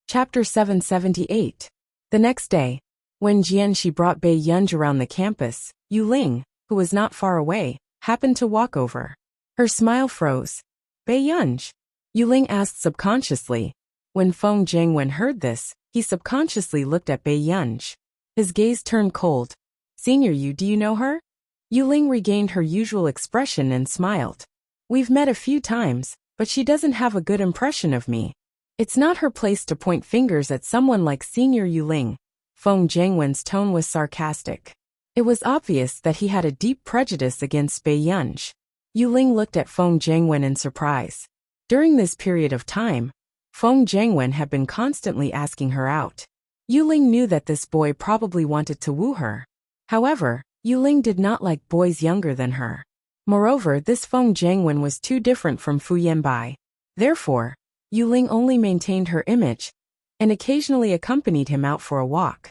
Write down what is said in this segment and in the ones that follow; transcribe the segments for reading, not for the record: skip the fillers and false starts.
Chapter 778. The next day, when Jianxi brought Bei Yunj around the campus, Yu Ling, who was not far away, happened to walk over. Her smile froze. Bei Yunj? Yu Ling asked subconsciously. When Feng Jiangwen heard this, he subconsciously looked at Bei Yunj. His gaze turned cold. Senior Yu, do you know her? Yu Ling regained her usual expression and smiled. We've met a few times, but she doesn't have a good impression of me. It's not her place to point fingers at someone like Senior Yu Ling. Feng Jiangwen's tone was sarcastic. It was obvious that he had a deep prejudice against Bei Yunj. Yu Ling looked at Feng Jiangwen in surprise. During this period of time, Feng Jiangwen had been constantly asking her out. Yu Ling knew that this boy probably wanted to woo her. However, Yu Ling did not like boys younger than her. Moreover, this Feng Jiangwen was too different from Fu Yanbai. Therefore, Yu Ling only maintained her image and occasionally accompanied him out for a walk.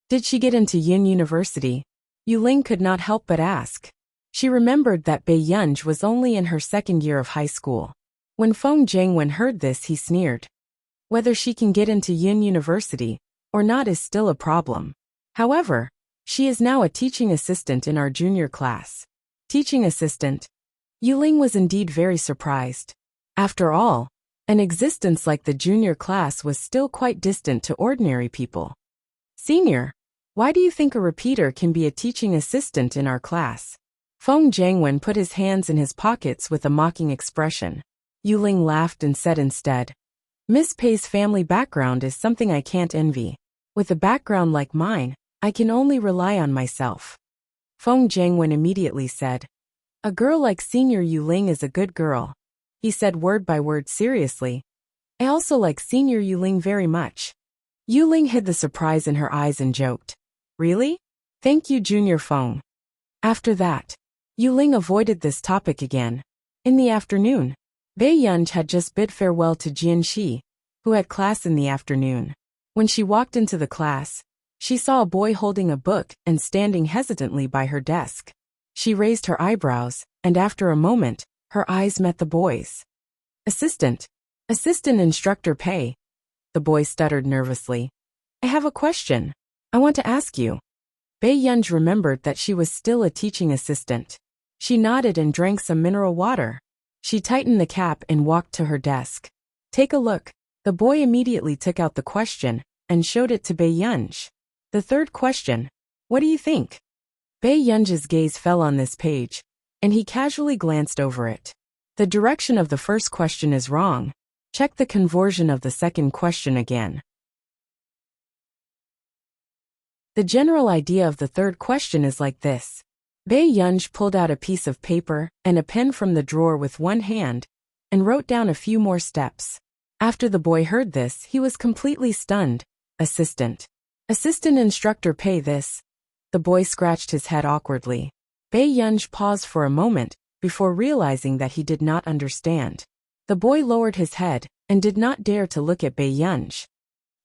Did she get into Yin University? Yu Ling could not help but ask. She remembered that Bei Yunj was only in her second year of high school. When Feng Jiangwen heard this, he sneered. Whether she can get into Yin University or not is still a problem. However, she is now a teaching assistant in our junior class. Teaching assistant? Yu Ling was indeed very surprised. After all, an existence like the junior class was still quite distant to ordinary people. Senior, why do you think a repeater can be a teaching assistant in our class? Feng Jiangwen put his hands in his pockets with a mocking expression. Yu Ling laughed and said instead, Miss Pei's family background is something I can't envy. With a background like mine, I can only rely on myself. Feng Jiangwen immediately said, A girl like Senior Yu Ling is a good girl. He said word by word seriously. I also like Senior Yu Ling very much. Yu Ling hid the surprise in her eyes and joked. Really? Thank you, Junior Feng. After that, Yu Ling avoided this topic again. In the afternoon, Bei Yunj had just bid farewell to Jianxi, who had class in the afternoon. When she walked into the class, she saw a boy holding a book and standing hesitantly by her desk. She raised her eyebrows, and after a moment, her eyes met the boy's. Assistant Instructor Pei. The boy stuttered nervously. I have a question. I want to ask you. Bei Yunj remembered that she was still a teaching assistant. She nodded and drank some mineral water. She tightened the cap and walked to her desk. Take a look. The boy immediately took out the question and showed it to Bei Yunj. The third question. What do you think? Bei Yunj's gaze fell on this page, and he casually glanced over it. The direction of the first question is wrong. Check the conversion of the second question again. The general idea of the third question is like this. Bei Yunj pulled out a piece of paper and a pen from the drawer with one hand and wrote down a few more steps. After the boy heard this, he was completely stunned. Assistant Instructor Pei this. The boy scratched his head awkwardly. Bei Yunj paused for a moment before realizing that he did not understand. The boy lowered his head and did not dare to look at Bei Yunj.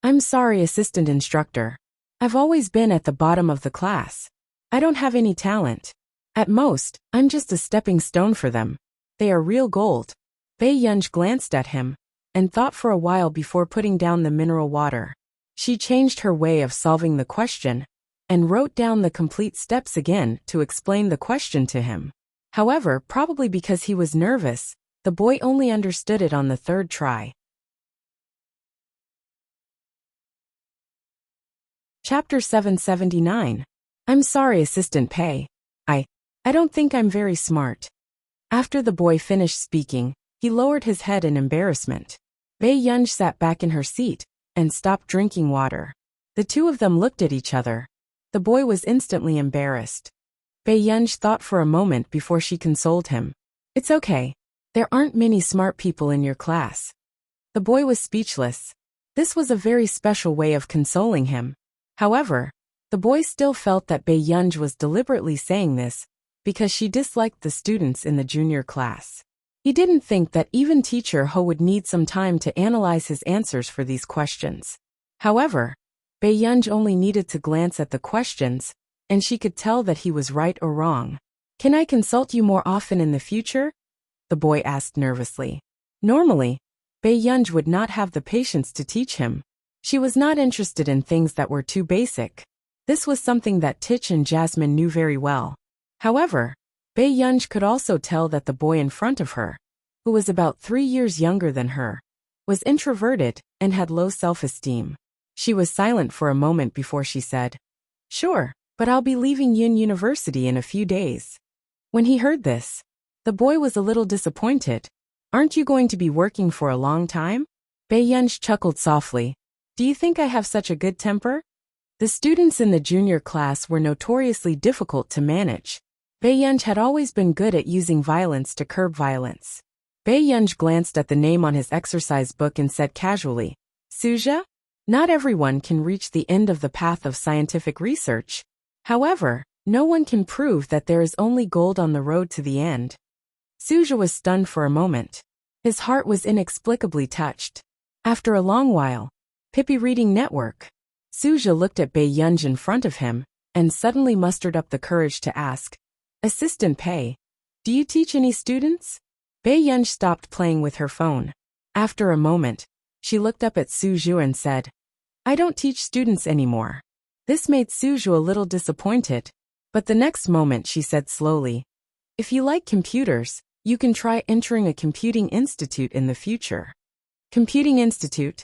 I'm sorry, Assistant Instructor. I've always been at the bottom of the class. I don't have any talent. At most, I'm just a stepping stone for them. They are real gold. Bei Yunj glanced at him and thought for a while before putting down the mineral water. She changed her way of solving the question and wrote down the complete steps again to explain the question to him. However, probably because he was nervous, the boy only understood it on the third try. Chapter 779. I'm sorry, Assistant Pei. I don't think I'm very smart. After the boy finished speaking, he lowered his head in embarrassment. Bei Yunj sat back in her seat and stopped drinking water. The two of them looked at each other. The boy was instantly embarrassed. Bei Yunj thought for a moment before she consoled him. It's okay. There aren't many smart people in your class. The boy was speechless. This was a very special way of consoling him. However, the boy still felt that Bei Yunj was deliberately saying this because she disliked the students in the junior class. He didn't think that even Teacher Ho would need some time to analyze his answers for these questions. However, Bei Yunj only needed to glance at the questions, and she could tell that he was right or wrong. Can I consult you more often in the future? The boy asked nervously. Normally, Bei Yunj would not have the patience to teach him, She was not interested in things that were too basic. This was something that Tich and Jasmine knew very well. However, Bae Yunj could also tell that the boy in front of her, who was about 3 years younger than her, was introverted and had low self-esteem. She was silent for a moment before she said, "Sure, but I'll be leaving Yin University in a few days." When he heard this, the boy was a little disappointed. "Aren't you going to be working for a long time?" Bae Yunj chuckled softly. "Do you think I have such a good temper?" The students in the junior class were notoriously difficult to manage. Bae Yunj had always been good at using violence to curb violence. Bae Yunj glanced at the name on his exercise book and said casually, "Suja? Not everyone can reach the end of the path of scientific research. However, no one can prove that there is only gold on the road to the end." Suja was stunned for a moment. His heart was inexplicably touched. After a long while, Pippi reading network. Suja looked at Bae Yunj in front of him and suddenly mustered up the courage to ask, "Assistant Pei, do you teach any students?" Bae Yunj stopped playing with her phone. After a moment, she looked up at Suju and said, "I don't teach students anymore." This made Suju a little disappointed, but the next moment she said slowly, "If you like computers, you can try entering a computing institute in the future." Computing Institute?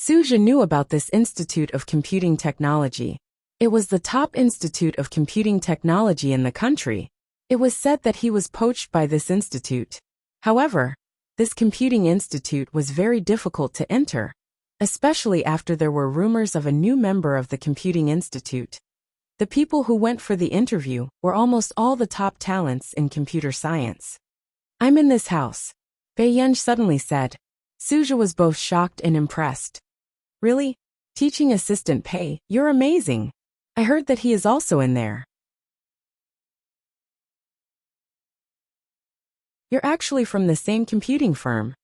Suja knew about this Institute of Computing Technology. It was the top institute of computing technology in the country. It was said that he was poached by this institute. However, this computing institute was very difficult to enter, especially after there were rumors of a new member of the computing institute. The people who went for the interview were almost all the top talents in computer science. "I'm in this house," Bae Yunj suddenly said. Suja was both shocked and impressed. "Really? Teaching assistant Pei, you're amazing. I heard that he is also in there." "You're actually from the same computing firm."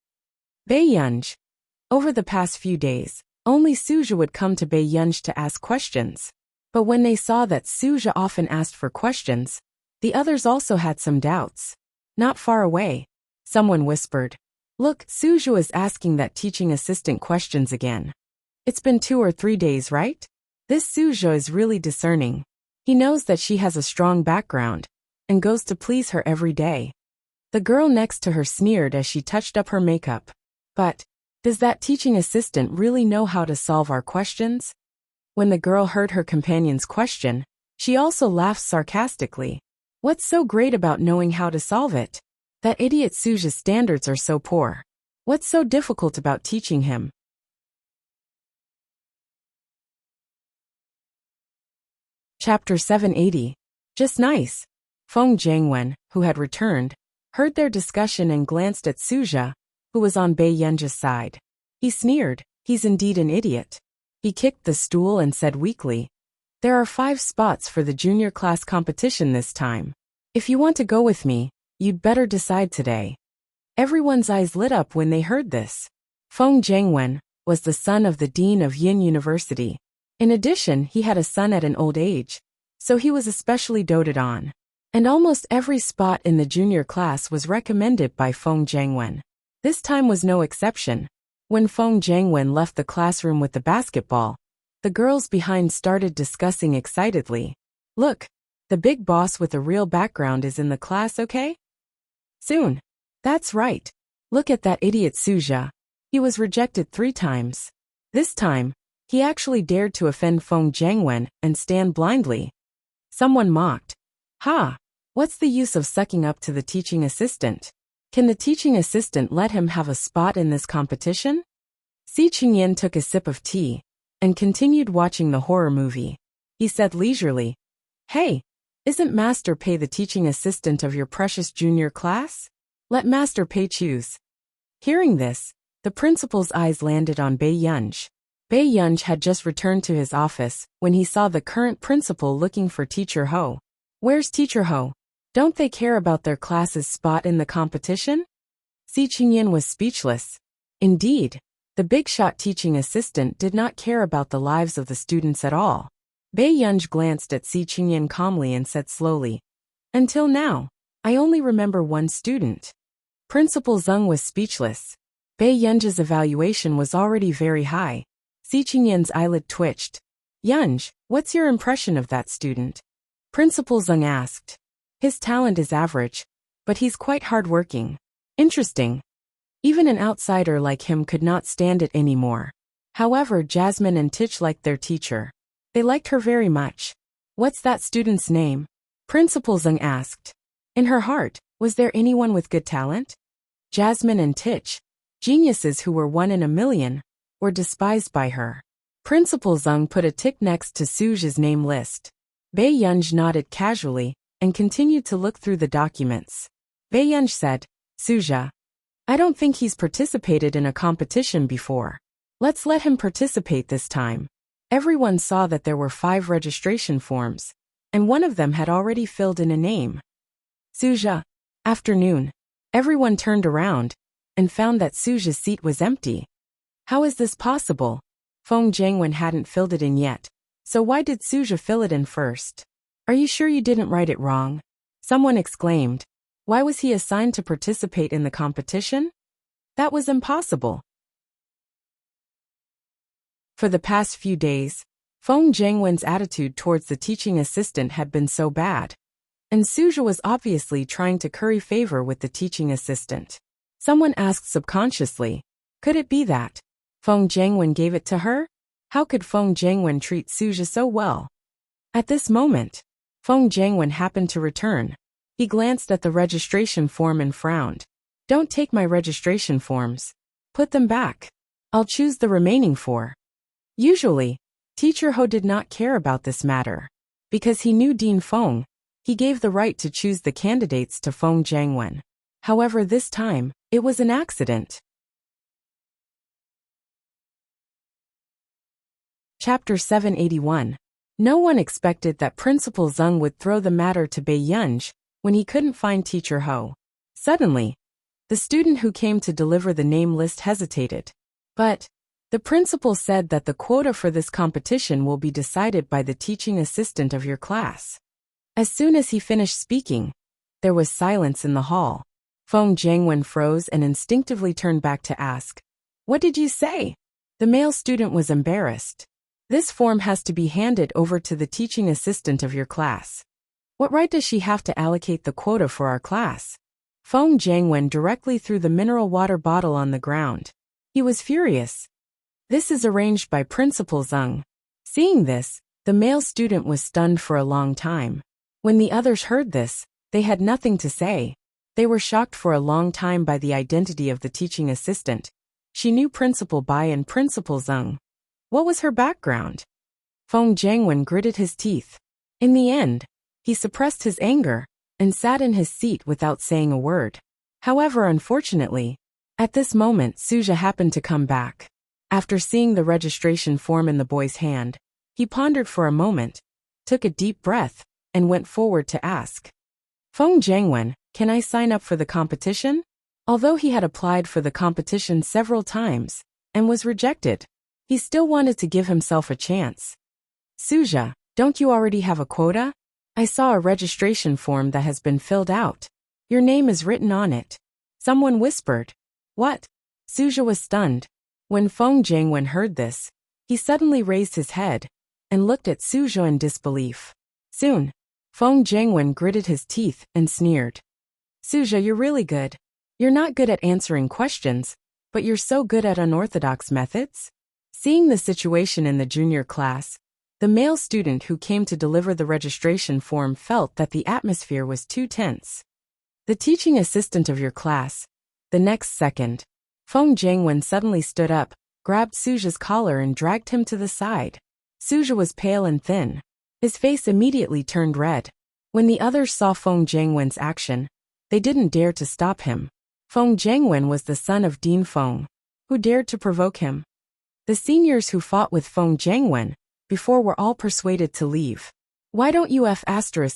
Bae Yunj. Over the past few days, only Suja would come to Bae Yunj to ask questions. But when they saw that Suja often asked for questions, the others also had some doubts. Not far away, someone whispered, "Look, Suja is asking that teaching assistant questions again. It's been 2 or 3 days, right?" This Suja is really discerning. He knows that she has a strong background and goes to please her every day. The girl next to her sneered as she touched up her makeup. "But, does that teaching assistant really know how to solve our questions?" When the girl heard her companion's question, she also laughed sarcastically. "What's so great about knowing how to solve it? That idiot Suja's standards are so poor. What's so difficult about teaching him?" Chapter 780. Just nice. Feng Jiangwen, who had returned, heard their discussion and glanced at Suja, who was on Bae Yunj's side. He sneered, "He's indeed an idiot." He kicked the stool and said weakly, "There are 5 spots for the junior class competition this time. If you want to go with me, you'd better decide today." Everyone's eyes lit up when they heard this. Feng Jiangwen was the son of the dean of Yin University. In addition, he had a son at an old age, so he was especially doted on. And almost every spot in the junior class was recommended by Feng Jiangwen. This time was no exception. When Feng Jiangwen left the classroom with the basketball, the girls behind started discussing excitedly. "Look, the big boss with a real background is in the class, okay? Soon." "That's right. Look at that idiot Suja. He was rejected 3 times. This time, he actually dared to offend Feng Jiangwen and stand blindly." Someone mocked. "Ha! What's the use of sucking up to the teaching assistant? Can the teaching assistant let him have a spot in this competition?" Si Qingyan took a sip of tea and continued watching the horror movie. He said leisurely, "Hey, isn't Master Pei the teaching assistant of your precious junior class? Let Master Pei choose." Hearing this, the principal's eyes landed on Bae Yunj. Bae Yunj had just returned to his office when he saw the current principal looking for Teacher Ho. "Where's Teacher Ho? Don't they care about their class's spot in the competition?" Si Qingyan was speechless. Indeed, the big-shot teaching assistant did not care about the lives of the students at all. Bae Yunj glanced at Si Qingyan calmly and said slowly, "Until now, I only remember 1 student." Principal Zeng was speechless. Bae Yunj's evaluation was already very high. Si Qingyan's eyelid twitched. Yunj, what's your impression of that student? Principal Zeng asked. His talent is average, but he's quite hardworking. Interesting. Even an outsider like him could not stand it anymore. However, Jasmine and Tich liked their teacher. They liked her very much. What's that student's name? Principal Zeng asked. In her heart, was there anyone with good talent? Jasmine and Tich, geniuses who were 1 in a million, were despised by her. Principal Zeng put a tick next to Suja's name list. Bei Yunj nodded casually and continued to look through the documents. Bei Yunj said, Suja, I don't think he's participated in a competition before. Let's let him participate this time. Everyone saw that there were 5 registration forms, and one of them had already filled in a name. Suja. Afternoon. Everyone turned around and found that Suja's seat was empty. How is this possible? Feng Jiangwen hadn't filled it in yet, so why did Suja fill it in first? Are you sure you didn't write it wrong? Someone exclaimed. Why was he assigned to participate in the competition? That was impossible. For the past few days, Feng Jiangwen's attitude towards the teaching assistant had been so bad, and Suja was obviously trying to curry favor with the teaching assistant. Someone asked subconsciously, could it be that Feng Jiangwen gave it to her? How could Feng Jiangwen treat Suja so well? At this moment, Feng Jiangwen happened to return. He glanced at the registration form and frowned. Don't take my registration forms. Put them back. I'll choose the remaining 4. Usually, Teacher Ho did not care about this matter. Because he knew Dean Feng, he gave the right to choose the candidates to Feng Jiangwen. However, this time, it was an accident. Chapter 781. No one expected that Principal Zeng would throw the matter to Bei Yunj when he couldn't find Teacher Ho. Suddenly, the student who came to deliver the name list hesitated. But the principal said that the quota for this competition will be decided by the teaching assistant of your class. As soon as he finished speaking, there was silence in the hall. Feng Jiangwen froze and instinctively turned back to ask, what did you say? The male student was embarrassed. This form has to be handed over to the teaching assistant of your class. What right does she have to allocate the quota for our class? Feng Jiangwen directly threw the mineral water bottle on the ground. He was furious. This is arranged by Principal Zeng. Seeing this, the male student was stunned for a long time. When the others heard this, they had nothing to say. They were shocked for a long time by the identity of the teaching assistant. She knew Principal Bai and Principal Zeng. What was her background? Feng Jiangwen gritted his teeth. In the end, he suppressed his anger and sat in his seat without saying a word. However, unfortunately, at this moment Suja happened to come back. After seeing the registration form in the boy's hand, he pondered for a moment, took a deep breath, and went forward to ask. Feng Jiangwen, can I sign up for the competition? Although he had applied for the competition several times and was rejected, he still wanted to give himself a chance. Suja, don't you already have a quota? I saw a registration form that has been filled out. Your name is written on it. Someone whispered. What? Suja was stunned. When Feng Jiangwen heard this, he suddenly raised his head and looked at Suja in disbelief. Soon, Feng Jiangwen gritted his teeth and sneered. Suja, you're really good. You're not good at answering questions, but you're so good at unorthodox methods. Seeing the situation in the junior class, the male student who came to deliver the registration form felt that the atmosphere was too tense. The teaching assistant of your class. The next second, Feng Jiangwen suddenly stood up, grabbed Suja's collar and dragged him to the side. Suja was pale and thin. His face immediately turned red. When the others saw Feng Jiangwen's action, they didn't dare to stop him. Feng Jiangwen was the son of Dean Feng. Who dared to provoke him? The seniors who fought with Feng Jiangwen before were all persuaded to leave. Why don't you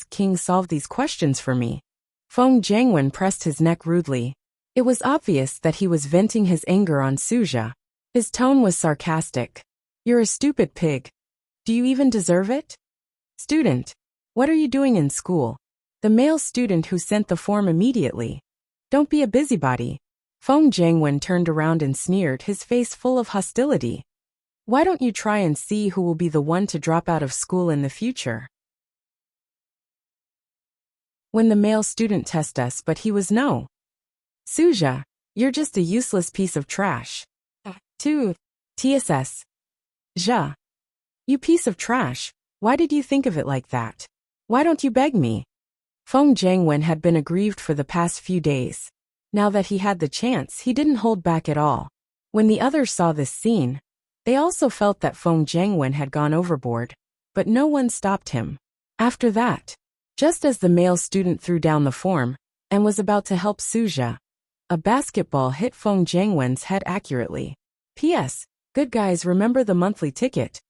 King solve these questions for me? Feng Jiangwen pressed his neck rudely. It was obvious that he was venting his anger on Suja. His tone was sarcastic. You're a stupid pig. Do you even deserve it? Student, what are you doing in school? The male student who sent the form immediately. Don't be a busybody. Feng Jiangwen turned around and sneered, his face full of hostility. Why don't you try and see who will be the one to drop out of school in the future? When the male student tested us, but he was no. Suja, you're just a useless piece of trash. 2. TSS. Ja. You piece of trash, why did you think of it like that? Why don't you beg me? Feng Jiangwen had been aggrieved for the past few days. Now that he had the chance, he didn't hold back at all. When the others saw this scene, they also felt that Feng Jiangwen had gone overboard, but no one stopped him. After that, just as the male student threw down the form and was about to help Suja, a basketball hit Feng Jiangwen's head accurately. P.S. Good guys, remember the monthly ticket.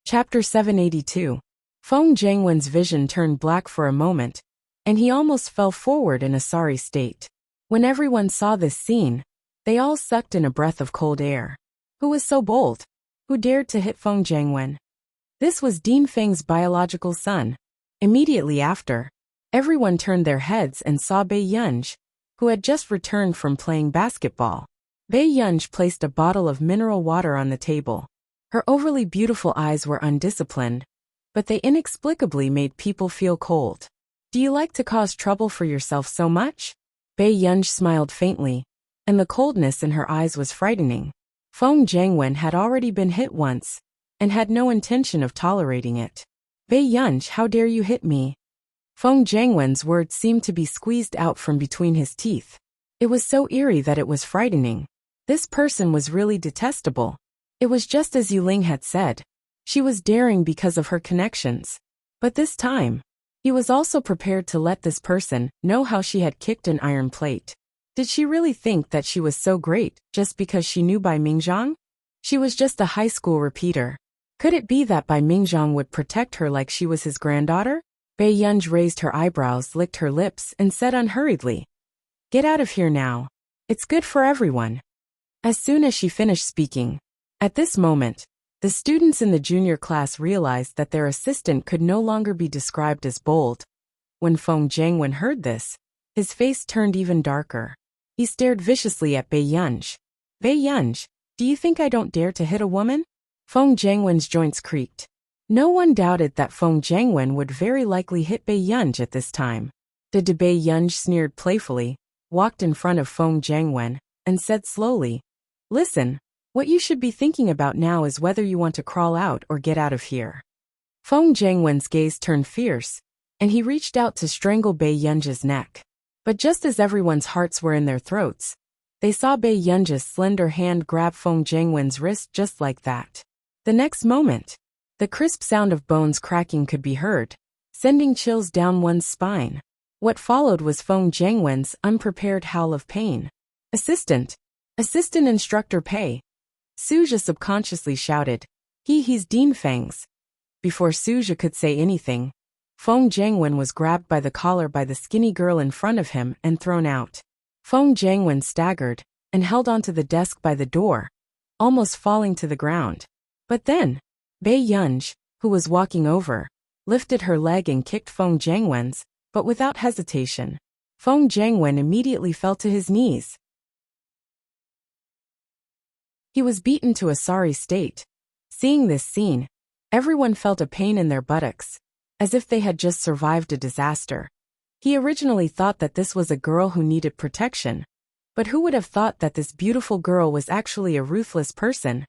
Chapter 782. Feng Jiangwen's vision turned black for a moment, and he almost fell forward in a sorry state. When everyone saw this scene, they all sucked in a breath of cold air. Who was so bold? Who dared to hit Feng Jiangwen? This was Dean Feng's biological son. Immediately after, everyone turned their heads and saw Bei Yunj, who had just returned from playing basketball. Bei Yunj placed a bottle of mineral water on the table. Her overly beautiful eyes were undisciplined, but they inexplicably made people feel cold. Do you like to cause trouble for yourself so much? Bei Yunj smiled faintly, and the coldness in her eyes was frightening. Feng Jiangwen had already been hit once, and had no intention of tolerating it. Bei Yunj, how dare you hit me? Feng Jiangwen's words seemed to be squeezed out from between his teeth. It was so eerie that it was frightening. This person was really detestable. It was just as Yuling had said. She was daring because of her connections. But this time, he was also prepared to let this person know how she had kicked an iron plate. Did she really think that she was so great just because she knew Bai Mingzhang? She was just a high school repeater. Could it be that Bai Mingzhang would protect her like she was his granddaughter? Bei Yunj raised her eyebrows, licked her lips, and said unhurriedly, "Get out of here now. It's good for everyone." As soon as she finished speaking, at this moment, the students in the junior class realized that their assistant could no longer be described as bold. When Feng Jiangwen heard this, his face turned even darker. He stared viciously at Bei Yunj. "Bei Yunj, do you think I don't dare to hit a woman?" Feng Jiangwen's joints creaked. No one doubted that Feng Jiangwen would very likely hit Bei Yunj at this time. The Bei Yunj sneered playfully, walked in front of Feng Jiangwen, and said slowly, "Listen, what you should be thinking about now is whether you want to crawl out or get out of here." Feng Jiangwen's gaze turned fierce, and he reached out to strangle Bei Yunj's neck. But just as everyone's hearts were in their throats, they saw Bei Yunj's slender hand grab Feng Jiangwen's wrist just like that. The next moment, the crisp sound of bones cracking could be heard, sending chills down one's spine. What followed was Feng Jiangwen's unprepared howl of pain. Assistant Instructor Pei. Suja subconsciously shouted, He's Dean Feng's." Before Suja could say anything, Feng Jiangwen was grabbed by the collar by the skinny girl in front of him and thrown out. Feng Jiangwen staggered and held onto the desk by the door, almost falling to the ground. But then, Bei Yunj, who was walking over, lifted her leg and kicked Feng Jiangwen's, but without hesitation. Feng Jiangwen immediately fell to his knees. He was beaten to a sorry state. Seeing this scene, everyone felt a pain in their buttocks, as if they had just survived a disaster. He originally thought that this was a girl who needed protection, but who would have thought that this beautiful girl was actually a ruthless person?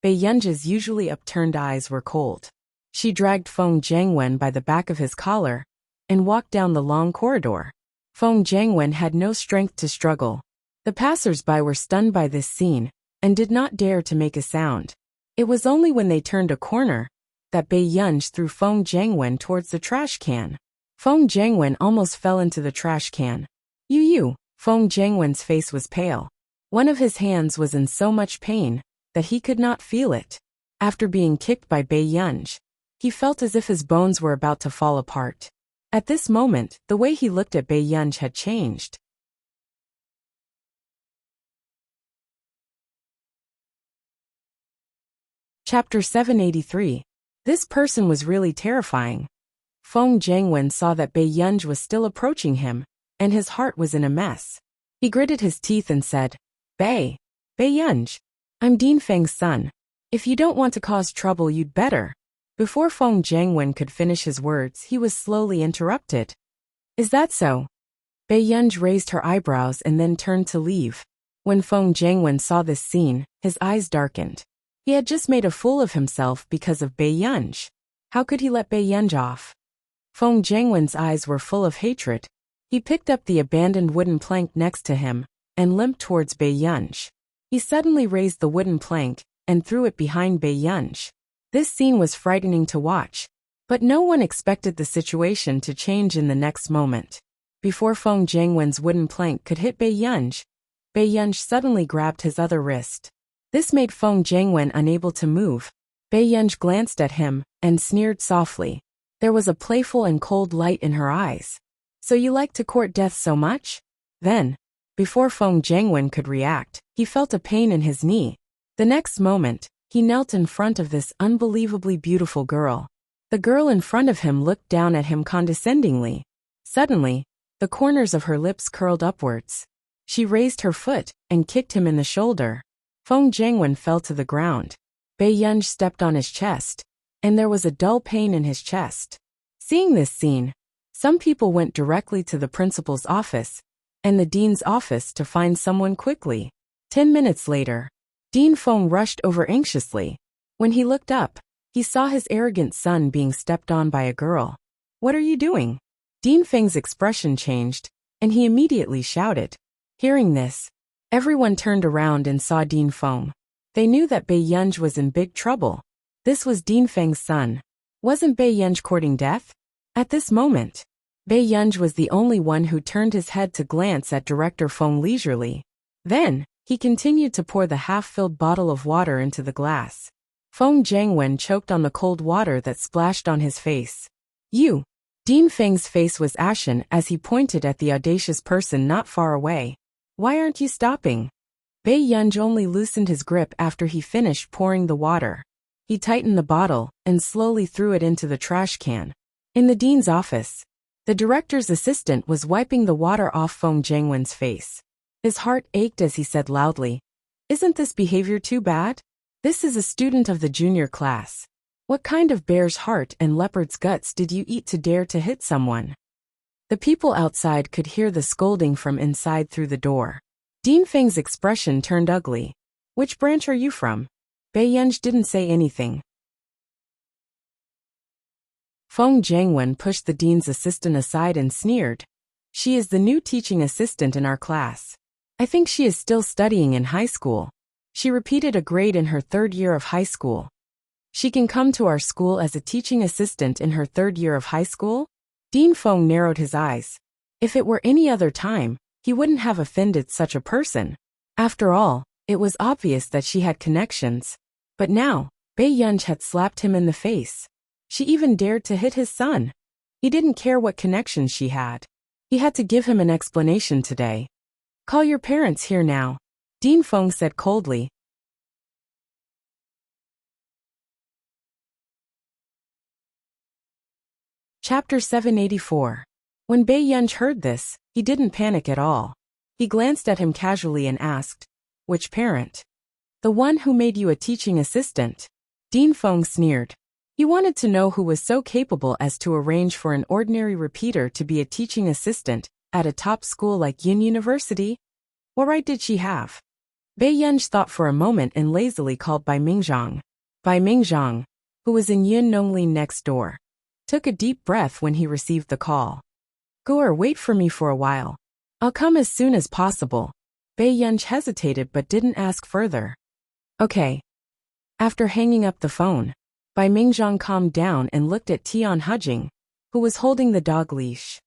Bei Yunj's usually upturned eyes were cold. She dragged Feng Jiangwen by the back of his collar and walked down the long corridor. Feng Jiangwen had no strength to struggle. The passers-by were stunned by this scene and did not dare to make a sound. It was only when they turned a corner that Bei Yunj threw Feng Jiangwen towards the trash can. Feng Jiangwen almost fell into the trash can. You. Feng Jiangwen's face was pale. One of his hands was in so much pain that he could not feel it. After being kicked by Bei Yunj, he felt as if his bones were about to fall apart. At this moment, the way he looked at Bei Yunj had changed. Chapter 783. This person was really terrifying. Feng Jiangwen saw that Bei Yunj was still approaching him, and his heart was in a mess. He gritted his teeth and said, Bei Yunj. I'm Dean Feng's son. If you don't want to cause trouble, you'd better. Before Feng Jiangwen could finish his words, he was slowly interrupted. Is that so? Bei Yunj raised her eyebrows and then turned to leave. When Feng Jiangwen saw this scene, his eyes darkened. He had just made a fool of himself because of Bei Yunj. How could he let Bei Yunj off? Feng Jiangwen's eyes were full of hatred. He picked up the abandoned wooden plank next to him and limped towards Bei Yunj. He suddenly raised the wooden plank and threw it behind Bei Yunj. This scene was frightening to watch, but no one expected the situation to change in the next moment. Before Feng Jiangwen's wooden plank could hit Bei Yunj suddenly grabbed his other wrist. This made Feng Jiangwen unable to move. Bei Yunj glanced at him and sneered softly. There was a playful and cold light in her eyes. So you like to court death so much? Then, before Feng Jiangwen could react, he felt a pain in his knee. The next moment, he knelt in front of this unbelievably beautiful girl. The girl in front of him looked down at him condescendingly. Suddenly, the corners of her lips curled upwards. She raised her foot and kicked him in the shoulder. Feng Jiangwen fell to the ground. Bei Yunj stepped on his chest, and there was a dull pain in his chest. Seeing this scene, some people went directly to the principal's office and the dean's office to find someone quickly. 10 minutes later, Dean Feng rushed over anxiously. When he looked up, he saw his arrogant son being stepped on by a girl. What are you doing? Dean Feng's expression changed, and he immediately shouted. Hearing this, everyone turned around and saw Dean Feng. They knew that Bei Yunj was in big trouble. This was Dean Feng's son. Wasn't Bei Yunj courting death? At this moment, Bei Yunj was the only one who turned his head to glance at Director Feng leisurely. Then, he continued to pour the half-filled bottle of water into the glass. Feng Jiangwen choked on the cold water that splashed on his face. You! Dean Feng's face was ashen as he pointed at the audacious person not far away. Why aren't you stopping? Bei Yunj only loosened his grip after he finished pouring the water. He tightened the bottle and slowly threw it into the trash can. In the dean's office, the director's assistant was wiping the water off Feng Jiangwen's face. His heart ached as he said loudly, Isn't this behavior too bad? This is a student of the junior class. What kind of bear's heart and leopard's guts did you eat to dare to hit someone? The people outside could hear the scolding from inside through the door. Dean Feng's expression turned ugly. Which branch are you from? Bei Yunj didn't say anything. Feng Jiangwen pushed the dean's assistant aside and sneered. She is the new teaching assistant in our class. I think she is still studying in high school. She repeated a grade in her 3rd year of high school. She can come to our school as a teaching assistant in her 3rd year of high school? Dean Feng narrowed his eyes. If it were any other time, he wouldn't have offended such a person. After all, it was obvious that she had connections. But now, Bei Yunj had slapped him in the face. She even dared to hit his son. He didn't care what connections she had. He had to give him an explanation today. Call your parents here now, Dean Feng said coldly. Chapter 784. When Bei Yunj heard this, he didn't panic at all. He glanced at him casually and asked, Which parent? The one who made you a teaching assistant. Dean Feng sneered. He wanted to know who was so capable as to arrange for an ordinary repeater to be a teaching assistant at a top school like Yin University. What right did she have? Bei Yunj thought for a moment and lazily called Bai Mingzhang. Bai Mingzhang, who was in Yun Nonglin next door, took a deep breath when he received the call. Gore, wait for me for a while. I'll come as soon as possible. Bei Yunj hesitated but didn't ask further. Okay. After hanging up the phone, Bai Mingzhang calmed down and looked at Tian Hujing, who was holding the dog leash.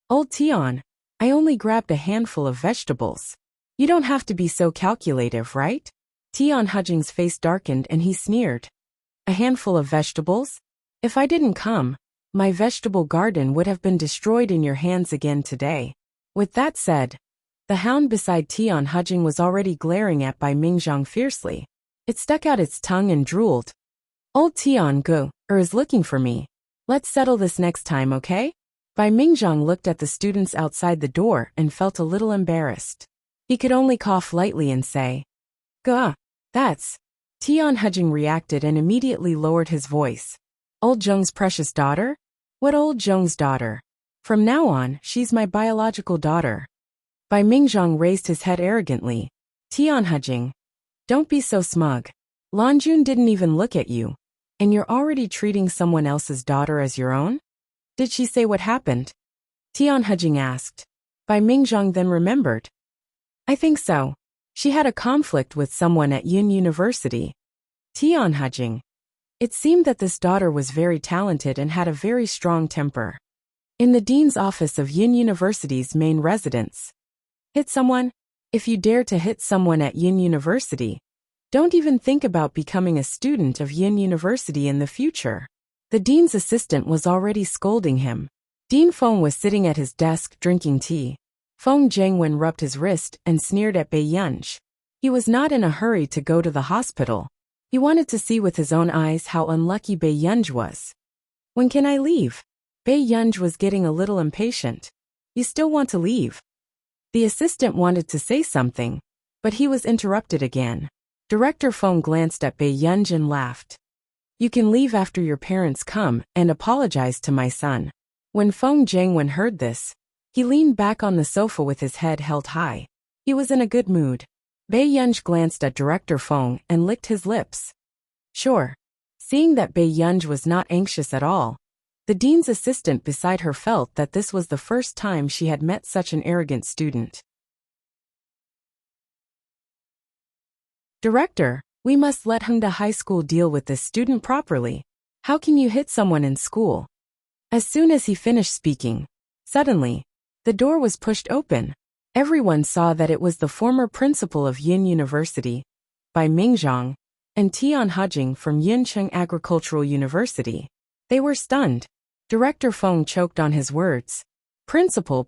Old Tian, I only grabbed a handful of vegetables. You don't have to be so calculative, right? Tian Hujing's face darkened and he sneered. A handful of vegetables? If I didn't come, my vegetable garden would have been destroyed in your hands again today. With that said, the hound beside Tian Hujing was already glaring at Bai Mingzhang fiercely. It stuck out its tongue and drooled. Old Tian is looking for me. Let's settle this next time, okay? Bai Mingzhang looked at the students outside the door and felt a little embarrassed. He could only cough lightly and say, "Gah, that's." Tian Hujing reacted and immediately lowered his voice. "Old Zheng's precious daughter? What old Zheng's daughter? From now on, she's my biological daughter." Bai Mingzhang raised his head arrogantly. "Tian Hujing, don't be so smug. Lanjun didn't even look at you, and you're already treating someone else's daughter as your own?" "Did she say what happened?" Tian Hujing asked. Bai Mingzhang then remembered. "I think so. She had a conflict with someone at Yun University." Tian Hujing. It seemed that this daughter was very talented and had a very strong temper. In the dean's office of Yun University's main residence. "Hit someone? If you dare to hit someone at Yun University, don't even think about becoming a student of Yun University in the future." The dean's assistant was already scolding him. Dean Feng was sitting at his desk drinking tea. Feng Zhengwen rubbed his wrist and sneered at Bai Yunj. He was not in a hurry to go to the hospital. He wanted to see with his own eyes how unlucky Bai Yunj was. "When can I leave?" Bai Yunj was getting a little impatient. "You still want to leave?" The assistant wanted to say something, but he was interrupted again. Director Feng glanced at Bai Yunj and laughed. "You can leave after your parents come and apologize to my son." When Feng Zhengwen heard this, he leaned back on the sofa with his head held high. He was in a good mood. Bai Yunj glanced at Director Feng and licked his lips. "Sure." Seeing that Bai Yunj was not anxious at all, the dean's assistant beside her felt that this was the first time she had met such an arrogant student. "Director, we must let Hengda High School deal with this student properly. How can you hit someone in school?" As soon as he finished speaking, suddenly, the door was pushed open. Everyone saw that it was the former principal of Yun University, Bai Mingzhang, and Tian Hujing from Yuncheng Agricultural University. They were stunned. Director Feng choked on his words. Principal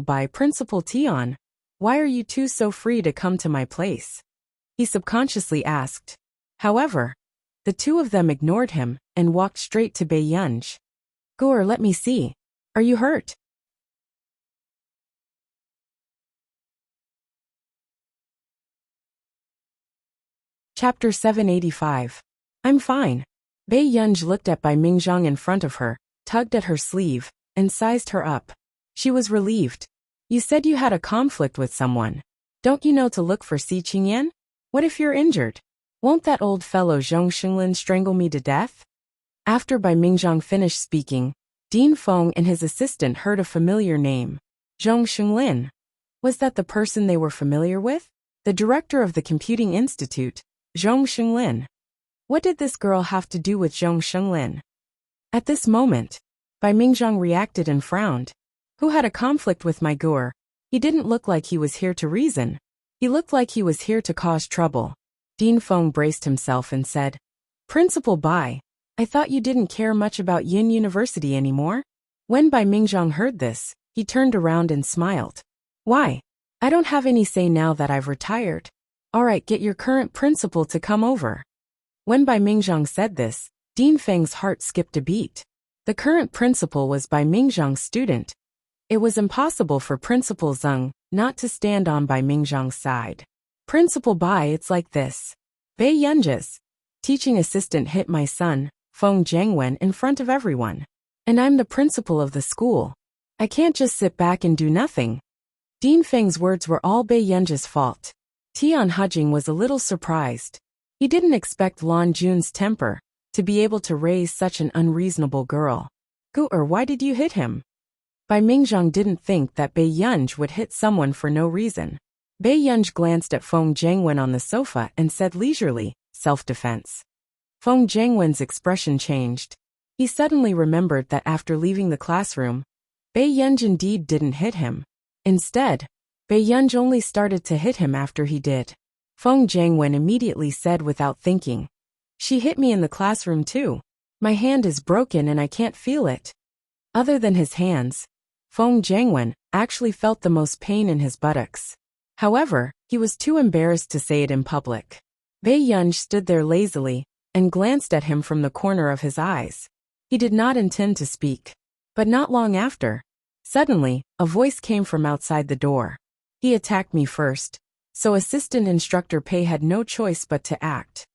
Bai, Principal Tian, why are you two so free to come to my place?" he subconsciously asked. However, the two of them ignored him and walked straight to Bai Yunj. "Gur, let me see. Are you hurt?" Chapter 785. "I'm fine." Bai Yunj looked at Bai Mingzhang in front of her, tugged at her sleeve, and sized her up. She was relieved. "You said you had a conflict with someone. Don't you know to look for Si Qingyan? What if you're injured? Won't that old fellow Zhong Xinglin strangle me to death?" After Bai Mingzhang finished speaking, Dean Feng and his assistant heard a familiar name. Zhong Xinglin. Was that the person they were familiar with? The director of the Computing Institute, Zhong Xinglin. What did this girl have to do with Zhong Xinglin? At this moment, Bai Mingzhang reacted and frowned. Who had a conflict with my Gur? He didn't look like he was here to reason. He looked like he was here to cause trouble. Dean Feng braced himself and said, "Principal Bai, I thought you didn't care much about Yin University anymore?" When Bai Mingzhang heard this, he turned around and smiled. "Why? I don't have any say now that I've retired. Alright, get your current principal to come over." When Bai Mingzhang said this, Dean Feng's heart skipped a beat. The current principal was Bai Mingzhang's student. It was impossible for Principal Zheng not to stand on Bai Mingzhang's side. "Principal Bai, it's like this. Bai Yunj's teaching assistant hit my son, Feng Zhengwen, in front of everyone. And I'm the principal of the school. I can't just sit back and do nothing." Dean Feng's words were all Bai Yunj's fault. Tian Hujing was a little surprised. He didn't expect Lan Jun's temper to be able to raise such an unreasonable girl. "Gur, why did you hit him?" Bai Mingzhang didn't think that Bai Yunj would hit someone for no reason. Bai Yunj glanced at Feng Zhengwen on the sofa and said leisurely, "Self-defense." Feng Zhengwen's expression changed. He suddenly remembered that after leaving the classroom, Bai Yunj indeed didn't hit him. Instead, Bai Yunj only started to hit him after he did. Feng Zhengwen immediately said without thinking, "She hit me in the classroom too. My hand is broken and I can't feel it." Other than his hands, Feng Zhengwen actually felt the most pain in his buttocks. However, he was too embarrassed to say it in public. Bai Yunj stood there lazily and glanced at him from the corner of his eyes. He did not intend to speak. But not long after, suddenly, a voice came from outside the door. "He attacked me first, so assistant instructor Pei had no choice but to act.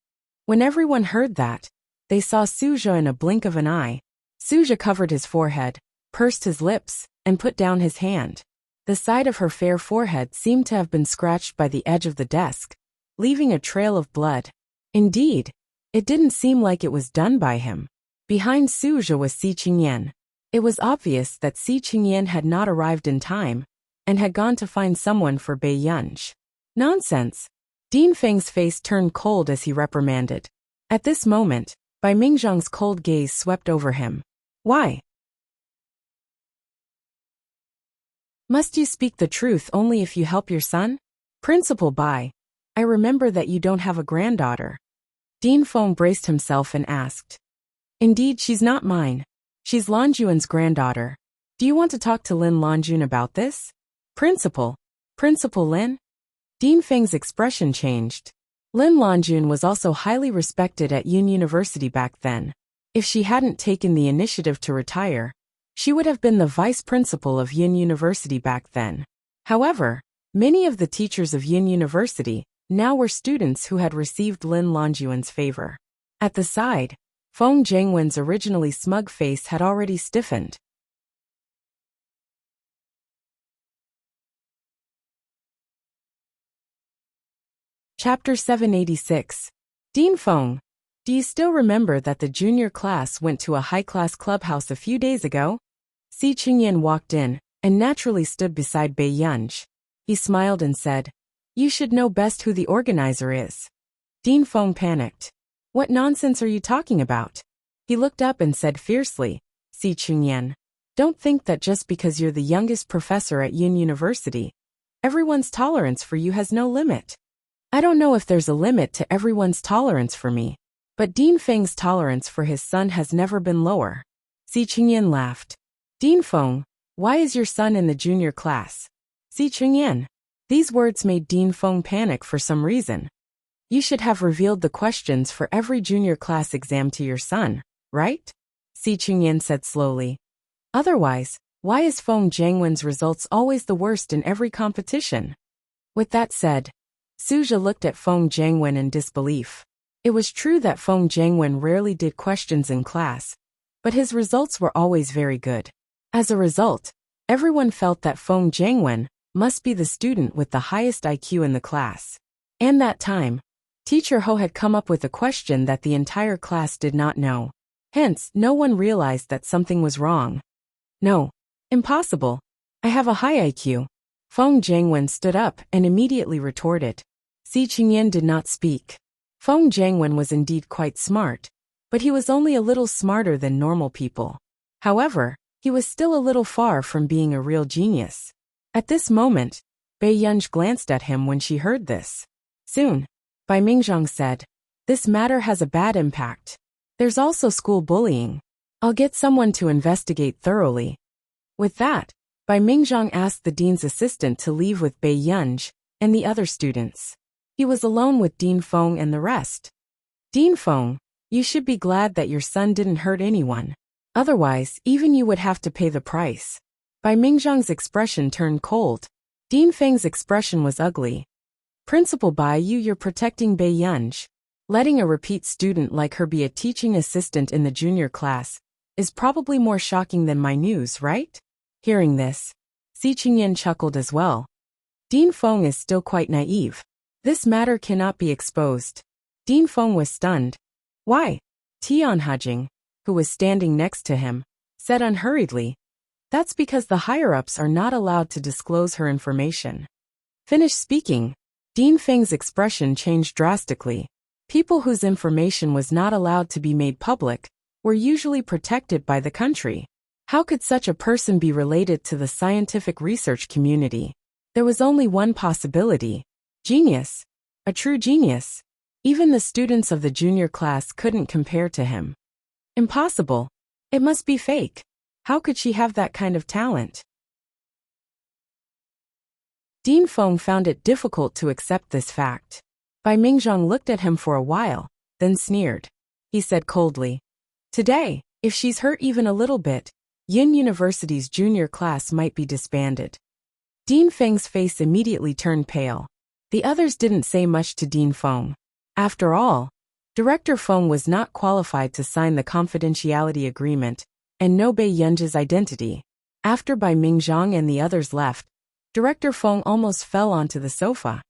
When everyone heard that, they saw Suja in a blink of an eye. Suja covered his forehead, pursed his lips, and put down his hand. The side of her fair forehead seemed to have been scratched by the edge of the desk, leaving a trail of blood. Indeed, it didn't seem like it was done by him. Behind Suja was Si Qingyan. It was obvious that Si Qingyan had not arrived in time, and had gone to find someone for Bei Yunj. Nonsense! Dean Feng's face turned cold as he reprimanded. At this moment, Bai Mingzhang's cold gaze swept over him. Why? Must you speak the truth only if you help your son? Principal Bai, I remember that you don't have a granddaughter. Dean Feng braced himself and asked. Indeed, she's not mine. She's Lanjuan's granddaughter. Do you want to talk to Lin Lanjun about this? Principal Lin? Dean Feng's expression changed. Lin Lanjun was also highly respected at Yun University back then. If she hadn't taken the initiative to retire, she would have been the vice principal of Yun University back then. However, many of the teachers of Yun University now were students who had received Lin Lanjuan's favor. At the side, Feng Zhengwen's originally smug face had already stiffened. Chapter 786. Dean Feng, do you still remember that the junior class went to a high-class clubhouse a few days ago? Si Qingyan walked in, and naturally stood beside Bei Yunj. He smiled and said, You should know best who the organizer is. Dean Feng panicked. What nonsense are you talking about? He looked up and said fiercely, Si Qingyan, don't think that just because you're the youngest professor at Yun University, everyone's tolerance for you has no limit. I don't know if there's a limit to everyone's tolerance for me, but Dean Feng's tolerance for his son has never been lower. Si Qingyan laughed. Dean Feng, why is your son in the junior class? Si Qingyan. These words made Dean Feng panic for some reason. You should have revealed the questions for every junior class exam to your son, right? Si Qingyan said slowly. Otherwise, why is Feng Zhengwen's results always the worst in every competition? With that said, Suja looked at Feng Zhengwen in disbelief. It was true that Feng Zhengwen rarely did questions in class, but his results were always very good. As a result, everyone felt that Feng Zhengwen must be the student with the highest IQ in the class. And that time, Teacher Ho had come up with a question that the entire class did not know. Hence, no one realized that something was wrong. No. Impossible. I have a high IQ. Feng Zhengwen stood up and immediately retorted. Si Qingyan did not speak. Feng Zhengwen was indeed quite smart, but he was only a little smarter than normal people. However, he was still a little far from being a real genius. At this moment, Bei Yunj glanced at him when she heard this. Soon, Bai Mingzhang said, This matter has a bad impact. There's also school bullying. I'll get someone to investigate thoroughly. With that, Bai Mingzhang asked the dean's assistant to leave with Bei Yunj and the other students. He was alone with Dean Feng and the rest. Dean Feng, you should be glad that your son didn't hurt anyone. Otherwise, even you would have to pay the price. Bai Mingzhang's expression turned cold. Dean Feng's expression was ugly. Principal Bai, you're protecting Bei Yunj. Letting a repeat student like her be a teaching assistant in the junior class is probably more shocking than my news, right? Hearing this, Si Qingyan chuckled as well. Dean Feng is still quite naive. This matter cannot be exposed. Dean Feng was stunned. Why? Tian Hajing, who was standing next to him, said unhurriedly, That's because the higher-ups are not allowed to disclose her information. Finished speaking, Dean Feng's expression changed drastically. People whose information was not allowed to be made public were usually protected by the country. How could such a person be related to the scientific research community? There was only one possibility. Genius. A true genius. Even the students of the junior class couldn't compare to him. Impossible. It must be fake. How could she have that kind of talent? Dean Feng found it difficult to accept this fact. Bai Mingzhang looked at him for a while, then sneered. He said coldly, Today, if she's hurt even a little bit, Yun University's junior class might be disbanded. Dean Feng's face immediately turned pale. The others didn't say much to Dean Feng. After all, Director Feng was not qualified to sign the confidentiality agreement and know Bei Yunji's identity. After Bai Mingzhang and the others left, Director Feng almost fell onto the sofa.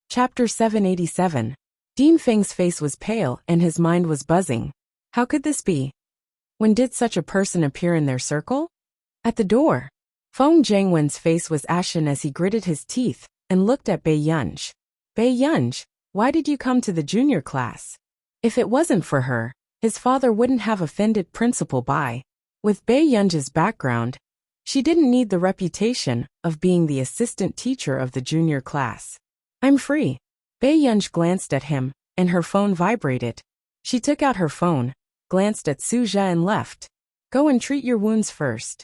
Chapter 787. Dean Feng's face was pale and his mind was buzzing. How could this be? When did such a person appear in their circle? At the door. Feng Zhengwen's face was ashen as he gritted his teeth and looked at Bei Yunji. Bei Yunji, why did you come to the junior class? If it wasn't for her, his father wouldn't have offended Principal Bai. With Bei Yunji's background, she didn't need the reputation of being the assistant teacher of the junior class. I'm free. Bei Yunji glanced at him, and her phone vibrated. She took out her phone, glanced at Su Zhe and left. Go and treat your wounds first.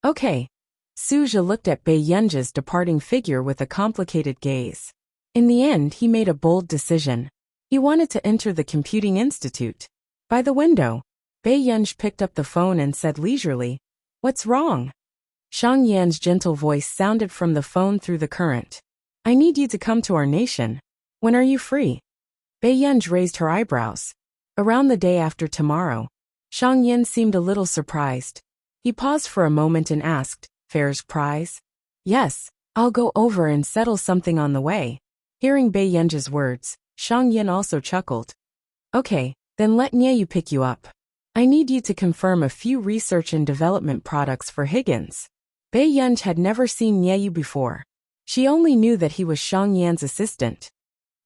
Okay. Su Zhe looked at Bei Yunji's departing figure with a complicated gaze. In the end, he made a bold decision. He wanted to enter the computing institute. By the window, Bei Yunji picked up the phone and said leisurely, "What's wrong?" Shang Yan's gentle voice sounded from the phone through the current. I need you to come to our nation. When are you free? Bei Yunji raised her eyebrows. Around the day after tomorrow. Shang Yan seemed a little surprised. He paused for a moment and asked, Fair's prize? Yes, I'll go over and settle something on the way. Hearing Bei Yunji's words, Shang Yan also chuckled. Okay, then let Nieyu pick you up. I need you to confirm a few research and development products for Higgins. Bei Yunji had never seen Nieyu before. She only knew that he was Shang Yan's assistant.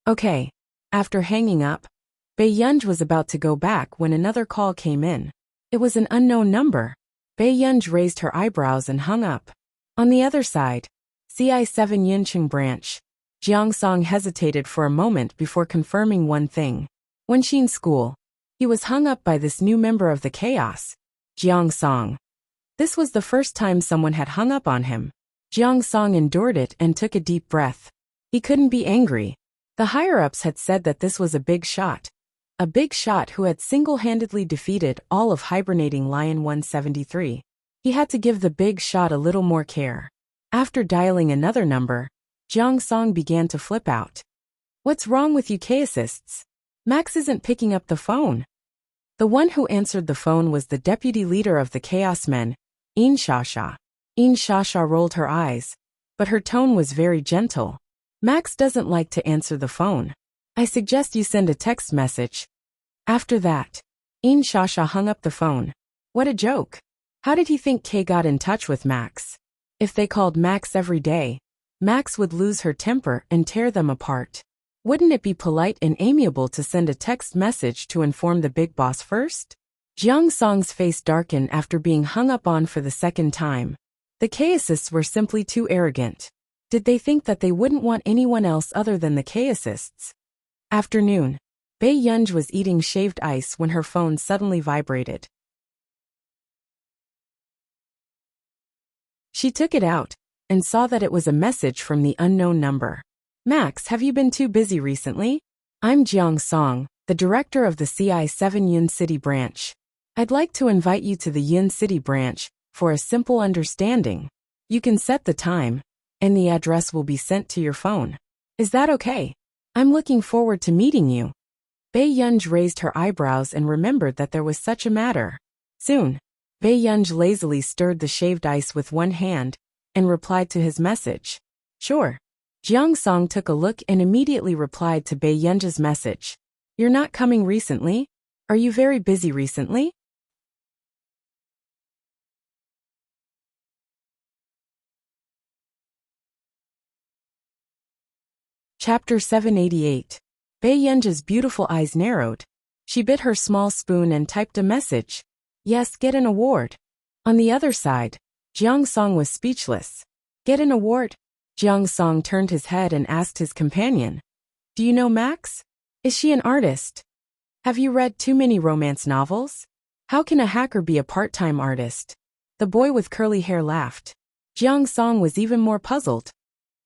Okay. After hanging up, Bei Yunji was about to go back when another call came in. It was an unknown number. Bei Yunji raised her eyebrows and hung up. On the other side, CI7 Yunqing branch. Jiang Song hesitated for a moment before confirming one thing. Wenxin School. He was hung up by this new member of the chaos. Jiang Song. This was the first time someone had hung up on him. Jiang Song endured it and took a deep breath. He couldn't be angry. The higher-ups had said that this was a big shot. A big shot who had single-handedly defeated all of hibernating Lion 173. He had to give the big shot a little more care. After dialing another number, Jiang Song began to flip out. What's wrong with you K-assists? Max isn't picking up the phone. The one who answered the phone was the deputy leader of the Chaos Men, In Shasha. In Shasha rolled her eyes, but her tone was very gentle. Max doesn't like to answer the phone. I suggest you send a text message. After that, In Shasha hung up the phone. What a joke. How did he think Kay got in touch with Max? If they called Max every day, Max would lose her temper and tear them apart. Wouldn't it be polite and amiable to send a text message to inform the big boss first? Jiang Song's face darkened after being hung up on for the second time. The K-assists were simply too arrogant. Did they think that they wouldn't want anyone else other than the K-assists? Afternoon. Bei Yunji was eating shaved ice when her phone suddenly vibrated. She took it out and saw that it was a message from the unknown number. Max, have you been too busy recently? I'm Jiang Song, the director of the CI7 Yun City branch. I'd like to invite you to the Yun City branch for a simple understanding. You can set the time, and the address will be sent to your phone. Is that okay? I'm looking forward to meeting you. Bei Yunji raised her eyebrows and remembered that there was such a matter. Soon, Bei Yunji lazily stirred the shaved ice with one hand and replied to his message. Sure. Jiang Song took a look and immediately replied to Bei Yunji's message. You're not coming recently? Are you very busy recently? Chapter 788. Bei Yunji's beautiful eyes narrowed. She bit her small spoon and typed a message. Yes, get an award. On the other side, Jiang Song was speechless. Get an award? Jiang Song turned his head and asked his companion. Do you know Max? Is she an artist? Have you read too many romance novels? How can a hacker be a part-time artist? The boy with curly hair laughed. Jiang Song was even more puzzled.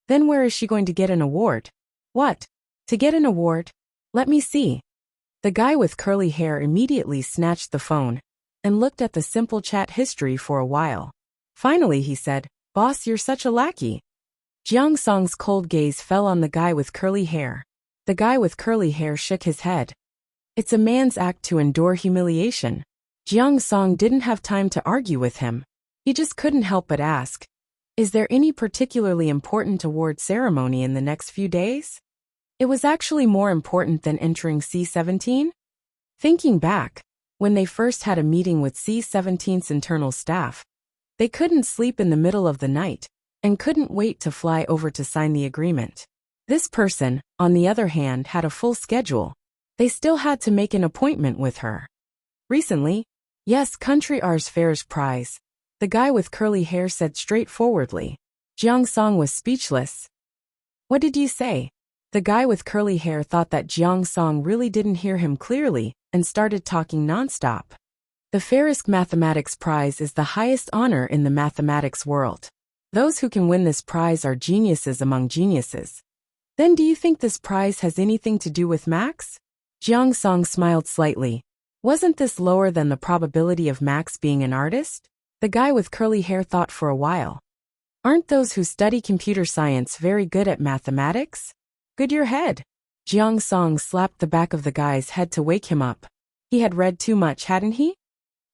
Then where is she going to get an award? What? To get an award? Let me see. The guy with curly hair immediately snatched the phone and looked at the simple chat history for a while. Finally he said, "Boss, you're such a lackey." Jiang Song's cold gaze fell on the guy with curly hair. The guy with curly hair shook his head. It's a man's act to endure humiliation. Jiang Song didn't have time to argue with him. He just couldn't help but ask, "Is there any particularly important award ceremony in the next few days?" It was actually more important than entering C-17? Thinking back, when they first had a meeting with C-17's internal staff, they couldn't sleep in the middle of the night and couldn't wait to fly over to sign the agreement. This person, on the other hand, had a full schedule. They still had to make an appointment with her. Recently, yes, Country R's Fair's prize, the guy with curly hair said straightforwardly. Jiang Song was speechless. "What did you say?" The guy with curly hair thought that Jiang Song really didn't hear him clearly and started talking nonstop. The Fair's Mathematics Prize is the highest honor in the mathematics world. Those who can win this prize are geniuses among geniuses. Then do you think this prize has anything to do with Max? Jiang Song smiled slightly. Wasn't this lower than the probability of Max being an artist? The guy with curly hair thought for a while. Aren't those who study computer science very good at mathematics? Good your head. Jiang Song slapped the back of the guy's head to wake him up. He had read too much, hadn't he?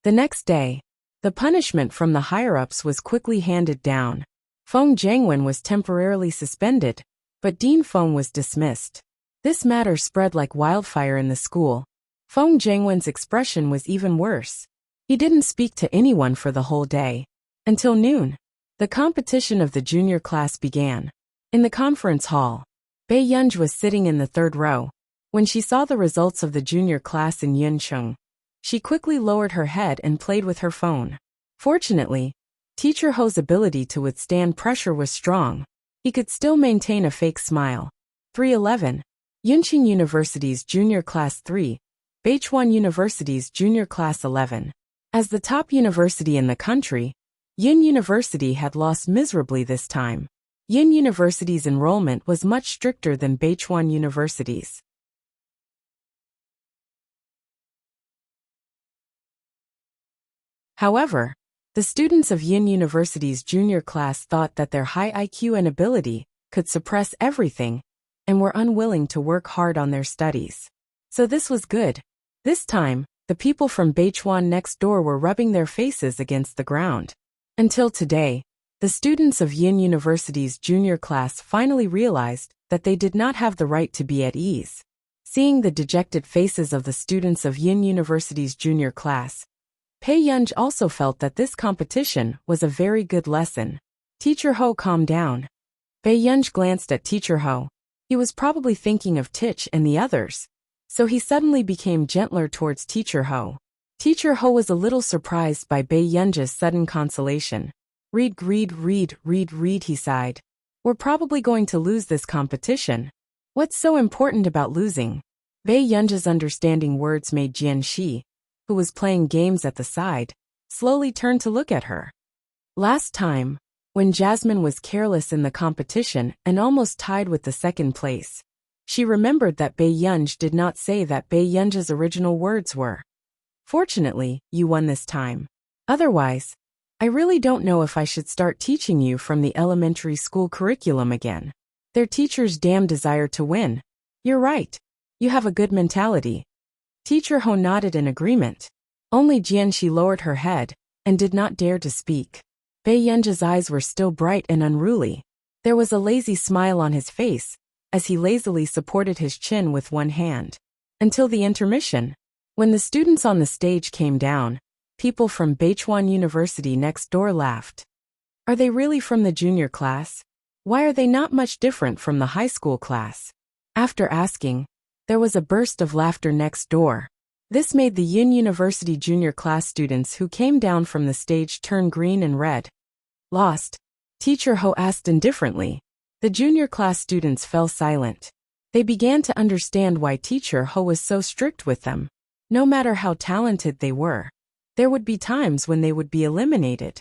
The next day, the punishment from the higher-ups was quickly handed down. Feng Jiangwen was temporarily suspended, but Dean Feng was dismissed. This matter spread like wildfire in the school. Feng Jiangwen's expression was even worse. He didn't speak to anyone for the whole day. Until noon, the competition of the junior class began. In the conference hall, Bei Yunj was sitting in the third row. When she saw the results of the junior class in Yuncheng, she quickly lowered her head and played with her phone. Fortunately, Teacher Ho's ability to withstand pressure was strong. He could still maintain a fake smile. 311. Yunqing University's Junior Class 3, Beichuan University's Junior Class 11. As the top university in the country, Yin University had lost miserably this time. Yin University's enrollment was much stricter than Beichuan University's. However, the students of Yin University's junior class thought that their high IQ and ability could suppress everything and were unwilling to work hard on their studies. So this was good. This time, the people from Beichuan next door were rubbing their faces against the ground. Until today, the students of Yin University's junior class finally realized that they did not have the right to be at ease. Seeing the dejected faces of the students of Yin University's junior class, Pei Yunj also felt that this competition was a very good lesson. Teacher Ho calmed down. Pei Yunj glanced at Teacher Ho. He was probably thinking of Tich and the others, so he suddenly became gentler towards Teacher Ho. Teacher Ho was a little surprised by Bei Yunj's sudden consolation. Read, he sighed. We're probably going to lose this competition. What's so important about losing? Bei Yunj's understanding words made Jian Shi, who was playing games at the side, slowly turned to look at her. Last time, when Jasmine was careless in the competition and almost tied with the second place, she remembered that Bei Yunj did not say that Bei Yunj's original words were, "Fortunately, you won this time. Otherwise, I really don't know if I should start teaching you from the elementary school curriculum again." Their teacher's damn desire to win. You're right. You have a good mentality. Teacher Ho nodded in agreement. Only Jianxi lowered her head and did not dare to speak. Bei Yunj's eyes were still bright and unruly. There was a lazy smile on his face as he lazily supported his chin with one hand. Until the intermission, when the students on the stage came down, people from Beichuan University next door laughed. Are they really from the junior class? Why are they not much different from the high school class? After asking, there was a burst of laughter next door. This made the Yin University junior class students who came down from the stage turn green and red. Lost? Teacher Ho asked indifferently. The junior class students fell silent. They began to understand why Teacher Ho was so strict with them. No matter how talented they were, there would be times when they would be eliminated.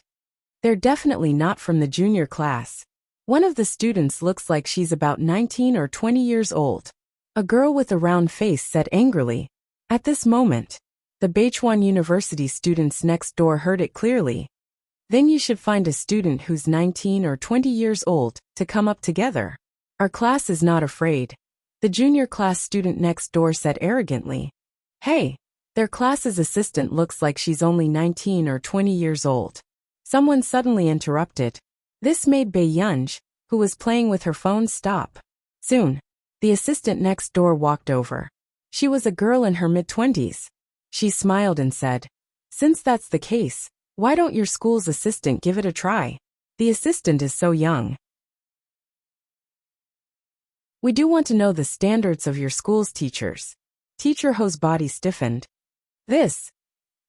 They're definitely not from the junior class. One of the students looks like she's about 19 or 20 years old. A girl with a round face said angrily. At this moment, the Beichuan University students next door heard it clearly. Then you should find a student who's 19 or 20 years old to come up together. Our class is not afraid. The junior class student next door said arrogantly. Hey, their class's assistant looks like she's only 19 or 20 years old. Someone suddenly interrupted. This made Bae-yunj, who was playing with her phone, stop. Soon, the assistant next door walked over. She was a girl in her mid-20s. She smiled and said, "Since that's the case, why don't your school's assistant give it a try? The assistant is so young. We do want to know the standards of your school's teachers." Teacher Ho's body stiffened.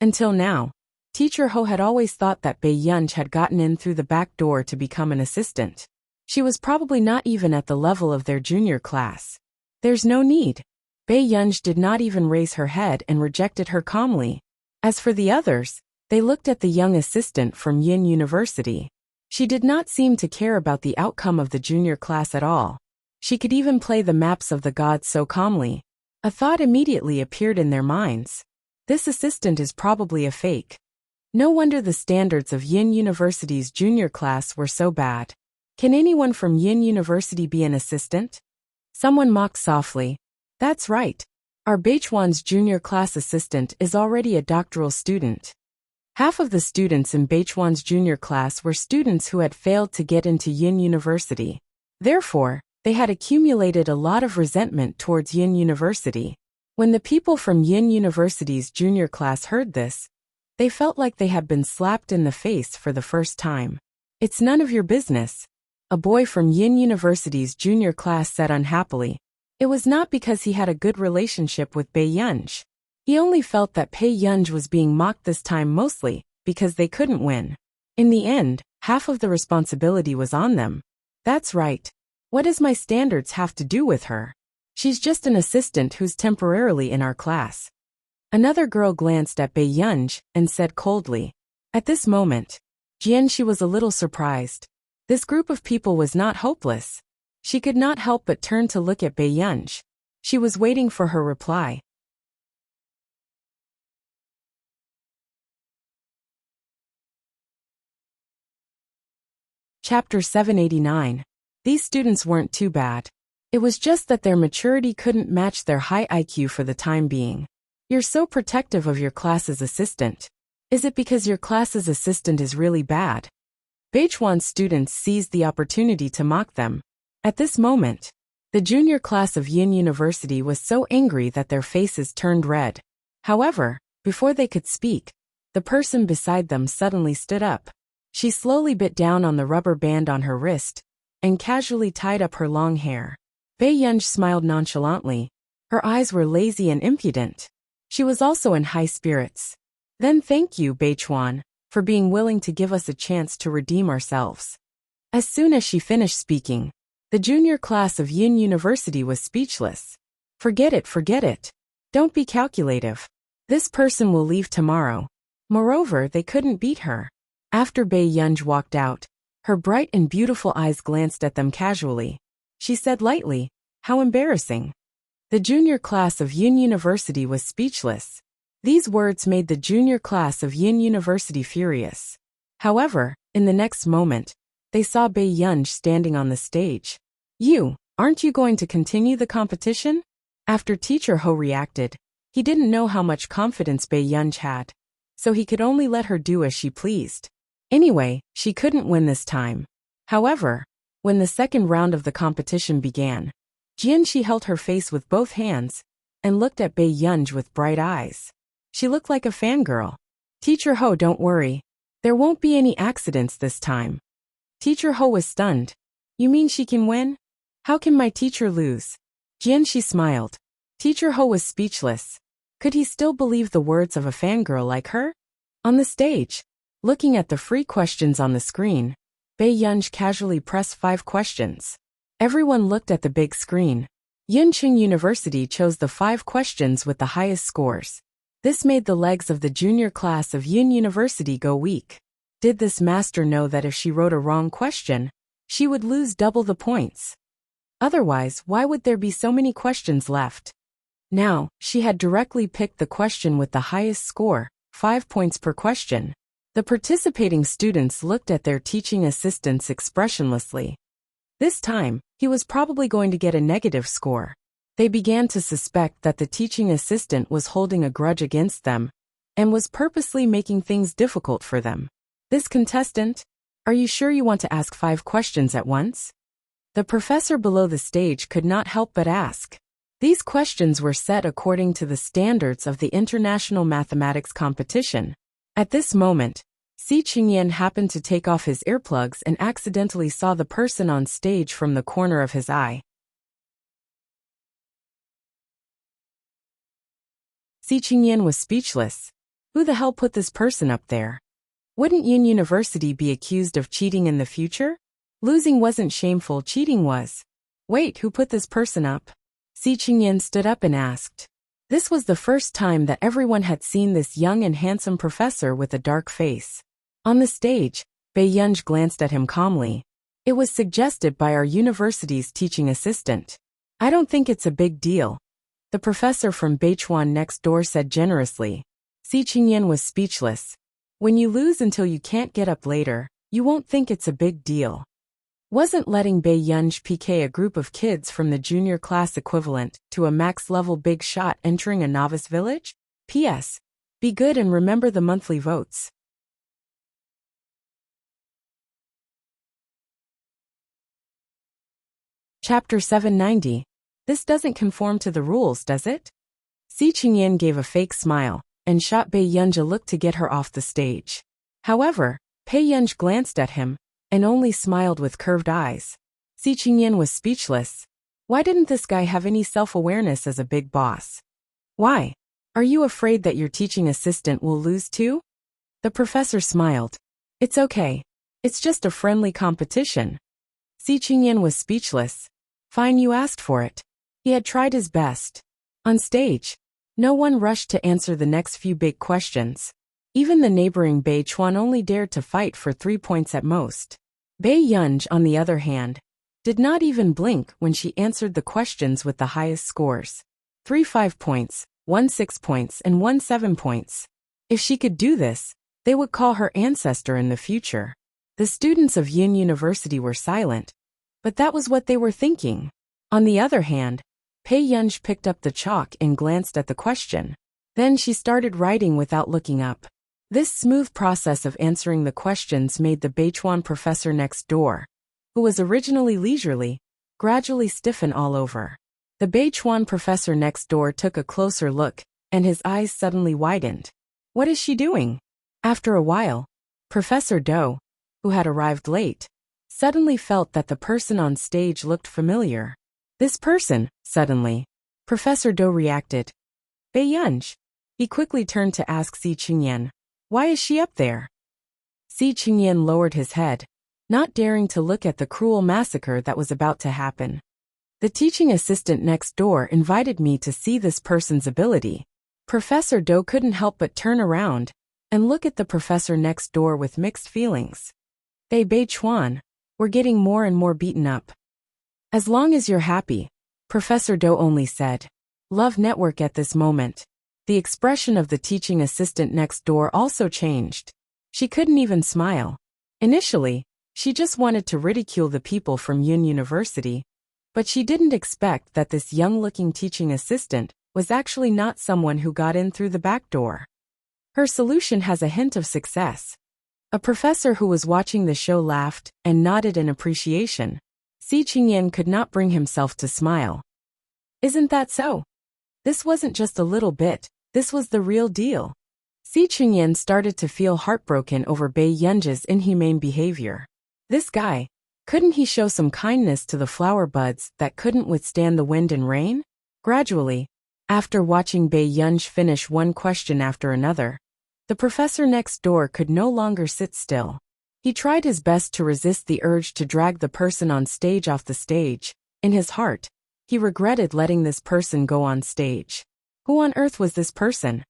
Until now, Teacher Ho had always thought that Bae-yunj had gotten in through the back door to become an assistant. She was probably not even at the level of their junior class. There's no need. Bae-yunj did not even raise her head and rejected her calmly. As for the others, they looked at the young assistant from Yin University. She did not seem to care about the outcome of the junior class at all. She could even play the maps of the gods so calmly. A thought immediately appeared in their minds. This assistant is probably a fake. No wonder the standards of Yin University's junior class were so bad. Can anyone from Yin University be an assistant? Someone mocked softly. That's right. Our Beichuan's junior class assistant is already a doctoral student. Half of the students in Beichuan's junior class were students who had failed to get into Yin University. Therefore, they had accumulated a lot of resentment towards Yin University. When the people from Yin University's junior class heard this, they felt like they had been slapped in the face for the first time. It's none of your business, a boy from Yin University's junior class said unhappily. It was not because he had a good relationship with Bae-yunj. He only felt that Bae-yunj was being mocked this time mostly because they couldn't win. In the end, half of the responsibility was on them. That's right. What does my standards have to do with her? She's just an assistant who's temporarily in our class. Another girl glanced at Bae-yunj and said coldly. At this moment, Jianxi was a little surprised. This group of people was not hopeless. She could not help but turn to look at Bae-yunj. She was waiting for her reply. Chapter 789. These students weren't too bad. It was just that their maturity couldn't match their high IQ for the time being. You're so protective of your class's assistant. Is it because your class's assistant is really bad? Beichuan's students seized the opportunity to mock them. At this moment, the junior class of Yin University was so angry that their faces turned red. However, before they could speak, the person beside them suddenly stood up. She slowly bit down on the rubber band on her wrist and casually tied up her long hair. Bae-yunj smiled nonchalantly. Her eyes were lazy and impudent. She was also in high spirits. Then thank you, Beichuan, for being willing to give us a chance to redeem ourselves. As soon as she finished speaking, the junior class of Yin University was speechless. Forget it. Don't be calculative. This person will leave tomorrow. Moreover, they couldn't beat her. After Bae-yunj walked out, her bright and beautiful eyes glanced at them casually. She said lightly, "How embarrassing." The junior class of Yin University was speechless. These words made the junior class of Yin University furious. However, in the next moment, they saw Bae-yunj standing on the stage. Aren't you going to continue the competition? After Teacher Ho reacted, he didn't know how much confidence Bae-yunj had, so he could only let her do as she pleased. Anyway, she couldn't win this time. However, when the second round of the competition began, Jianxi held her face with both hands and looked at Bae-yunj with bright eyes. She looked like a fangirl. Teacher Ho, don't worry. There won't be any accidents this time. Teacher Ho was stunned. You mean she can win? How can my teacher lose? Jianxi smiled. Teacher Ho was speechless. Could he still believe the words of a fangirl like her? On the stage, looking at the free questions on the screen, Bae-yunj casually pressed 5 questions. Everyone looked at the big screen. Yunqing University chose the 5 questions with the highest scores. This made the legs of the junior class of Yin University go weak. Did this master know that if she wrote a wrong question, she would lose double the points? Otherwise, why would there be so many questions left? Now, she had directly picked the question with the highest score, 5 points per question. The participating students looked at their teaching assistants expressionlessly. This time, he was probably going to get a negative score. They began to suspect that the teaching assistant was holding a grudge against them and was purposely making things difficult for them. This contestant, are you sure you want to ask 5 questions at once? The professor below the stage could not help but ask. These questions were set according to the standards of the International Mathematics Competition. At this moment, Si Qingyan happened to take off his earplugs and accidentally saw the person on stage from the corner of his eye. Si Qingyan was speechless. Who the hell put this person up there? Wouldn't Yun University be accused of cheating in the future? Losing wasn't shameful, cheating was. Wait, who put this person up? Si Qingyan stood up and asked. This was the first time that everyone had seen this young and handsome professor with a dark face. On the stage, Bei Yunj glanced at him calmly. It was suggested by our university's teaching assistant. I don't think it's a big deal. The professor from Beichuan next door said generously. Si Qingyan was speechless. When you lose until you can't get up later, you won't think it's a big deal. Wasn't letting Bei Yunj PK a group of kids from the junior class equivalent to a max-level big shot entering a novice village? P.S. Be good and remember the monthly votes. Chapter 790. This doesn't conform to the rules, does it? Si Qingyan gave a fake smile and shot Bei Yunj a look to get her off the stage. However, Bei Yunj glanced at him and only smiled with curved eyes. Si Qingyan was speechless. Why didn't this guy have any self-awareness as a big boss? Why? Are you afraid that your teaching assistant will lose too? The professor smiled. It's okay. It's just a friendly competition. Si Qingyan was speechless. Fine, you asked for it. He had tried his best. On stage, no one rushed to answer the next few big questions. Even the neighboring Bei Chuan only dared to fight for 3 points at most. Bei Yunj, on the other hand, did not even blink when she answered the questions with the highest scores. 3 5 points, 1 6 points, and 1 7 points. If she could do this, they would call her ancestor in the future. The students of Yin University were silent, but that was what they were thinking. On the other hand, Bei Yunj picked up the chalk and glanced at the question. Then she started writing without looking up. This smooth process of answering the questions made the Beichuan professor next door, who was originally leisurely, gradually stiffen all over. The Beichuan professor next door took a closer look, and his eyes suddenly widened. What is she doing? After a while, Professor Do, who had arrived late, suddenly felt that the person on stage looked familiar. This person, suddenly. Professor Do reacted. Bei Yunj. He quickly turned to ask Si Qingyan. Why is she up there? Si Qingyan lowered his head, not daring to look at the cruel massacre that was about to happen. The teaching assistant next door invited me to see this person's ability. Professor Do couldn't help but turn around and look at the professor next door with mixed feelings. They Bei Chuan were getting more and more beaten up. As long as you're happy, Professor Do only said. Love network at this moment. The expression of the teaching assistant next door also changed. She couldn't even smile. Initially, she just wanted to ridicule the people from Yun University, but she didn't expect that this young-looking teaching assistant was actually not someone who got in through the back door. Her solution has a hint of success. A professor who was watching the show laughed and nodded in appreciation. Si Qingyan could not bring himself to smile. Isn't that so? This wasn't just a little bit, this was the real deal. Si Qingyan started to feel heartbroken over Bei Yunj's inhumane behavior. This guy, couldn't he show some kindness to the flower buds that couldn't withstand the wind and rain? Gradually, after watching Bei Yunj finish one question after another, the professor next door could no longer sit still. He tried his best to resist the urge to drag the person on stage off the stage. In his heart, he regretted letting this person go on stage. Who on earth was this person?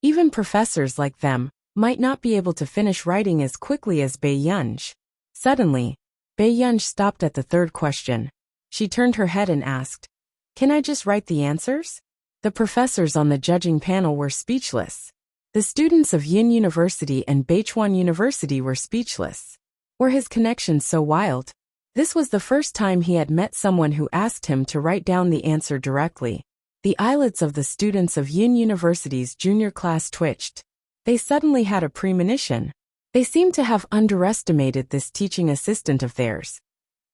Even professors like them might not be able to finish writing as quickly as Bei Yunj. Suddenly, Bei Yunj stopped at the third question. She turned her head and asked, "Can I just write the answers?" The professors on the judging panel were speechless. The students of Yin University and Beichuan University were speechless. Were his connections so wild? This was the first time he had met someone who asked him to write down the answer directly. The eyelids of the students of Yin University's junior class twitched. They suddenly had a premonition. They seemed to have underestimated this teaching assistant of theirs.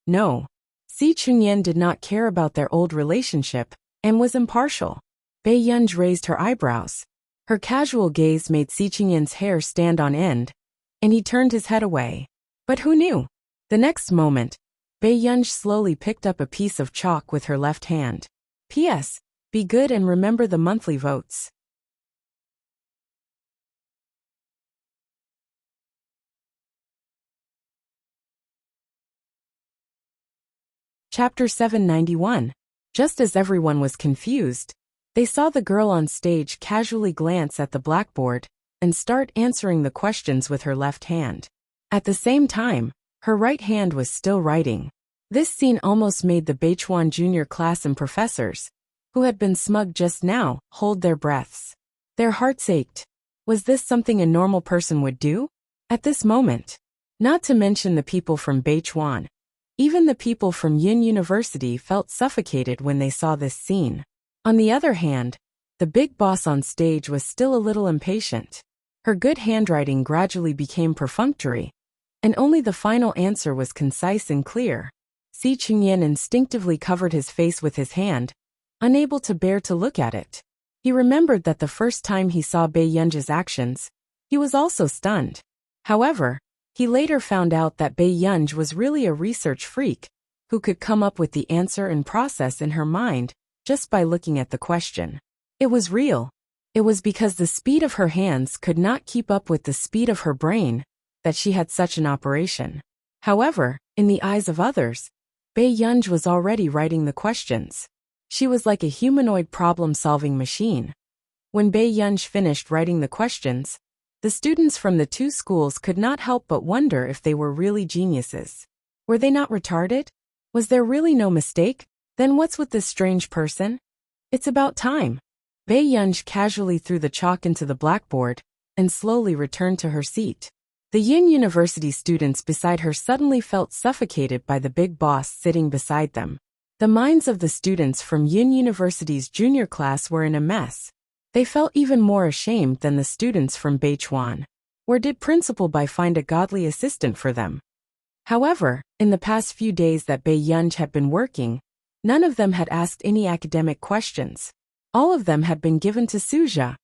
No. Si Chunyan did not care about their old relationship and was impartial. Bei Yunj raised her eyebrows. Her casual gaze made Si Chunyan's hair stand on end, and he turned his head away. But who knew? The next moment, Bei Yunj slowly picked up a piece of chalk with her left hand. P.S. Be good and remember the monthly votes. Chapter 791. Just as everyone was confused, they saw the girl on stage casually glance at the blackboard and start answering the questions with her left hand. At the same time, her right hand was still writing. This scene almost made the Beichuan junior class and professors, who had been smug just now, hold their breaths. Their hearts ached. Was this something a normal person would do? At this moment. Not to mention the people from Beichuan. Even the people from Yin University felt suffocated when they saw this scene. On the other hand, the big boss on stage was still a little impatient. Her good handwriting gradually became perfunctory, and only the final answer was concise and clear. Si Chunyan instinctively covered his face with his hand, unable to bear to look at it. He remembered that the first time he saw Bei Yunj's actions, he was also stunned. However, he later found out that Bei Yunj was really a research freak, who could come up with the answer and process in her mind just by looking at the question. It was real. It was because the speed of her hands could not keep up with the speed of her brain that she had such an operation. However, in the eyes of others, Bei Yunj was already writing the questions. She was like a humanoid problem-solving machine. When Bei Yunj finished writing the questions, the students from the two schools could not help but wonder if they were really geniuses. Were they not retarded? Was there really no mistake? Then what's with this strange person? It's about time. Bei Yunj casually threw the chalk into the blackboard and slowly returned to her seat. The Yin University students beside her suddenly felt suffocated by the big boss sitting beside them. The minds of the students from Yin University's junior class were in a mess. They felt even more ashamed than the students from Beichuan. Where did Principal Bai find a godly assistant for them? However, in the past few days that Bei Yunj had been working, none of them had asked any academic questions. All of them had been given to Suja.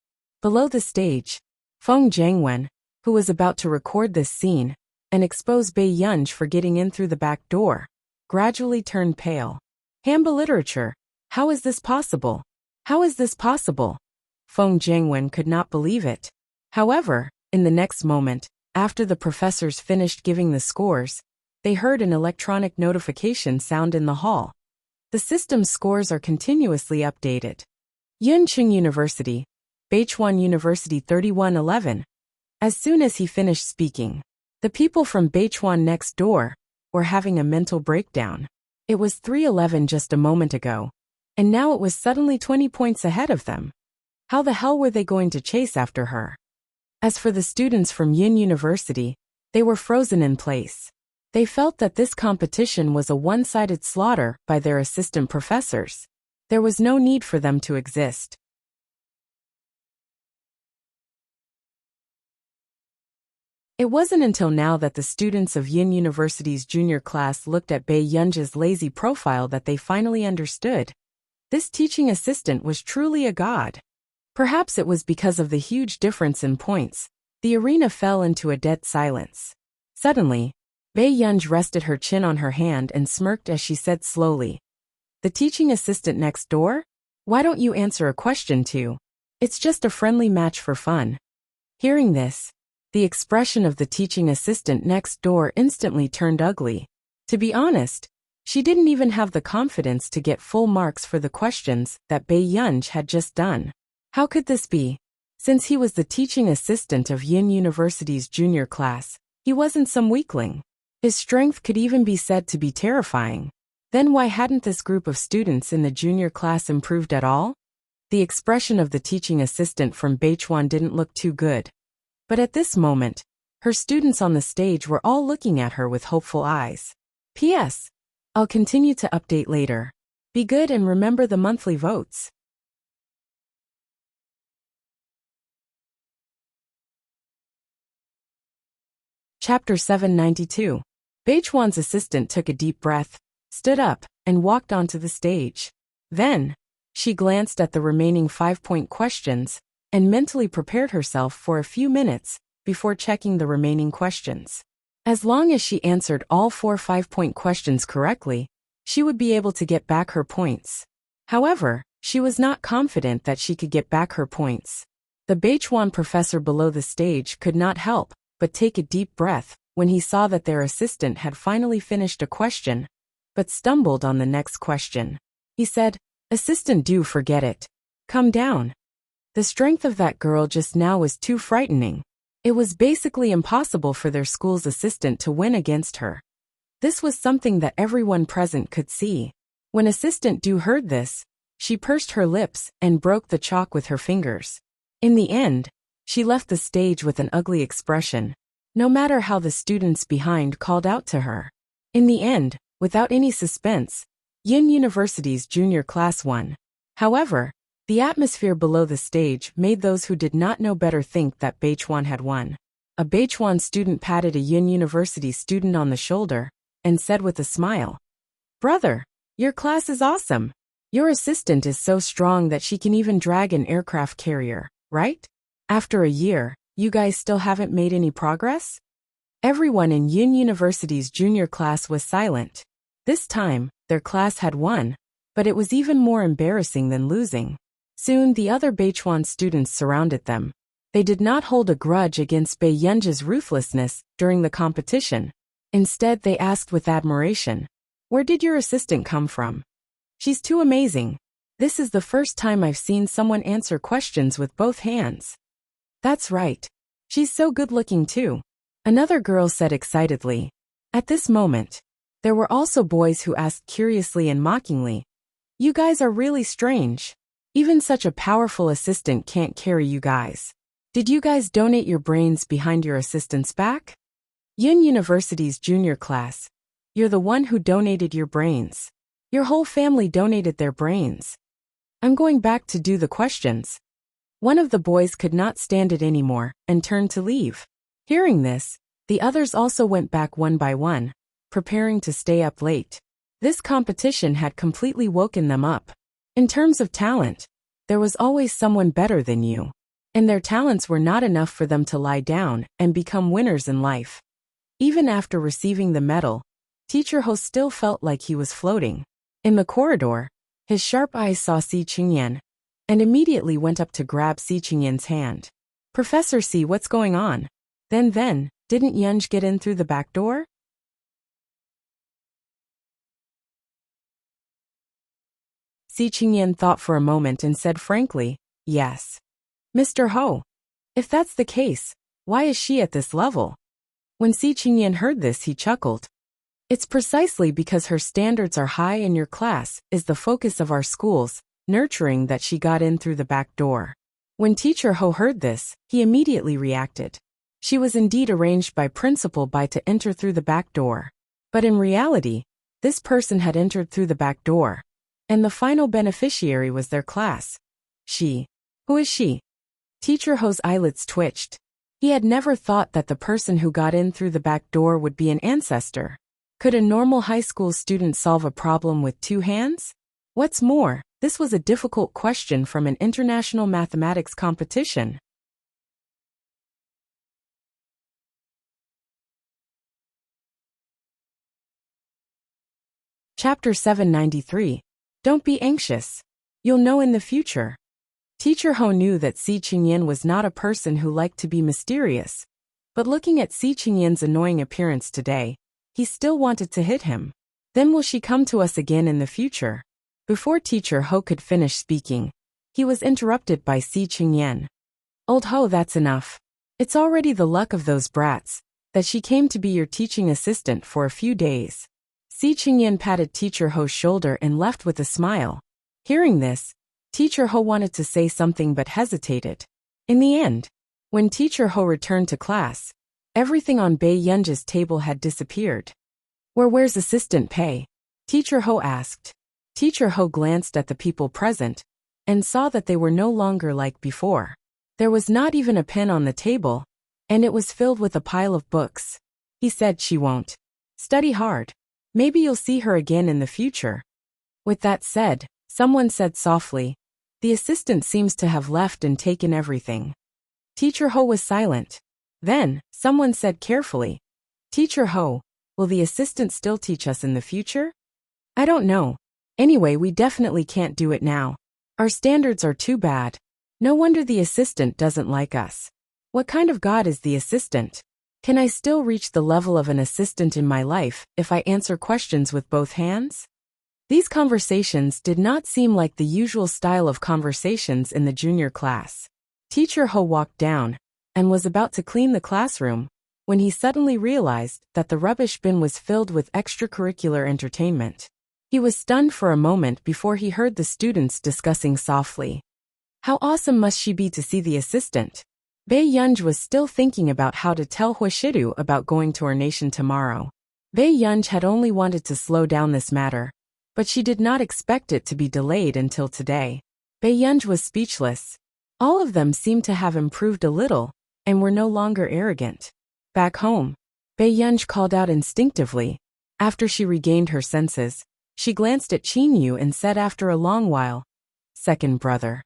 Below the stage, Feng Jiangwen, who was about to record this scene and expose Bei Yunj for getting in through the back door, gradually turned pale. Hamba literature. How is this possible? How is this possible? Feng Jiangwen could not believe it. However, in the next moment, after the professors finished giving the scores, they heard an electronic notification sound in the hall. The system's scores are continuously updated. Yunqing University, Beichuan University 3111. As soon as he finished speaking, the people from Beichuan next door were having a mental breakdown. It was 311 just a moment ago, and now it was suddenly 20 points ahead of them. How the hell were they going to chase after her? As for the students from Yin University, they were frozen in place. They felt that this competition was a one-sided slaughter by their assistant professors. There was no need for them to exist. It wasn't until now that the students of Yin University's junior class looked at Bei Yunj's lazy profile that they finally understood. This teaching assistant was truly a god. Perhaps it was because of the huge difference in points. The arena fell into a dead silence. Suddenly, Bei Yunj rested her chin on her hand and smirked as she said slowly, "The teaching assistant next door? Why don't you answer a question too? It's just a friendly match for fun." Hearing this, the expression of the teaching assistant next door instantly turned ugly. To be honest, she didn't even have the confidence to get full marks for the questions that Bei Yunj had just done. How could this be? Since he was the teaching assistant of Yin University's junior class, he wasn't some weakling. His strength could even be said to be terrifying. Then why hadn't this group of students in the junior class improved at all? The expression of the teaching assistant from Beichuan didn't look too good. But at this moment, her students on the stage were all looking at her with hopeful eyes. P.S. I'll continue to update later. Be good and remember the monthly votes. Chapter 792. Beichuan's assistant took a deep breath, stood up, and walked onto the stage. Then, she glanced at the remaining 5-point questions and mentally prepared herself for a few minutes before checking the remaining questions. As long as she answered all 4 5-point questions correctly, she would be able to get back her points. However, she was not confident that she could get back her points. The Beichuan professor below the stage could not help but take a deep breath when he saw that their assistant had finally finished a question, but stumbled on the next question. He said, "Assistant, do forget it. Come down." The strength of that girl just now was too frightening. It was basically impossible for their school's assistant to win against her. This was something that everyone present could see. When Assistant Du heard this, she pursed her lips and broke the chalk with her fingers. In the end, she left the stage with an ugly expression, no matter how the students behind called out to her. In the end, without any suspense, Yin University's junior class won. However, the atmosphere below the stage made those who did not know better think that Beichuan had won. A Beichuan student patted a Yin University student on the shoulder and said with a smile, "Brother, your class is awesome. Your assistant is so strong that she can even drag an aircraft carrier, right? After a year, you guys still haven't made any progress?" Everyone in Yin University's junior class was silent. This time, their class had won, but it was even more embarrassing than losing. Soon the other Beichuan students surrounded them. They did not hold a grudge against Bei Yunja's ruthlessness during the competition. Instead, they asked with admiration, "Where did your assistant come from? She's too amazing. This is the first time I've seen someone answer questions with both hands." "That's right. She's so good-looking too," another girl said excitedly. At this moment, there were also boys who asked curiously and mockingly, "You guys are really strange. Even such a powerful assistant can't carry you guys. Did you guys donate your brains behind your assistant's back?" Yin University's junior class, you're the one who donated your brains. Your whole family donated their brains. I'm going back to do the questions. One of the boys could not stand it anymore and turned to leave. Hearing this, the others also went back one by one, preparing to stay up late. This competition had completely woken them up. In terms of talent, there was always someone better than you. And their talents were not enough for them to lie down and become winners in life. Even after receiving the medal, Teacher Ho still felt like he was floating. In the corridor, his sharp eyes saw Si Qingyan, and immediately went up to grab Si Qingyan's hand. "Professor Si, what's going on? Then, didn't Yunj get in through the back door?" Si Qingyan thought for a moment and said frankly, "Yes." "Mr. Ho, if that's the case, why is she at this level?" When Si Qingyan heard this, he chuckled. "It's precisely because her standards are high and your class is the focus of our school's nurturing that she got in through the back door." When Teacher Ho heard this, he immediately reacted. She was indeed arranged by Principal Bai to enter through the back door. But in reality, this person had entered through the back door, and the final beneficiary was their class. She. Who is she? Teacher Ho's eyelids twitched. He had never thought that the person who got in through the back door would be an ancestor. Could a normal high school student solve a problem with 2 hands? What's more, this was a difficult question from an international mathematics competition. Chapter 793. Don't be anxious. You'll know in the future. Teacher Ho knew that Si Qingyan was not a person who liked to be mysterious. But looking at Si Qingyan's annoying appearance today, he still wanted to hit him. Then will she come to us again in the future? Before Teacher Ho could finish speaking, he was interrupted by Si Qingyan. "Old Ho, that's enough. It's already the luck of those brats that she came to be your teaching assistant for a few days." Si Qingyan patted Teacher Ho's shoulder and left with a smile. Hearing this, Teacher Ho wanted to say something but hesitated. In the end, when Teacher Ho returned to class, everything on Bei Yunja's table had disappeared. Where's Assistant Pei? Teacher Ho asked. Teacher Ho glanced at the people present and saw that they were no longer like before. There was not even a pen on the table, and it was filled with a pile of books. He said she won't study hard. Maybe you'll see her again in the future. With that said, someone said softly, the assistant seems to have left and taken everything. Teacher Ho was silent. Then, someone said carefully, Teacher Ho, will the assistant still teach us in the future? I don't know. Anyway, we definitely can't do it now. Our standards are too bad. No wonder the assistant doesn't like us. What kind of god is the assistant? Can I still reach the level of an assistant in my life if I answer questions with both hands? These conversations did not seem like the usual style of conversations in the junior class. Teacher Ho walked down and was about to clean the classroom when he suddenly realized that the rubbish bin was filled with extracurricular entertainment. He was stunned for a moment before he heard the students discussing softly. How awesome must she be to see the assistant? Bei Yunj was still thinking about how to tell Huashidu about going to her nation tomorrow. Bei Yunj had only wanted to slow down this matter, but she did not expect it to be delayed until today. Bei Yunj was speechless. All of them seemed to have improved a little and were no longer arrogant. Back home, Bei Yunj called out instinctively. After she regained her senses, she glanced at Qinyu and said after a long while, second brother.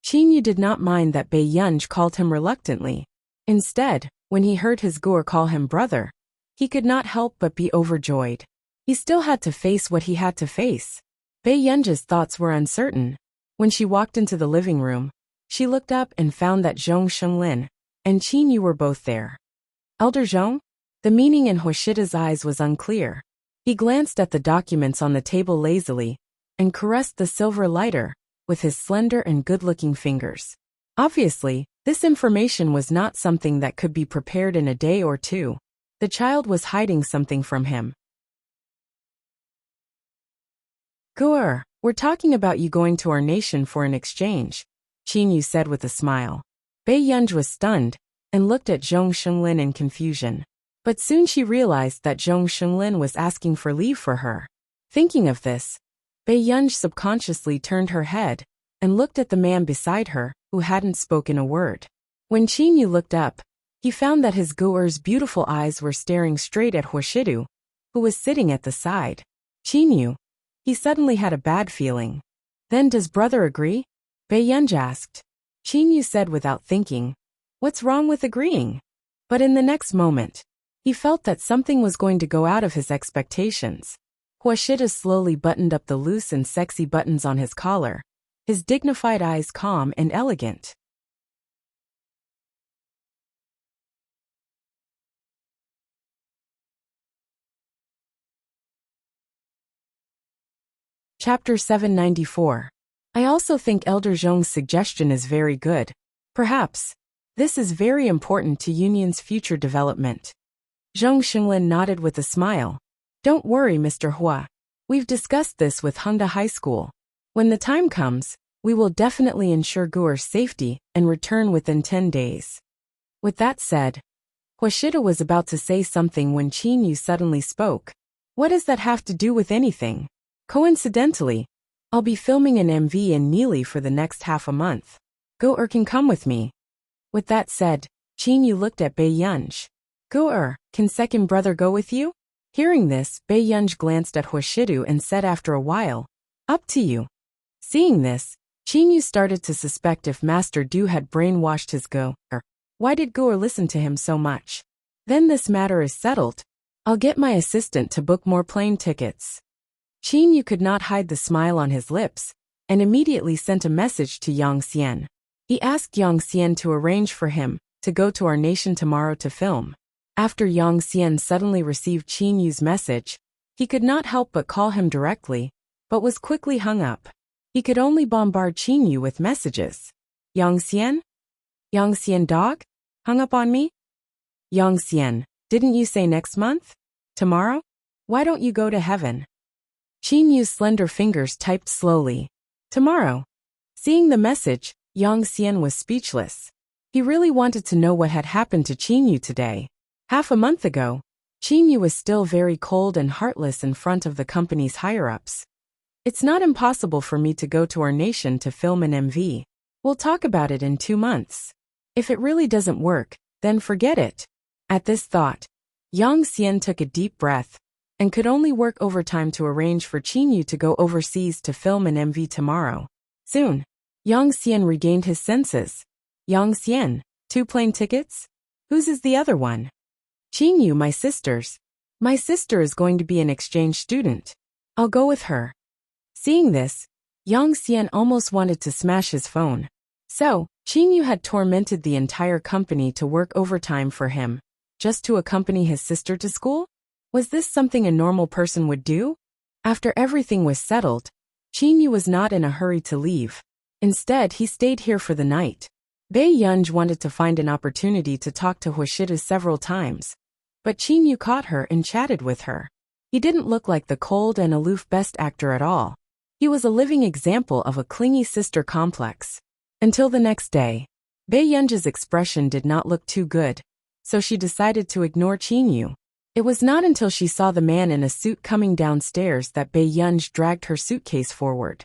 Qinyu did not mind that Bei Yunj called him reluctantly. Instead, when he heard his Gu'er call him brother, he could not help but be overjoyed. He still had to face what he had to face. Bei Yunja's thoughts were uncertain. When she walked into the living room, she looked up and found that Zhong Shenglin and Qinyu were both there. Elder Zhong? The meaning in Huashida's eyes was unclear. He glanced at the documents on the table lazily and caressed the silver lighter with his slender and good-looking fingers. Obviously, this information was not something that could be prepared in a day or two. The child was hiding something from him. Gu'er, we're talking about you going to our nation for an exchange, Qinyu said with a smile. Bei Yunj was stunned and looked at Zhong Shenglin in confusion. But soon she realized that Zhong Shenglin was asking for leave for her. Thinking of this, Bei Yunj subconsciously turned her head and looked at the man beside her, who hadn't spoken a word. When Qinyu looked up, he found that his Gu'er's beautiful eyes were staring straight at Huashidu, who was sitting at the side. Qinyu. He suddenly had a bad feeling. Then does brother agree? Bei Yunj asked. Qinyu said without thinking, what's wrong with agreeing? But in the next moment, he felt that something was going to go out of his expectations. Huashida slowly buttoned up the loose and sexy buttons on his collar, his dignified eyes calm and elegant. Chapter 794. I also think Elder Zhong's suggestion is very good. Perhaps this is very important to Union's future development. Zhong Shenglin nodded with a smile. Don't worry, Mr. Hua. We've discussed this with Hongda High School. When the time comes, we will definitely ensure Gu'er's safety and return within 10 days. With that said, Huashida was about to say something when Qinyu suddenly spoke. What does that have to do with anything? Coincidentally, I'll be filming an MV in Neely for the next half a month. Gu'er can come with me. With that said, Qinyu looked at Bei Yunj. Gu'er, can second brother go with you? Hearing this, Bei Yunj glanced at Huashidu and said after a while, up to you. Seeing this, Qinyu started to suspect if Master Du had brainwashed his Gu'er. Why did Gu'er listen to him so much? Then this matter is settled. I'll get my assistant to book more plane tickets. Qinyu could not hide the smile on his lips, and immediately sent a message to Yang Xian. He asked Yang Xian to arrange for him to go to our nation tomorrow to film. After Yang Xian suddenly received Qinyu's message, he could not help but call him directly, but was quickly hung up. He could only bombard Qinyu with messages. Yang Xian? Yang Xian dog? Hung up on me? Yang Xian, didn't you say next month? Tomorrow? Why don't you go to heaven? Qinyu's slender fingers typed slowly. Tomorrow. Seeing the message, Yang Xian was speechless. He really wanted to know what had happened to Qingyu today. Half a month ago, Qingyu was still very cold and heartless in front of the company's higher-ups. It's not impossible for me to go to our nation to film an MV. We'll talk about it in 2 months. If it really doesn't work, then forget it. At this thought, Yang Xian took a deep breath and could only work overtime to arrange for Qingyu to go overseas to film an MV tomorrow. Soon, Yang Xian regained his senses. Yang Xian, 2 plane tickets? Whose is the other one? Qingyu, my sister's. My sister is going to be an exchange student. I'll go with her. Seeing this, Yang Xian almost wanted to smash his phone. So, Qingyu had tormented the entire company to work overtime for him, just to accompany his sister to school? Was this something a normal person would do? After everything was settled, Qingyu was not in a hurry to leave. Instead, he stayed here for the night. Bei Yunj wanted to find an opportunity to talk to Huashidu several times, but Qingyu caught her and chatted with her. He didn't look like the cold and aloof best actor at all. He was a living example of a clingy sister complex. Until the next day, Bei Yunj's expression did not look too good, so she decided to ignore Qingyu. It was not until she saw the man in a suit coming downstairs that Bei Yunj dragged her suitcase forward.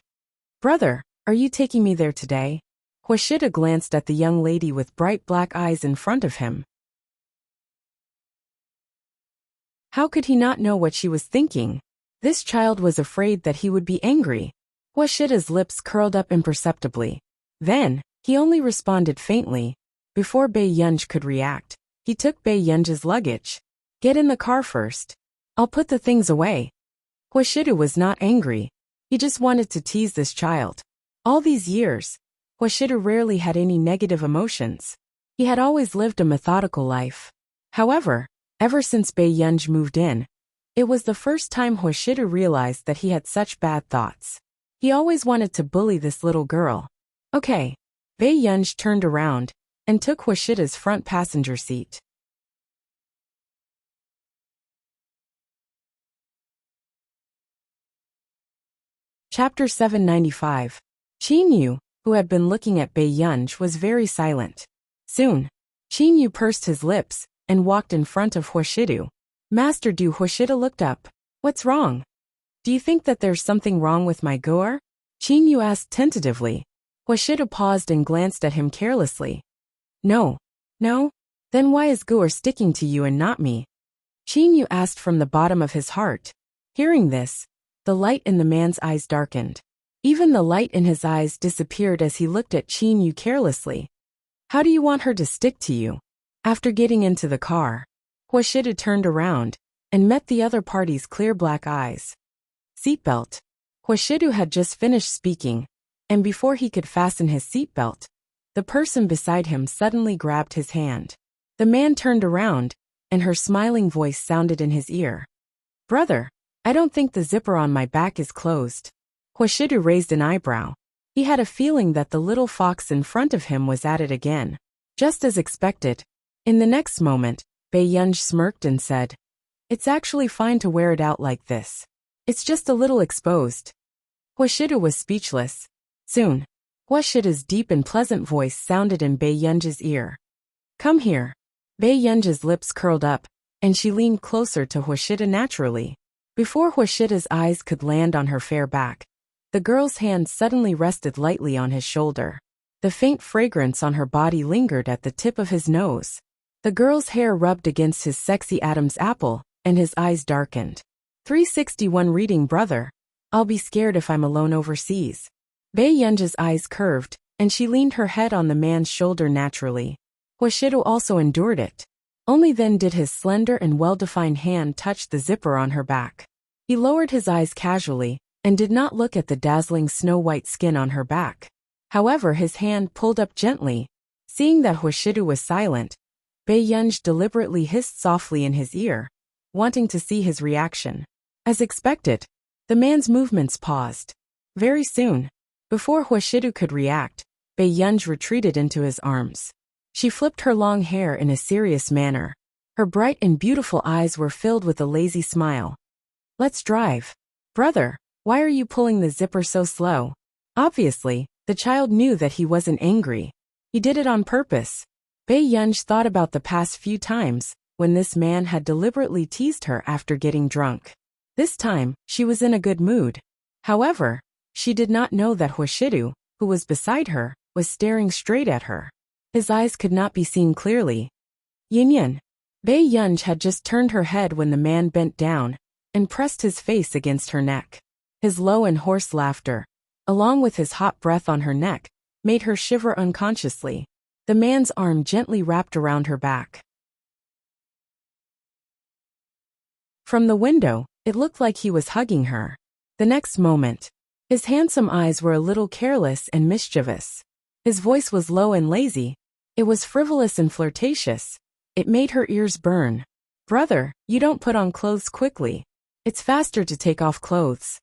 Brother, are you taking me there today? Huashida glanced at the young lady with bright black eyes in front of him. How could he not know what she was thinking? This child was afraid that he would be angry. Huashida's lips curled up imperceptibly. Then, he only responded faintly. Before Bei Yunj could react, he took Bei Yunj's luggage. Get in the car first. I'll put the things away. Huashidu was not angry. He just wanted to tease this child. All these years, Huashidu rarely had any negative emotions. He had always lived a methodical life. However, ever since Bei Yunj moved in, it was the first time Huashidu realized that he had such bad thoughts. He always wanted to bully this little girl. Okay. Bei Yunj turned around and took Huashida's front passenger seat. Chapter 795. Qingyu, who had been looking at Bei Yunj, was very silent. Soon, Qingyu pursed his lips and walked in front of Huashidu. Master Du. Huashida looked up. What's wrong? Do you think that there's something wrong with my goer? Qingyu asked tentatively. Huashidu paused and glanced at him carelessly. No. No? Then why is goer sticking to you and not me? Qingyu asked from the bottom of his heart. Hearing this, the light in the man's eyes darkened. Even the light in his eyes disappeared as he looked at Qingyu carelessly. How do you want her to stick to you? After getting into the car, Huashidu turned around and met the other party's clear black eyes. Seatbelt. Huashidu had just finished speaking, and before he could fasten his seatbelt, the person beside him suddenly grabbed his hand. The man turned around, and her smiling voice sounded in his ear. Brother, I don't think the zipper on my back is closed. Huashidu raised an eyebrow. He had a feeling that the little fox in front of him was at it again. Just as expected. In the next moment, Bei Yunj smirked and said, It's actually fine to wear it out like this. It's just a little exposed. Huashidu was speechless. Soon, Huashida's deep and pleasant voice sounded in Bei Yunj's ear. Come here. Bei Yunj's lips curled up, and she leaned closer to Huashida naturally. Before Huashida's eyes could land on her fair back, the girl's hand suddenly rested lightly on his shoulder. The faint fragrance on her body lingered at the tip of his nose. The girl's hair rubbed against his sexy Adam's apple, and his eyes darkened. 361 Reading Brother. I'll be scared if I'm alone overseas. Bei Yunj's eyes curved, and she leaned her head on the man's shoulder naturally. Huashidu also endured it. Only then did his slender and well-defined hand touch the zipper on her back. He lowered his eyes casually, and did not look at the dazzling snow-white skin on her back. However, his hand pulled up gently. Seeing that Huashidu was silent, Bei Yunj deliberately hissed softly in his ear, wanting to see his reaction. As expected, the man's movements paused. Very soon, before Huashidu could react, Bei Yunj retreated into his arms. She flipped her long hair in a serious manner. Her bright and beautiful eyes were filled with a lazy smile. Let's drive. Brother, why are you pulling the zipper so slow? Obviously, The child knew that he wasn't angry. He did it on purpose. Bae Yunj thought about the past few times when this man had deliberately teased her after getting drunk. This time, she was in a good mood. However, she did not know that Hwashidu, who was beside her, was staring straight at her. His eyes could not be seen clearly. Yin. Bae Yunj had just turned her head when the man bent down and pressed his face against her neck. His low and hoarse laughter, along with his hot breath on her neck, made her shiver unconsciously. The man's arm gently wrapped around her back. From the window, it looked like he was hugging her. The next moment, his handsome eyes were a little careless and mischievous. His voice was low and lazy. It was frivolous and flirtatious. It made her ears burn. Brother, you don't put on clothes quickly. It's faster to take off clothes.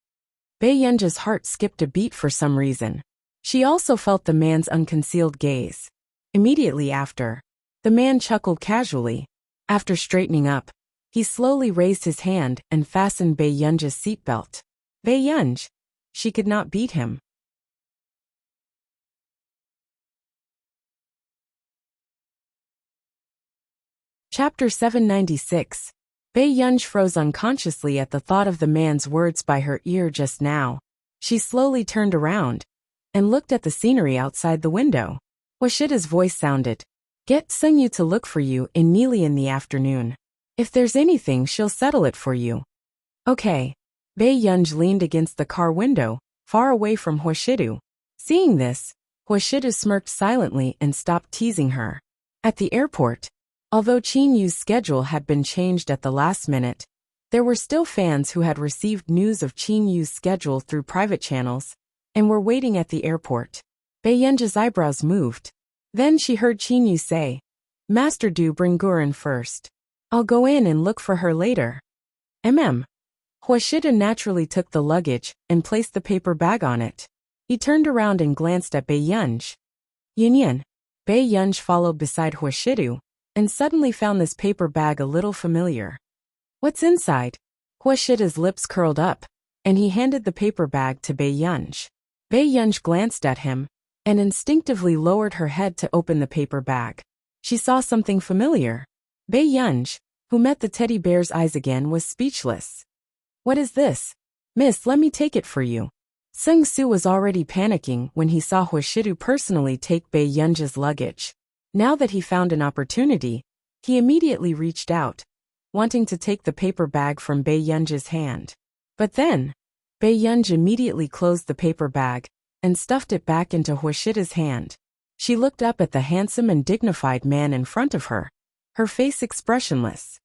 Bae Yunja's heart skipped a beat for some reason. She also felt the man's unconcealed gaze. Immediately after, the man chuckled casually. After straightening up, he slowly raised his hand and fastened Bae Yunja's seatbelt. Bae Yunj. She could not beat him. Chapter 796. Bae Yunj froze unconsciously at the thought of the man's words by her ear just now. She slowly turned around and looked at the scenery outside the window. Hwashida's voice sounded. Get Sungyu to look for you in Neely in the afternoon. If there's anything, she'll settle it for you. Okay. Bae Yunj leaned against the car window, far away from Hwashidu. Seeing this, Hwashidu smirked silently and stopped teasing her. At the airport, although Chin Yu's schedule had been changed at the last minute, there were still fans who had received news of Chin Yu's schedule through private channels and were waiting at the airport. Bae Yunja's eyebrows moved. Then she heard Chin Yu say, Master, do bring Guren first. I'll go in and look for her later. Hwashida naturally took the luggage and placed the paper bag on it. He turned around and glanced at Bae Yunj. Yin. Bae Yunj followed beside Hwashidu and suddenly found this paper bag a little familiar. What's inside? Hwashida's lips curled up, and he handed the paper bag to Bae Yunj. Bae Yunj glanced at him and instinctively lowered her head to open the paper bag. She saw something familiar. Bae Yunj, who met the teddy bear's eyes again, was speechless. What is this? Miss, let me take it for you. Sung Soo was already panicking when he saw Hwashidu personally take Bae Yunja's luggage. Now that he found an opportunity, he immediately reached out, wanting to take the paper bag from Bae Yunja's hand. But then, Bae Yunj immediately closed the paper bag and stuffed it back into Hwashida's hand. She looked up at the handsome and dignified man in front of her, her face expressionless.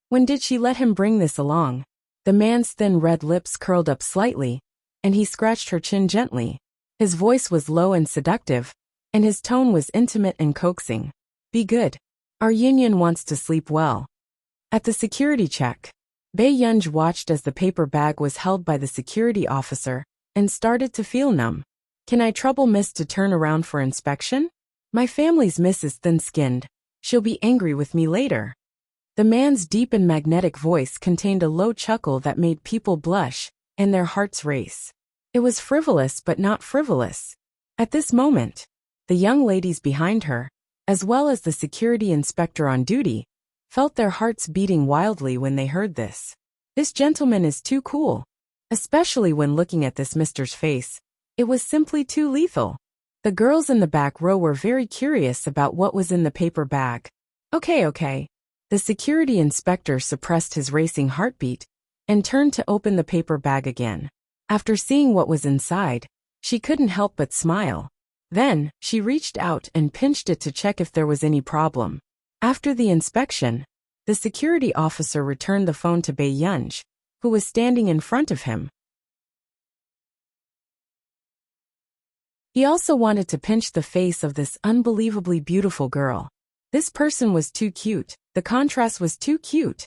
When did she let him bring this along? The man's thin red lips curled up slightly, and he scratched her chin gently. His voice was low and seductive, and his tone was intimate and coaxing. Be good. Our union wants to sleep well. At the security check, Bae Yunj watched as the paper bag was held by the security officer and started to feel numb. Can I trouble Miss to turn around for inspection? My family's Miss is thin-skinned. She'll be angry with me later. The man's deep and magnetic voice contained a low chuckle that made people blush and their hearts race. It was frivolous but not frivolous. At this moment, the young ladies behind her, as well as the security inspector on duty, felt their hearts beating wildly when they heard this. This gentleman is too cool. Especially when looking at this mister's face. It was simply too lethal. The girls in the back row were very curious about what was in the paper bag. Okay. The security inspector suppressed his racing heartbeat and turned to open the paper bag again. After seeing what was inside, she couldn't help but smile. Then, she reached out and pinched it to check if there was any problem. After the inspection, the security officer returned the phone to Bae Yunj, who was standing in front of him. He also wanted to pinch the face of this unbelievably beautiful girl. This person was too cute. The contrast was too cute.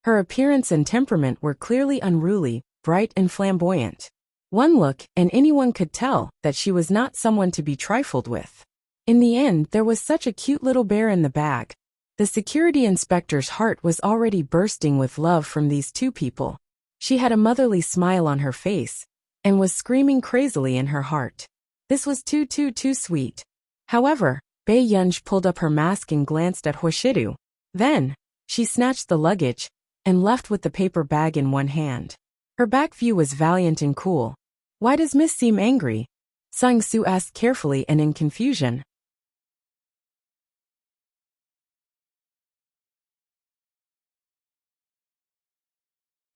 Her appearance and temperament were clearly unruly, bright and flamboyant. One look and anyone could tell that she was not someone to be trifled with. In the end, there was such a cute little bear in the bag. The security inspector's heart was already bursting with love from these two people. She had a motherly smile on her face and was screaming crazily in her heart. This was too sweet. However, Bei Yunj pulled up her mask and glanced at Hoshidu. Then, she snatched the luggage and left with the paper bag in one hand. Her back view was valiant and cool. Why does Miss seem angry? Sang-soo asked carefully and in confusion.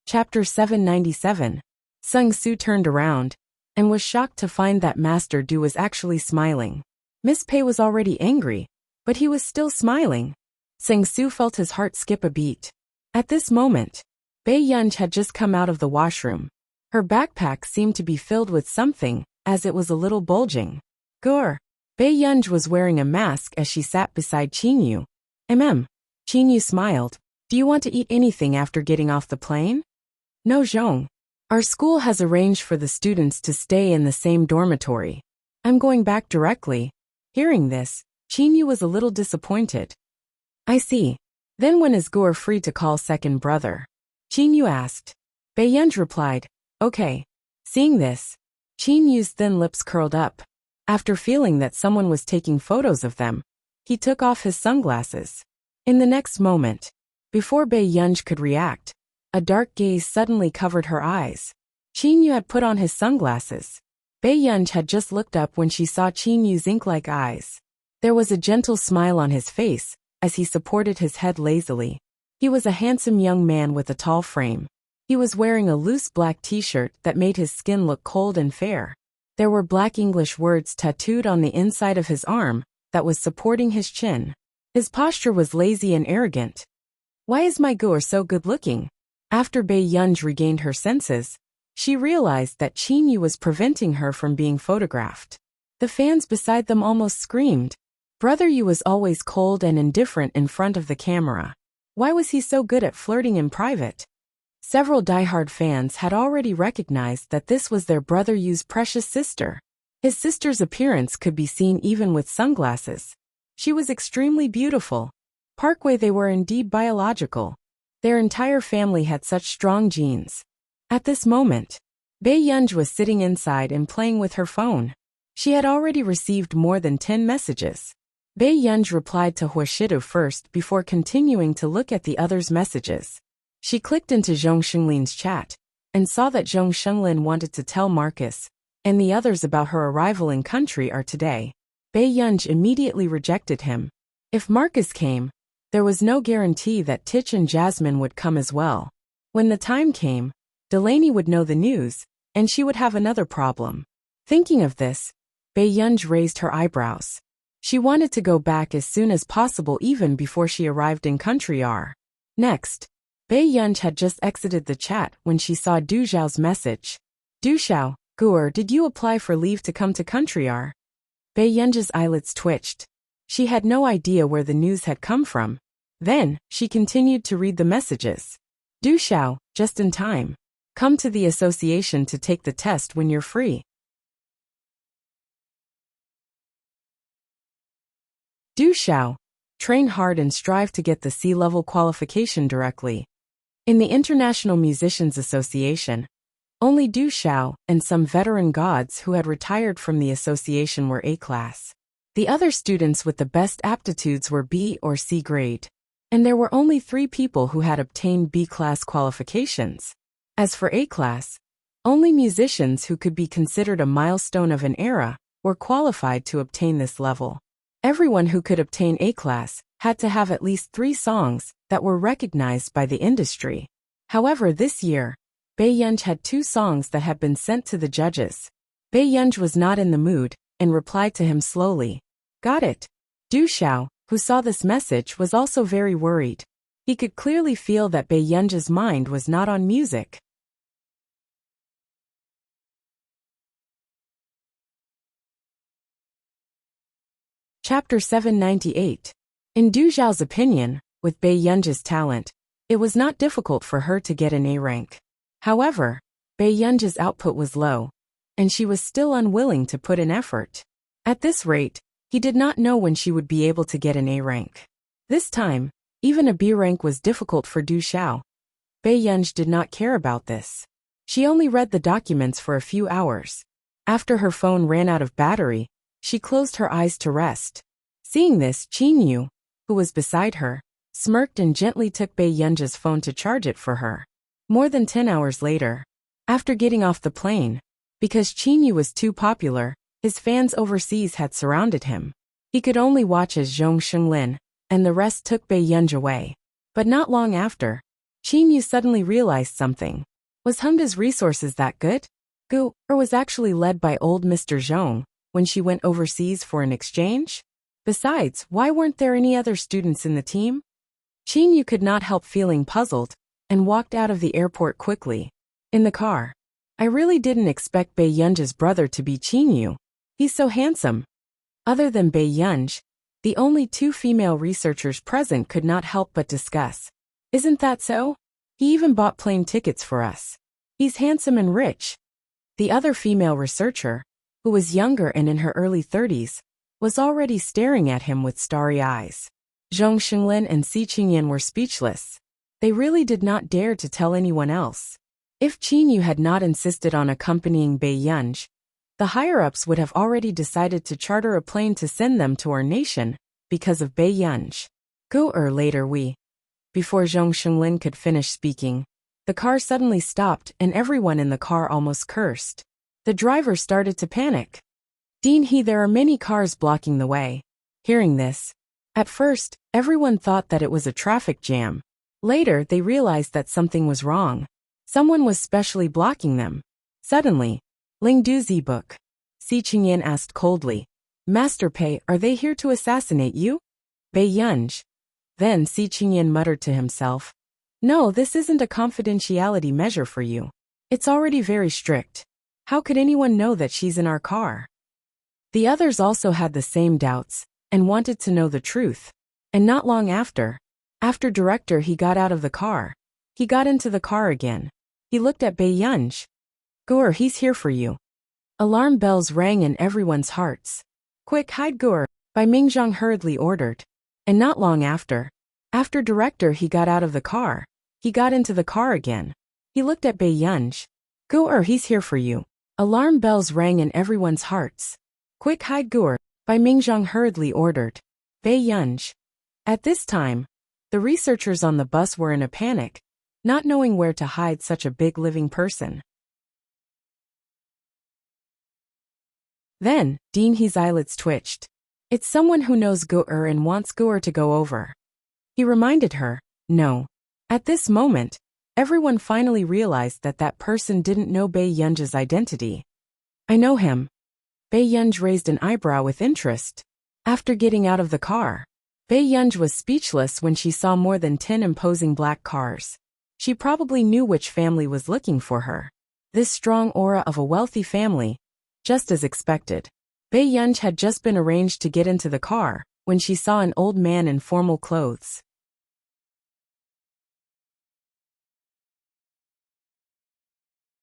Chapter 797. Sang-soo turned around and was shocked to find that Master Du was actually smiling. Miss Pei was already angry, but he was still smiling. Sang-soo felt his heart skip a beat. At this moment, Bei Yunj had just come out of the washroom. Her backpack seemed to be filled with something, as it was a little bulging. Grr! Bei Yunj was wearing a mask as she sat beside Qingyu. Qingyu smiled. Do you want to eat anything after getting off the plane? No, Zhong. Our school has arranged for the students to stay in the same dormitory. I'm going back directly. Hearing this, Qingyu was a little disappointed. I see. Then when is Gur free to call second brother? Qingyu asked. Bei Yunj replied, okay. Seeing this, Qingyu's thin lips curled up. After feeling that someone was taking photos of them, he took off his sunglasses. In the next moment, before Bei Yunj could react, a dark gaze suddenly covered her eyes. Qingyu had put on his sunglasses. Bei Yunj had just looked up when she saw Qingyu's ink-like eyes. There was a gentle smile on his face as he supported his head lazily. He was a handsome young man with a tall frame. He was wearing a loose black t-shirt that made his skin look cold and fair. There were black English words tattooed on the inside of his arm that was supporting his chin. His posture was lazy and arrogant. Why is my Gur so good-looking? After Bei Yunj regained her senses, she realized that Qingyu was preventing her from being photographed. The fans beside them almost screamed. Brother Yu was always cold and indifferent in front of the camera. Why was he so good at flirting in private? Several diehard fans had already recognized that this was their brother Yu's precious sister. His sister's appearance could be seen even with sunglasses. She was extremely beautiful. Parkway they were indeed biological. Their entire family had such strong genes. At this moment, Bei Yunj was sitting inside and playing with her phone. She had already received more than 10 messages. Bei Yunj replied to Huashido first before continuing to look at the others' messages. She clicked into Zhong Shenglin's chat and saw that Zhong Shenglin wanted to tell Marcus and the others about her arrival in country are today. Bei Yunj immediately rejected him. If Marcus came, there was no guarantee that Tich and Jasmine would come as well. When the time came, Delaney would know the news, and she would have another problem. Thinking of this, Bei Yunj raised her eyebrows. She wanted to go back as soon as possible even before she arrived in country R. Next, Bei Yunj had just exited the chat when she saw Du Xiao's message. Du Xiao, Gur, did you apply for leave to come to country R? Bei Yunj's eyelids twitched. She had no idea where the news had come from. Then, she continued to read the messages. Du Xiao, just in time. Come to the association to take the test when you're free. Du Xiao, train hard and strive to get the C-level qualification directly. In the International Musicians Association, only Du Xiao and some veteran gods who had retired from the association were A-class. The other students with the best aptitudes were B or C grade. And there were only 3 people who had obtained B-class qualifications. As for A-class, only musicians who could be considered a milestone of an era were qualified to obtain this level. Everyone who could obtain A-class had to have at least 3 songs that were recognized by the industry. However, this year, Bei Yunj had 2 songs that had been sent to the judges. Bei Yunj was not in the mood and replied to him slowly. Got it. Du Xiao, who saw this message, was also very worried. He could clearly feel that Bei Yunj's mind was not on music. Chapter 798. In Du Xiao's opinion, with Bei Yunj's talent, it was not difficult for her to get an A rank. However, Bei Yunj's output was low, and she was still unwilling to put in effort. At this rate, he did not know when she would be able to get an A rank. This time, even a B rank was difficult for Du Xiao. Bei Yunj did not care about this. She only read the documents for a few hours. After her phone ran out of battery, she closed her eyes to rest. Seeing this, Chinyu, who was beside her, smirked and gently took Bei Yunja's phone to charge it for her. More than 10 hours later, after getting off the plane, because Chinyu was too popular, his fans overseas had surrounded him. He could only watch as Zhong Xinglin and the rest took Bei Yunja away. But not long after, Chinyu suddenly realized something. Was Humda's resources that good? Gu was actually led by old Mr. Zhong when she went overseas for an exchange? Besides, why weren't there any other students in the team? Chinyu could not help feeling puzzled and walked out of the airport quickly. In the car, I really didn't expect Bei Yunja's brother to be Chinyu. He's so handsome. Other than Bei Yunj, the only two female researchers present could not help but discuss. Isn't that so? He even bought plane tickets for us. He's handsome and rich. The other female researcher, who was younger and in her early 30s, was already staring at him with starry eyes. Zhong Xinglin and Si Qingyan were speechless. They really did not dare to tell anyone else. If Chinyu had not insisted on accompanying Bei Yunj, the higher-ups would have already decided to charter a plane to send them to our nation because of Bei Yunj. Later Before Zhong Xinglin could finish speaking, the car suddenly stopped and everyone in the car almost cursed. The driver started to panic. There are many cars blocking the way. Hearing this, at first, everyone thought that it was a traffic jam. Later, they realized that something was wrong. Someone was specially blocking them. Suddenly, Lingduzi book. Si Qingyan asked coldly, Master Pei, are they here to assassinate you? Bei Yunj. Then Si Qingyan muttered to himself, no, this isn't a confidentiality measure for you. It's already very strict. How could anyone know that she's in our car? The others also had the same doubts and wanted to know the truth. And not long after director he got out of the car. He got into the car again. He looked at Bei Yunj. He's here for you. Alarm bells rang in everyone's hearts. Quick, hide by Mingzhong hurriedly ordered. And not long after director he got out of the car. He got into the car again. He looked at Bei Yunj. He's here for you. Alarm bells rang in everyone's hearts. Quick, hide by Mingzhong hurriedly ordered. Bei Yunj. At this time, the researchers on the bus were in a panic, not knowing where to hide such a big living person. Then, He's eyelids twitched. It's someone who knows and wants to go over. He reminded her, no. At this moment, everyone finally realized that that person didn't know Bei Yunja's identity. I know him. Bei Yunj raised an eyebrow with interest. After getting out of the car, Bei Yunj was speechless when she saw more than 10 imposing black cars. She probably knew which family was looking for her. This strong aura of a wealthy family, just as expected. Bei Yunj had just been arranged to get into the car when she saw an old man in formal clothes.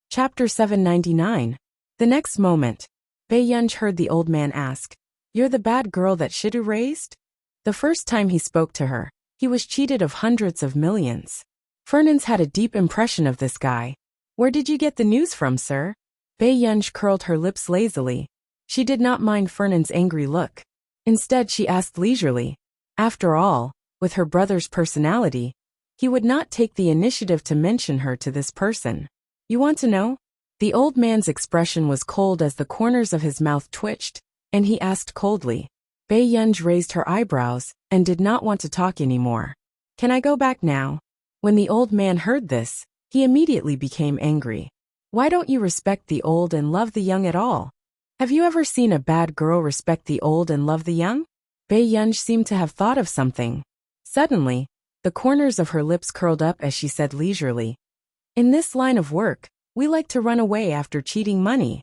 Chapter 799. The next moment, Bei Yunj heard the old man ask, You're the bad girl that Shidu raised? The first time he spoke to her, he was cheated of hundreds of millions. Fernans had a deep impression of this guy. Where did you get the news from, sir? Bei Yunj curled her lips lazily. She did not mind Fernan's angry look. Instead, she asked leisurely. After all, with her brother's personality, he would not take the initiative to mention her to this person. You want to know? The old man's expression was cold as the corners of his mouth twitched, and he asked coldly. Bei Yunj raised her eyebrows and did not want to talk anymore. Can I go back now? When the old man heard this, he immediately became angry. Why don't you respect the old and love the young at all? Have you ever seen a bad girl respect the old and love the young? Bei Yunj seemed to have thought of something. Suddenly, the corners of her lips curled up as she said leisurely, In this line of work, we like to run away after cheating money.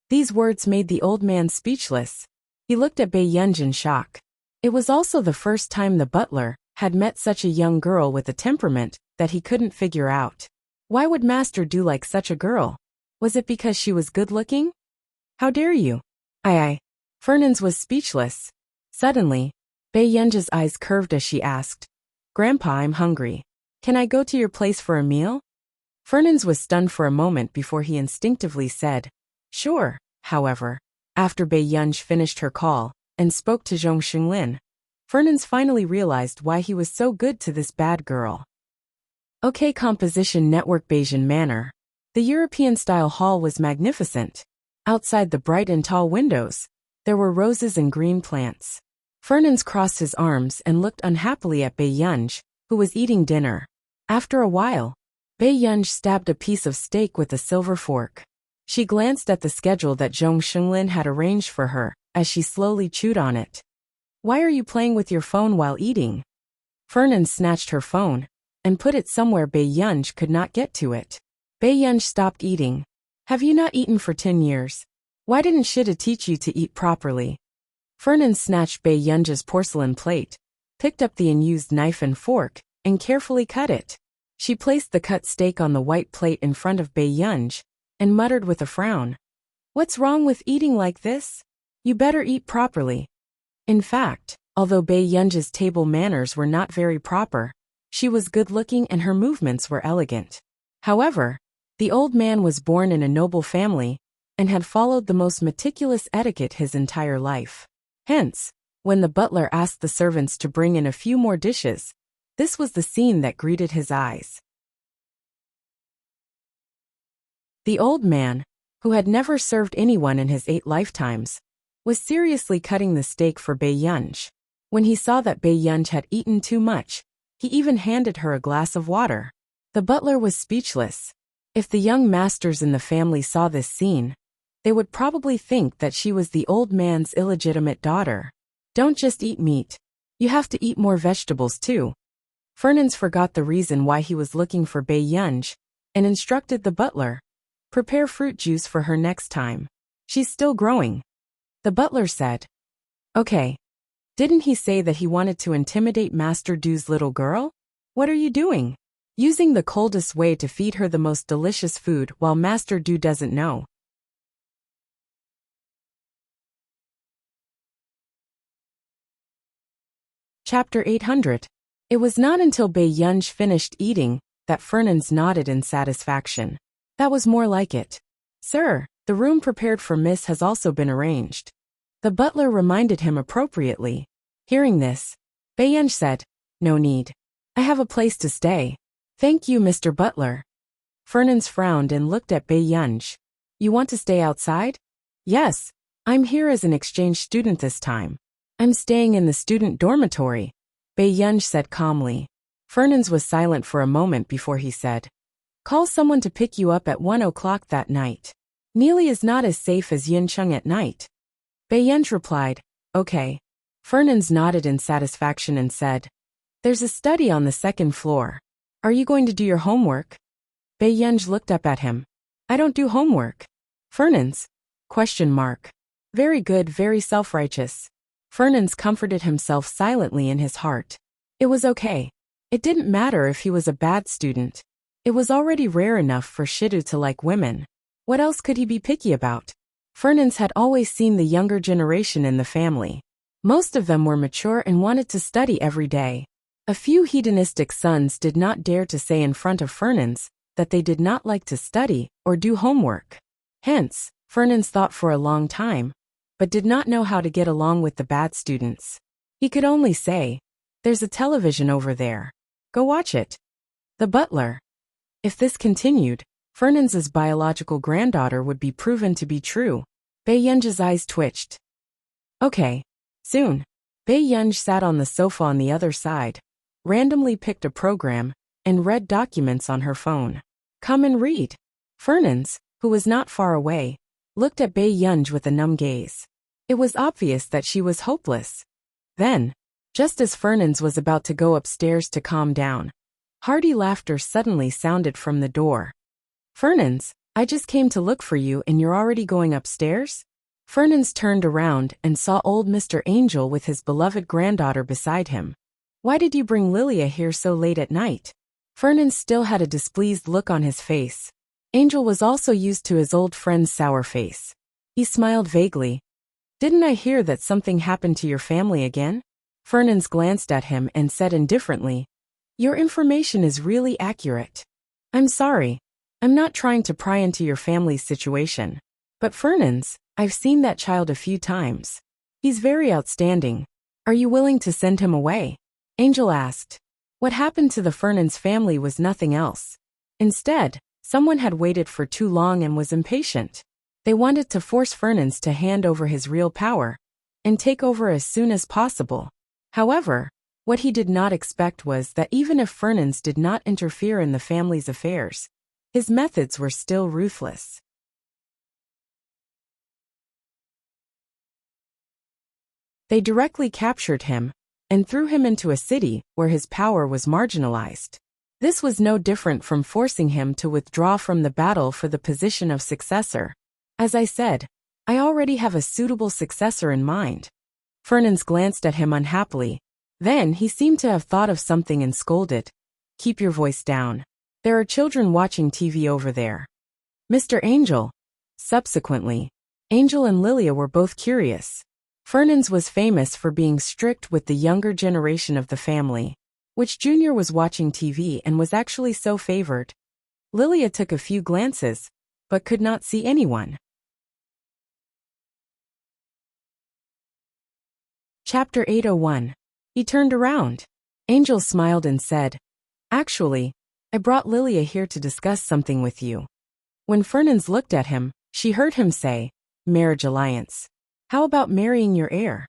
These words made the old man speechless. He looked at Bei Yunj in shock. It was also the first time the butler had met such a young girl with a temperament that he couldn't figure out. Why would master do like such a girl? Was it because she was good-looking? How dare you? Fernans was speechless. Suddenly, Bei Yunj's eyes curved as she asked, Grandpa, I'm hungry. Can I go to your place for a meal? Fernans was stunned for a moment before he instinctively said, Sure, however, after Bei Yunj finished her call and spoke to Zhong Xinglin, Fernand's finally realized why he was so good to this bad girl. Okay, composition network Bayesian manner. The European-style hall was magnificent. Outside the bright and tall windows, there were roses and green plants. Fernand crossed his arms and looked unhappily at Bei Yunj, who was eating dinner. After a while, Bei Yunj stabbed a piece of steak with a silver fork. She glanced at the schedule that Zhong Xinglin had arranged for her, as she slowly chewed on it. Why are you playing with your phone while eating? Fernand snatched her phone and put it somewhere Bei Yunj could not get to it. Bei Yunj stopped eating. Have you not eaten for 10 years? Why didn't Shida teach you to eat properly? Fernand snatched Bei Yunj's porcelain plate, picked up the unused knife and fork, and carefully cut it. She placed the cut steak on the white plate in front of Bei Yunj, and muttered with a frown. What's wrong with eating like this? You better eat properly. In fact, although Bei Yunj's table manners were not very proper, she was good-looking and her movements were elegant. However, the old man was born in a noble family and had followed the most meticulous etiquette his entire life. Hence, when the butler asked the servants to bring in a few more dishes, this was the scene that greeted his eyes. The old man, who had never served anyone in his 8 lifetimes, was seriously cutting the steak for Bei Yunj. When he saw that Bei Yunj had eaten too much, he even handed her a glass of water. The butler was speechless. If the young masters in the family saw this scene, they would probably think that she was the old man's illegitimate daughter. Don't just eat meat. You have to eat more vegetables too. Fernand forgot the reason why he was looking for Bei Yunj and instructed the butler, prepare fruit juice for her next time. She's still growing. The butler said, Okay. Didn't he say that he wanted to intimidate Master Du's little girl? What are you doing? Using the coldest way to feed her the most delicious food while Master Du doesn't know. Chapter 800. It was not until Bei Yunj finished eating that Fernand nodded in satisfaction. That was more like it. Sir, the room prepared for Miss has also been arranged. The butler reminded him appropriately. Hearing this, Bei Yunj said, No need. I have a place to stay. Thank you, Mr. Butler. Fernand frowned and looked at Bei Yunj. You want to stay outside? Yes, I'm here as an exchange student this time. I'm staying in the student dormitory, Bei Yunj said calmly. Fernand was silent for a moment before he said, Call someone to pick you up at 1 o'clock that night. Neely is not as safe as Yincheng at night. Bei Yunj replied, Okay. Fernand nodded in satisfaction and said, There's a study on the 2nd floor. Are you going to do your homework? Bei Yunj looked up at him. I don't do homework. Fernand? Question mark. Very good, very self-righteous. Fernand comforted himself silently in his heart. It was okay. It didn't matter if he was a bad student. It was already rare enough for Shidu to like women. What else could he be picky about? Fernand had always seen the younger generation in the family. Most of them were mature and wanted to study every day. A few hedonistic sons did not dare to say in front of Fernand that they did not like to study or do homework. Hence, Fernand thought for a long time, but did not know how to get along with the bad students. He could only say, There's a television over there. Go watch it. The butler. If this continued, Fernand's biological granddaughter would be proven to be true. Bei Yunj's eyes twitched. Okay. Soon. Bei Yunj sat on the sofa on the other side, randomly picked a program, and read documents on her phone. Come and read. Fernand, who was not far away, looked at Bei Yunj with a numb gaze. It was obvious that she was hopeless. Then, just as Fernand was about to go upstairs to calm down, hearty laughter suddenly sounded from the door. Fernand, I just came to look for you and you're already going upstairs? Fernand turned around and saw old Mr. Angel with his beloved granddaughter beside him. Why did you bring Lilia here so late at night? Fernand still had a displeased look on his face. Angel was also used to his old friend's sour face. He smiled vaguely. Didn't I hear that something happened to your family again? Fernand glanced at him and said indifferently, Your information is really accurate. I'm sorry. I'm not trying to pry into your family's situation. But Fernand's, I've seen that child a few times. He's very outstanding. Are you willing to send him away? Angel asked. What happened to the Fernand's family was nothing else. Instead, someone had waited for too long and was impatient. They wanted to force Fernand's to hand over his real power and take over as soon as possible. However, what he did not expect was that even if Fernand's did not interfere in the family's affairs, his methods were still ruthless. They directly captured him and threw him into a city where his power was marginalized. This was no different from forcing him to withdraw from the battle for the position of successor. As I said, I already have a suitable successor in mind. Fernand's glanced at him unhappily. Then he seemed to have thought of something and scolded. Keep your voice down. There are children watching TV over there. Mr. Angel. Subsequently, Angel and Lilia were both curious. Fernand's was famous for being strict with the younger generation of the family, which Junior was watching TV and was actually so favored. Lilia took a few glances, but could not see anyone. Chapter 801. He turned around. Angel smiled and said, Actually, I brought Lilia here to discuss something with you. When Fernand's looked at him, she heard him say, Marriage alliance. How about marrying your heir?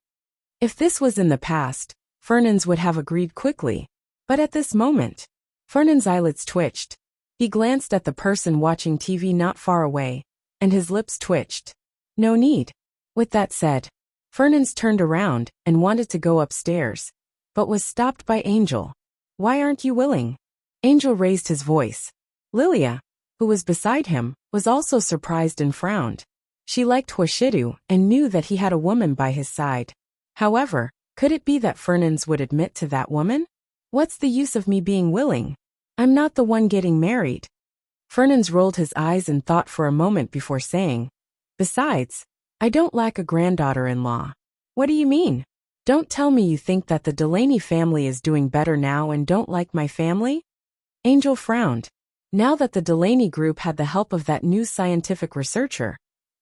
If this was in the past, Fernand's would have agreed quickly. But at this moment, Fernand's eyelids twitched. He glanced at the person watching TV not far away, and his lips twitched. No need. With that said, Fernand's turned around and wanted to go upstairs, but was stopped by Angel. Why aren't you willing? Angel raised his voice. Lilia, who was beside him, was also surprised and frowned. She liked Hoshidu and knew that he had a woman by his side. However, could it be that Fernand's would admit to that woman? What's the use of me being willing? I'm not the one getting married. Fernand's rolled his eyes and thought for a moment before saying, Besides, I don't lack a granddaughter-in-law. What do you mean? Don't tell me you think that the Delaney family is doing better now and don't like my family? Angel frowned. Now that the Delaney group had the help of that new scientific researcher,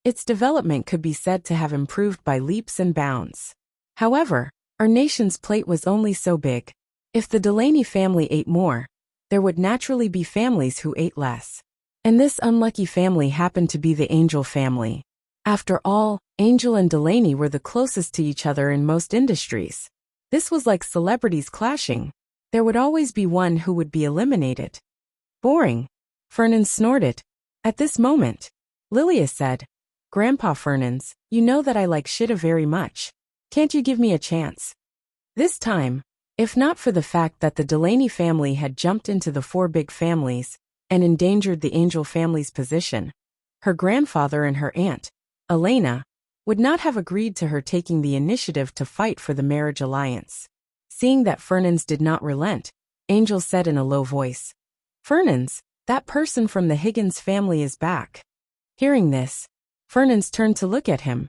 its development could be said to have improved by leaps and bounds. However, our nation's plate was only so big. If the Delaney family ate more, there would naturally be families who ate less. And this unlucky family happened to be the Angel family. After all, Angel and Delaney were the closest to each other in most industries. This was like celebrities clashing. There would always be one who would be eliminated. Boring. Fernand snorted. At this moment, Lilia said, Grandpa Fernand's, you know that I like Shida very much. Can't you give me a chance? This time, if not for the fact that the Delaney family had jumped into the four big families and endangered the Angel family's position, her grandfather and her aunt, Elena, would not have agreed to her taking the initiative to fight for the marriage alliance. Seeing that Fernand's did not relent, Angel said in a low voice, Fernand's, that person from the Higgins family is back. Hearing this, Fernand's turned to look at him.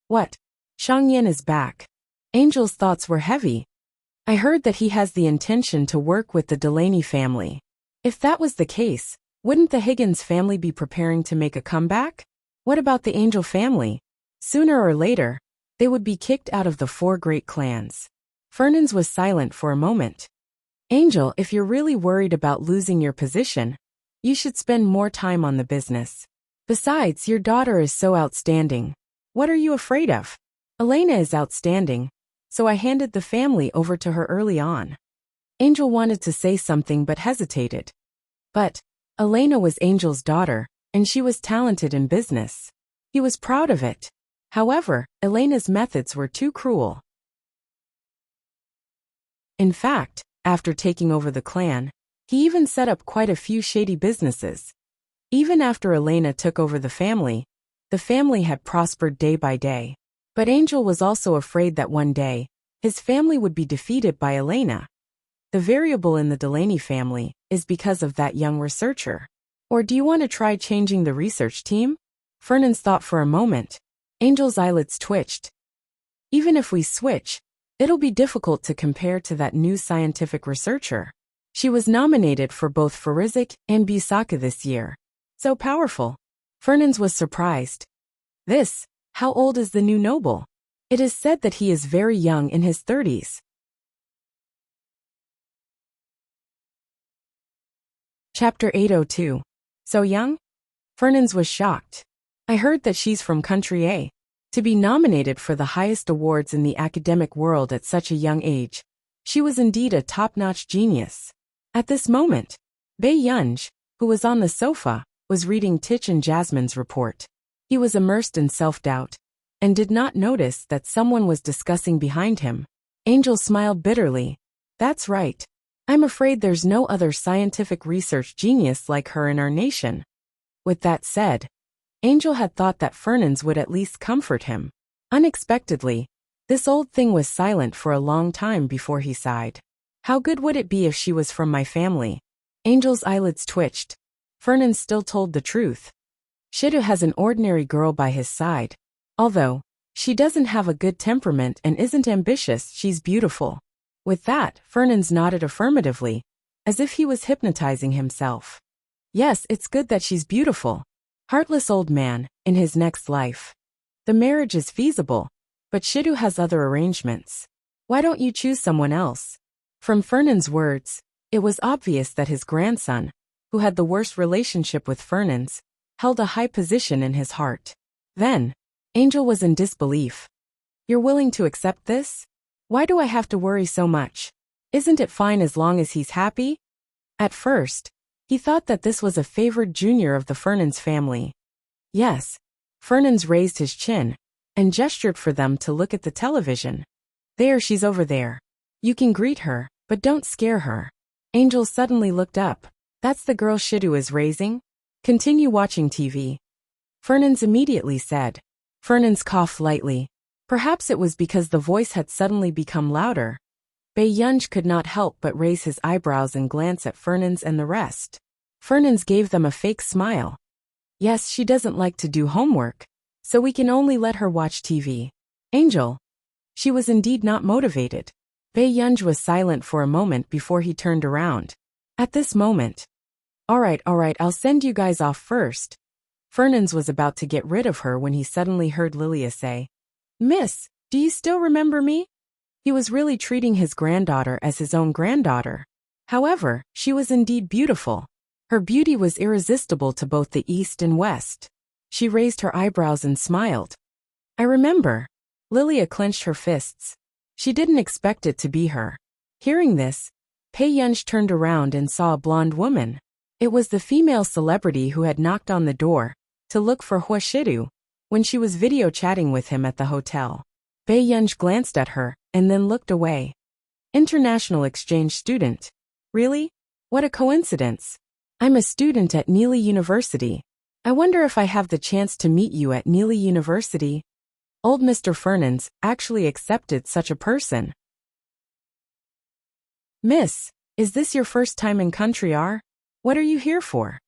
What? Shangyan is back. Angel's thoughts were heavy. I heard that he has the intention to work with the Delaney family. If that was the case, wouldn't the Higgins family be preparing to make a comeback? What about the Angel family? Sooner or later, they would be kicked out of the four great clans. Fernand's was silent for a moment. Angel, if you're really worried about losing your position, you should spend more time on the business. Besides, your daughter is so outstanding. What are you afraid of? Elena is outstanding, so I handed the family over to her early on. Angel wanted to say something but hesitated. But Elena was Angel's daughter, and she was talented in business. He was proud of it. However, Elena's methods were too cruel. In fact, after taking over the clan, he even set up quite a few shady businesses. Even after Elena took over the family had prospered day by day. But Angel was also afraid that one day, his family would be defeated by Elena. The variable in the Delaney family is because of that young researcher. Or do you want to try changing the research team? Fernand's thought for a moment. Angel's eyelids twitched. Even if we switch, it'll be difficult to compare to that new scientific researcher. She was nominated for both Farizik and Bisaka this year. So powerful. Fernand's was surprised. How old is the new noble? It is said that he is very young, in his 30s. Chapter 802. So young? Fernans was shocked. I heard that she's from country A. To be nominated for the highest awards in the academic world at such a young age. She was indeed a top-notch genius. At this moment, Bae Yunj, who was on the sofa, was reading Tich and Jasmine's report. He was immersed in self-doubt, and did not notice that someone was discussing behind him. Angel smiled bitterly. That's right. I'm afraid there's no other scientific research genius like her in our nation. With that said, Angel had thought that Fernans would at least comfort him. Unexpectedly, this old thing was silent for a long time before he sighed. How good would it be if she was from my family? Angel's eyelids twitched. Fernans still told the truth. Shidu has an ordinary girl by his side. Although she doesn't have a good temperament and isn't ambitious, she's beautiful. With that, Fernans nodded affirmatively, as if he was hypnotizing himself. Yes, it's good that she's beautiful. Heartless old man, in his next life. The marriage is feasible, but Shidu has other arrangements. Why don't you choose someone else? From Fernans' words, it was obvious that his grandson, who had the worst relationship with Fernans, held a high position in his heart. Then, Angel was in disbelief. You're willing to accept this? Why do I have to worry so much? Isn't it fine as long as he's happy? At first, he thought that this was a favored junior of the Fernans family. Yes. Fernans raised his chin, and gestured for them to look at the television. There, she's over there. You can greet her, but don't scare her. Angel suddenly looked up. That's the girl Shidu is raising? Continue watching TV. Fernans immediately said. Fernans coughed lightly. Perhaps it was because the voice had suddenly become louder. Bae Yunj could not help but raise his eyebrows and glance at Fernans and the rest. Fernans gave them a fake smile. Yes, she doesn't like to do homework, so we can only let her watch TV. Angel. She was indeed not motivated. Bae Yunj was silent for a moment before he turned around. At this moment. All right, I'll send you guys off first. Fernans was about to get rid of her when he suddenly heard Lilia say, Miss, do you still remember me? He was really treating his granddaughter as his own granddaughter. However, she was indeed beautiful. Her beauty was irresistible to both the east and west. She raised her eyebrows and smiled. I remember. Lilia clenched her fists. She didn't expect it to be her. Hearing this, Bae Yunj turned around and saw a blonde woman. It was the female celebrity who had knocked on the door to look for Hua Shidu when she was video chatting with him at the hotel. Bae Yunj glanced at her and then looked away. International exchange student. Really? What a coincidence. I'm a student at Neely University. I wonder if I have the chance to meet you at Neely University. Old Mr. Fernans actually accepted such a person. Miss, is this your first time in country R? What are you here for?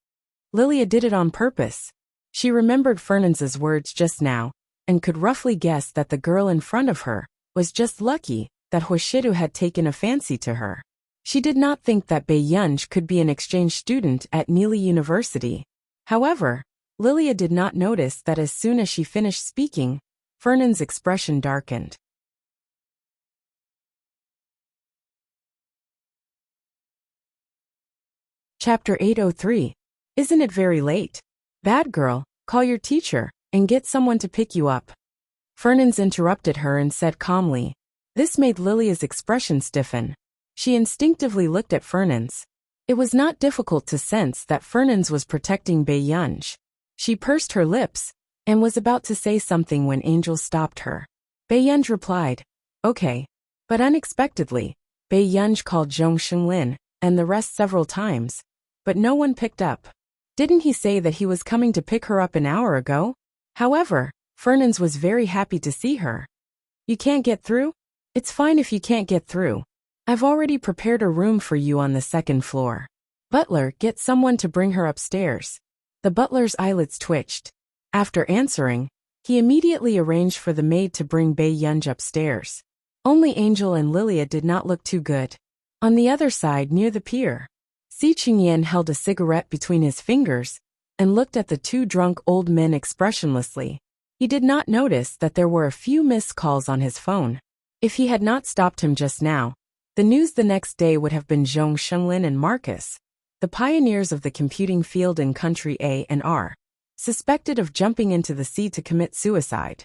Lilia did it on purpose. She remembered Fernans's words just now, and could roughly guess that the girl in front of her was just lucky that Hoshidu had taken a fancy to her. She did not think that Bae Yunj could be an exchange student at Neely University. However, Lilia did not notice that as soon as she finished speaking, Fernan's expression darkened. Chapter 803. Isn't it very late? Bad girl, call your teacher, and get someone to pick you up. Fernans interrupted her and said calmly. This made Lilia's expression stiffen. She instinctively looked at Fernans. It was not difficult to sense that Fernans was protecting Bae Yunj. She pursed her lips, and was about to say something when Angel stopped her. Bae Yunj replied, okay. But unexpectedly, Bae Yunj called Zhong Xinglin and the rest several times, but no one picked up. Didn't he say that he was coming to pick her up an hour ago? However, Fernans was very happy to see her. You can't get through? It's fine if you can't get through. I've already prepared a room for you on the second floor. Butler, get someone to bring her upstairs. The butler's eyelids twitched. After answering, he immediately arranged for the maid to bring Bae Yunj upstairs. Only Angel and Lilia did not look too good. On the other side near the pier, Si Qingyan held a cigarette between his fingers and looked at the two drunk old men expressionlessly. He did not notice that there were a few missed calls on his phone. If he had not stopped him just now, the news the next day would have been Zhong Shenglin and Marcus, the pioneers of the computing field in Country A and R, suspected of jumping into the sea to commit suicide.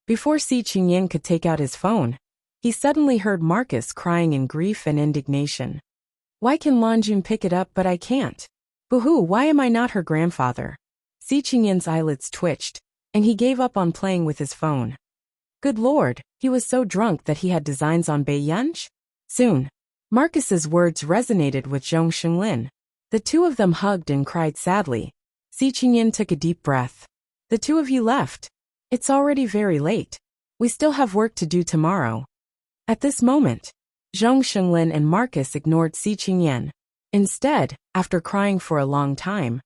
Before Si Qingyan could take out his phone, he suddenly heard Marcus crying in grief and indignation. Why can Lanjun pick it up but I can't? Boo-hoo, why am I not her grandfather? Si Qingyan's eyelids twitched, and he gave up on playing with his phone. Good Lord, he was so drunk that he had designs on Bei Yunj? Soon, Marcus's words resonated with Zhong Shenglin. The two of them hugged and cried sadly. Si Qingyan took a deep breath. The two of you left. It's already very late. We still have work to do tomorrow. At this moment, Zhong Shenglin and Marcus ignored Si Qingyan. Instead, after crying for a long time,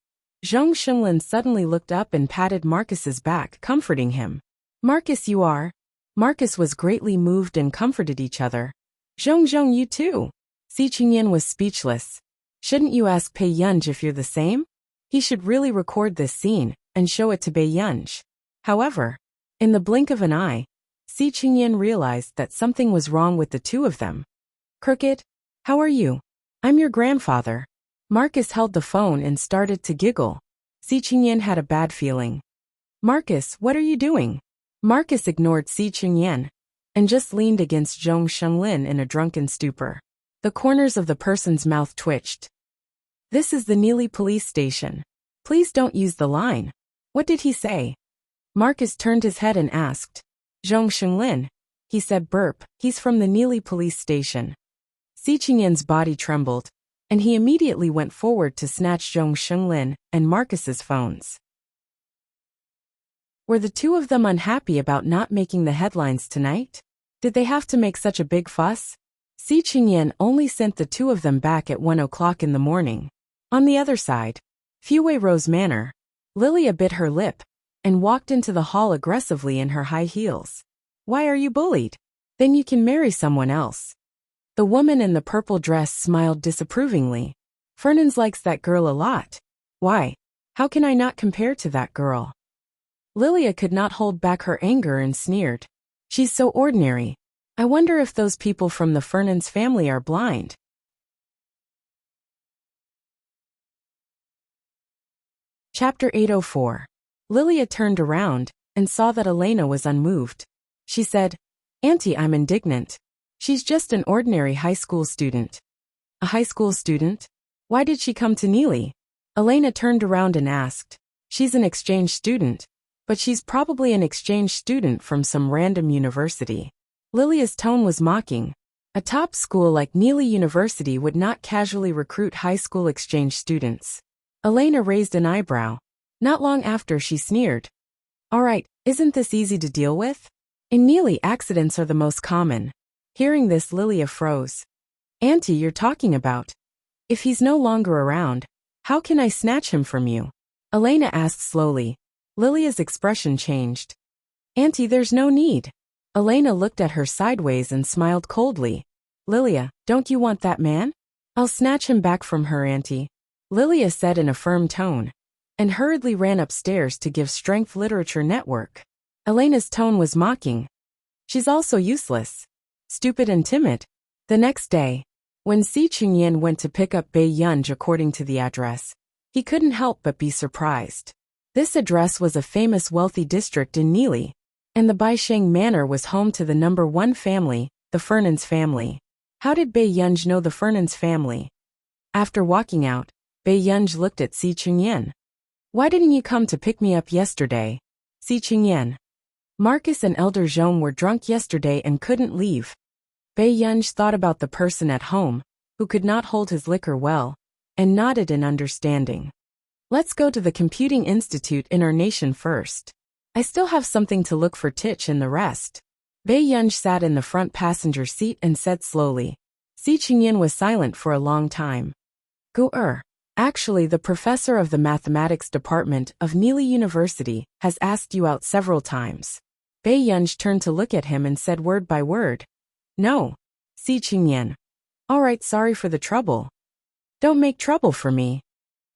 Zhong Shenglin suddenly looked up and patted Marcus's back, comforting him. Marcus, you are. Marcus was greatly moved and comforted each other. Zhong, you too. Si Qingyan was speechless. Shouldn't you ask Bei Yunj if you're the same? He should really record this scene and show it to Bei Yunj. However, in the blink of an eye, Si Qingyan realized that something was wrong with the two of them. Crooked, how are you? I'm your grandfather. Marcus held the phone and started to giggle. Si Qingyan had a bad feeling. Marcus, what are you doing? Marcus ignored Si Qingyan and just leaned against Zhong Shenglin in a drunken stupor. The corners of the person's mouth twitched. This is the Neely police station. Please don't use the line. What did he say? Marcus turned his head and asked. Zhong Shenglin. He said burp, he's from the Neely police station. Si Qingyan's body trembled, and he immediately went forward to snatch Zhong Shenglin and Marcus's phones. Were the two of them unhappy about not making the headlines tonight? Did they have to make such a big fuss? Si Qingyan only sent the two of them back at 1 o'clock in the morning. On the other side, Fuwei Rose Manor, Lilia bit her lip and walked into the hall aggressively in her high heels. Why are you bullied? Then you can marry someone else. The woman in the purple dress smiled disapprovingly. Fernandes likes that girl a lot. Why? How can I not compare to that girl? Lilia could not hold back her anger and sneered. She's so ordinary. I wonder if those people from the Fernandes family are blind. Chapter 804. Lilia turned around and saw that Elena was unmoved. She said, Auntie, I'm indignant. She's just an ordinary high school student. A high school student? Why did she come to Neely? Elena turned around and asked. She's an exchange student, but she's probably an exchange student from some random university. Lilia's tone was mocking. A top school like Neely University would not casually recruit high school exchange students. Elena raised an eyebrow. Not long after, she sneered. All right, isn't this easy to deal with? In Neely, accidents are the most common. Hearing this, Lilia froze. Auntie, you're talking about. If he's no longer around, how can I snatch him from you? Elena asked slowly. Lilia's expression changed. Auntie, there's no need. Elena looked at her sideways and smiled coldly. Lilia, don't you want that man? I'll snatch him back from her, Auntie, Lilia said in a firm tone, and hurriedly ran upstairs to give Strength Literature Network. Elena's tone was mocking. She's also useless. Stupid and timid. The next day, when Si Qingyan went to pick up Bei Yunj according to the address, he couldn't help but be surprised. This address was a famous wealthy district in Neely, and the Baisheng Manor was home to the number one family, the Fernandes family. How did Bei Yunj know the Fernandes family? After walking out, Bei Yunj looked at Si Qingyan. Why didn't you come to pick me up yesterday? Si Qingyan. Marcus and Elder Zhong were drunk yesterday and couldn't leave. Bei Yunj thought about the person at home, who could not hold his liquor well, and nodded in understanding. Let's go to the Computing Institute in our nation first. I still have something to look for Tich and the rest. Bei Yunj sat in the front passenger seat and said slowly. Si Qingyan was silent for a long time. Actually, the professor of the mathematics department of Neely University has asked you out several times. Bei Yunj turned to look at him and said word by word. No. Si Qingyan. All right, sorry for the trouble. Don't make trouble for me.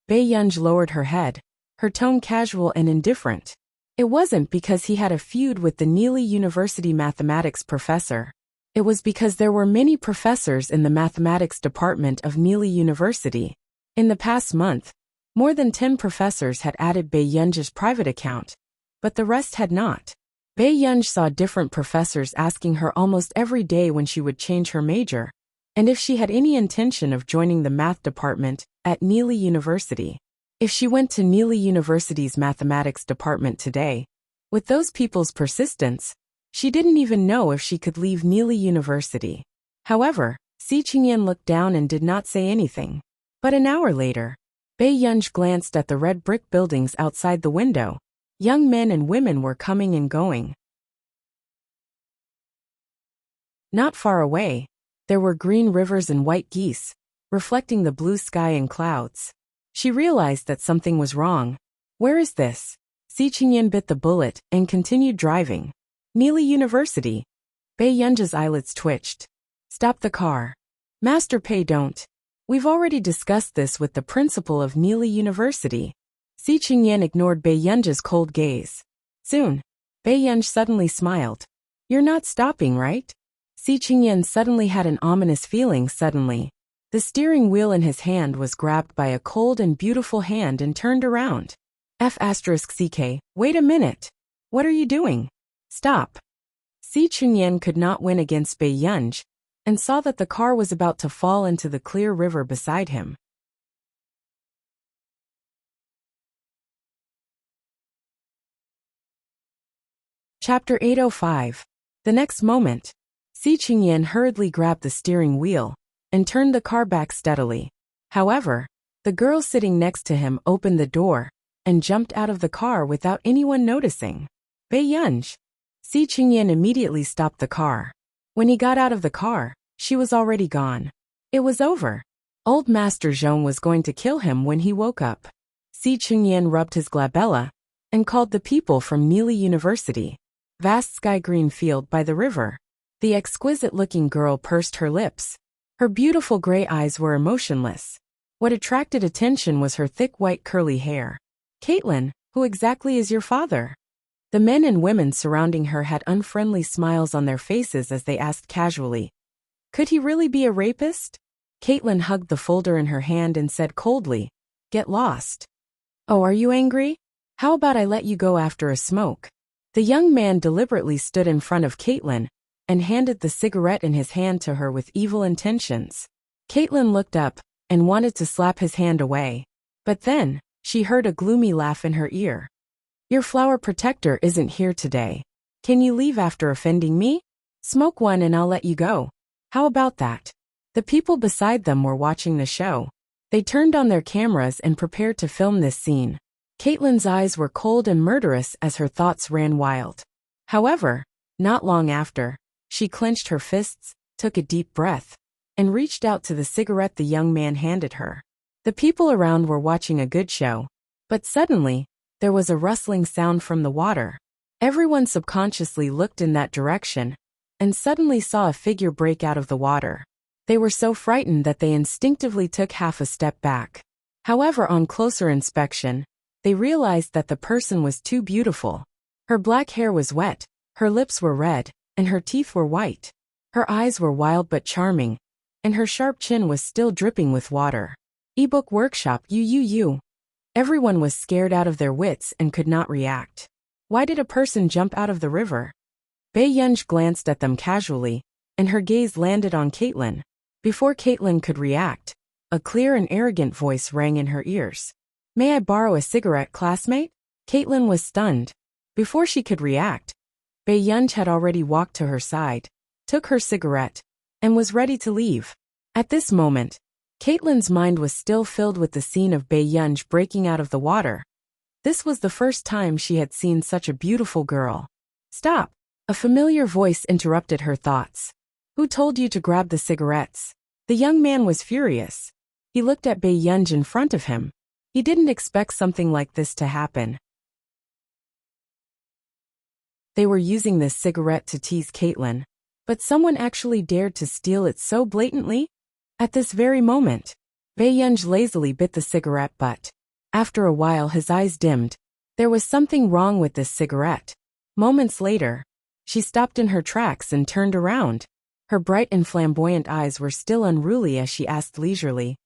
Bei Yunj lowered her head, her tone casual and indifferent. It wasn't because he had a feud with the Neely University mathematics professor. It was because there were many professors in the mathematics department of Neely University. In the past month, more than 10 professors had added Bae-Yunj's private account, but the rest had not. Bae-Yunj saw different professors asking her almost every day when she would change her major, and if she had any intention of joining the math department at Neely University. If she went to Neely University's mathematics department today, with those people's persistence, she didn't even know if she could leave Neely University. However, Si Qingyan looked down and did not say anything. But an hour later, Bae-Yunj glanced at the red brick buildings outside the window. Young men and women were coming and going. Not far away, there were green rivers and white geese, reflecting the blue sky and clouds. She realized that something was wrong. Where is this? Si Qingyan bit the bullet and continued driving. Neely University. Bae-Yunj's eyelids twitched. Stop the car. Master Pei, don't. We've already discussed this with the principal of Neely University. Si Qingyan ignored Bae-Yunj's cold gaze. Soon, Bae-Yunj suddenly smiled. You're not stopping, right? Si Qingyan suddenly had an ominous feeling. Suddenly, the steering wheel in his hand was grabbed by a cold and beautiful hand and turned around. F***CK, wait a minute. What are you doing? Stop. Si Qingyan could not win against Bae-Yunj, and saw that the car was about to fall into the clear river beside him. Chapter 805. The next moment, Si Qingyan hurriedly grabbed the steering wheel and turned the car back steadily. However, the girl sitting next to him opened the door and jumped out of the car without anyone noticing. Bae-Yunj. Si Qingyan immediately stopped the car. When he got out of the car, she was already gone. It was over. Old Master Zhong was going to kill him when he woke up. Si Qingyan rubbed his glabella and called the people from Neely University. Vast sky-green field by the river. The exquisite-looking girl pursed her lips. Her beautiful gray eyes were emotionless. What attracted attention was her thick white curly hair. Caitlin, who exactly is your father? The men and women surrounding her had unfriendly smiles on their faces as they asked casually. Could he really be a rapist? Caitlin hugged the folder in her hand and said coldly, Get lost. Oh, are you angry? How about I let you go after a smoke? The young man deliberately stood in front of Caitlin and handed the cigarette in his hand to her with evil intentions. Caitlin looked up and wanted to slap his hand away. But then, she heard a gloomy laugh in her ear. Your flower protector isn't here today. Can you leave after offending me? Smoke one and I'll let you go. How about that? The people beside them were watching the show. They turned on their cameras and prepared to film this scene. Caitlin's eyes were cold and murderous as her thoughts ran wild. However, not long after, she clenched her fists, took a deep breath, and reached out to the cigarette the young man handed her. The people around were watching a good show, but suddenly, there was a rustling sound from the water. Everyone subconsciously looked in that direction, and suddenly saw a figure break out of the water. They were so frightened that they instinctively took half a step back. However, on closer inspection, they realized that the person was too beautiful. Her black hair was wet, her lips were red, and her teeth were white. Her eyes were wild but charming, and her sharp chin was still dripping with water. Ebook workshop you. Everyone was scared out of their wits and could not react. Why did a person jump out of the river? Bae-Yunj glanced at them casually, and her gaze landed on Caitlin. Before Caitlin could react, a clear and arrogant voice rang in her ears. May I borrow a cigarette, classmate? Caitlin was stunned. Before she could react, Bae-Yunj had already walked to her side, took her cigarette, and was ready to leave. At this moment, Caitlin's mind was still filled with the scene of Bae-Yunj breaking out of the water. This was the first time she had seen such a beautiful girl. Stop! A familiar voice interrupted her thoughts. Who told you to grab the cigarettes? The young man was furious. He looked at Bae-Yunj in front of him. He didn't expect something like this to happen. They were using this cigarette to tease Caitlin, but someone actually dared to steal it so blatantly? At this very moment, Bae-Yunj lazily bit the cigarette butt. After a while his eyes dimmed, There was something wrong with this cigarette. Moments later, she stopped in her tracks and turned around. Her bright and flamboyant eyes were still unruly as she asked leisurely,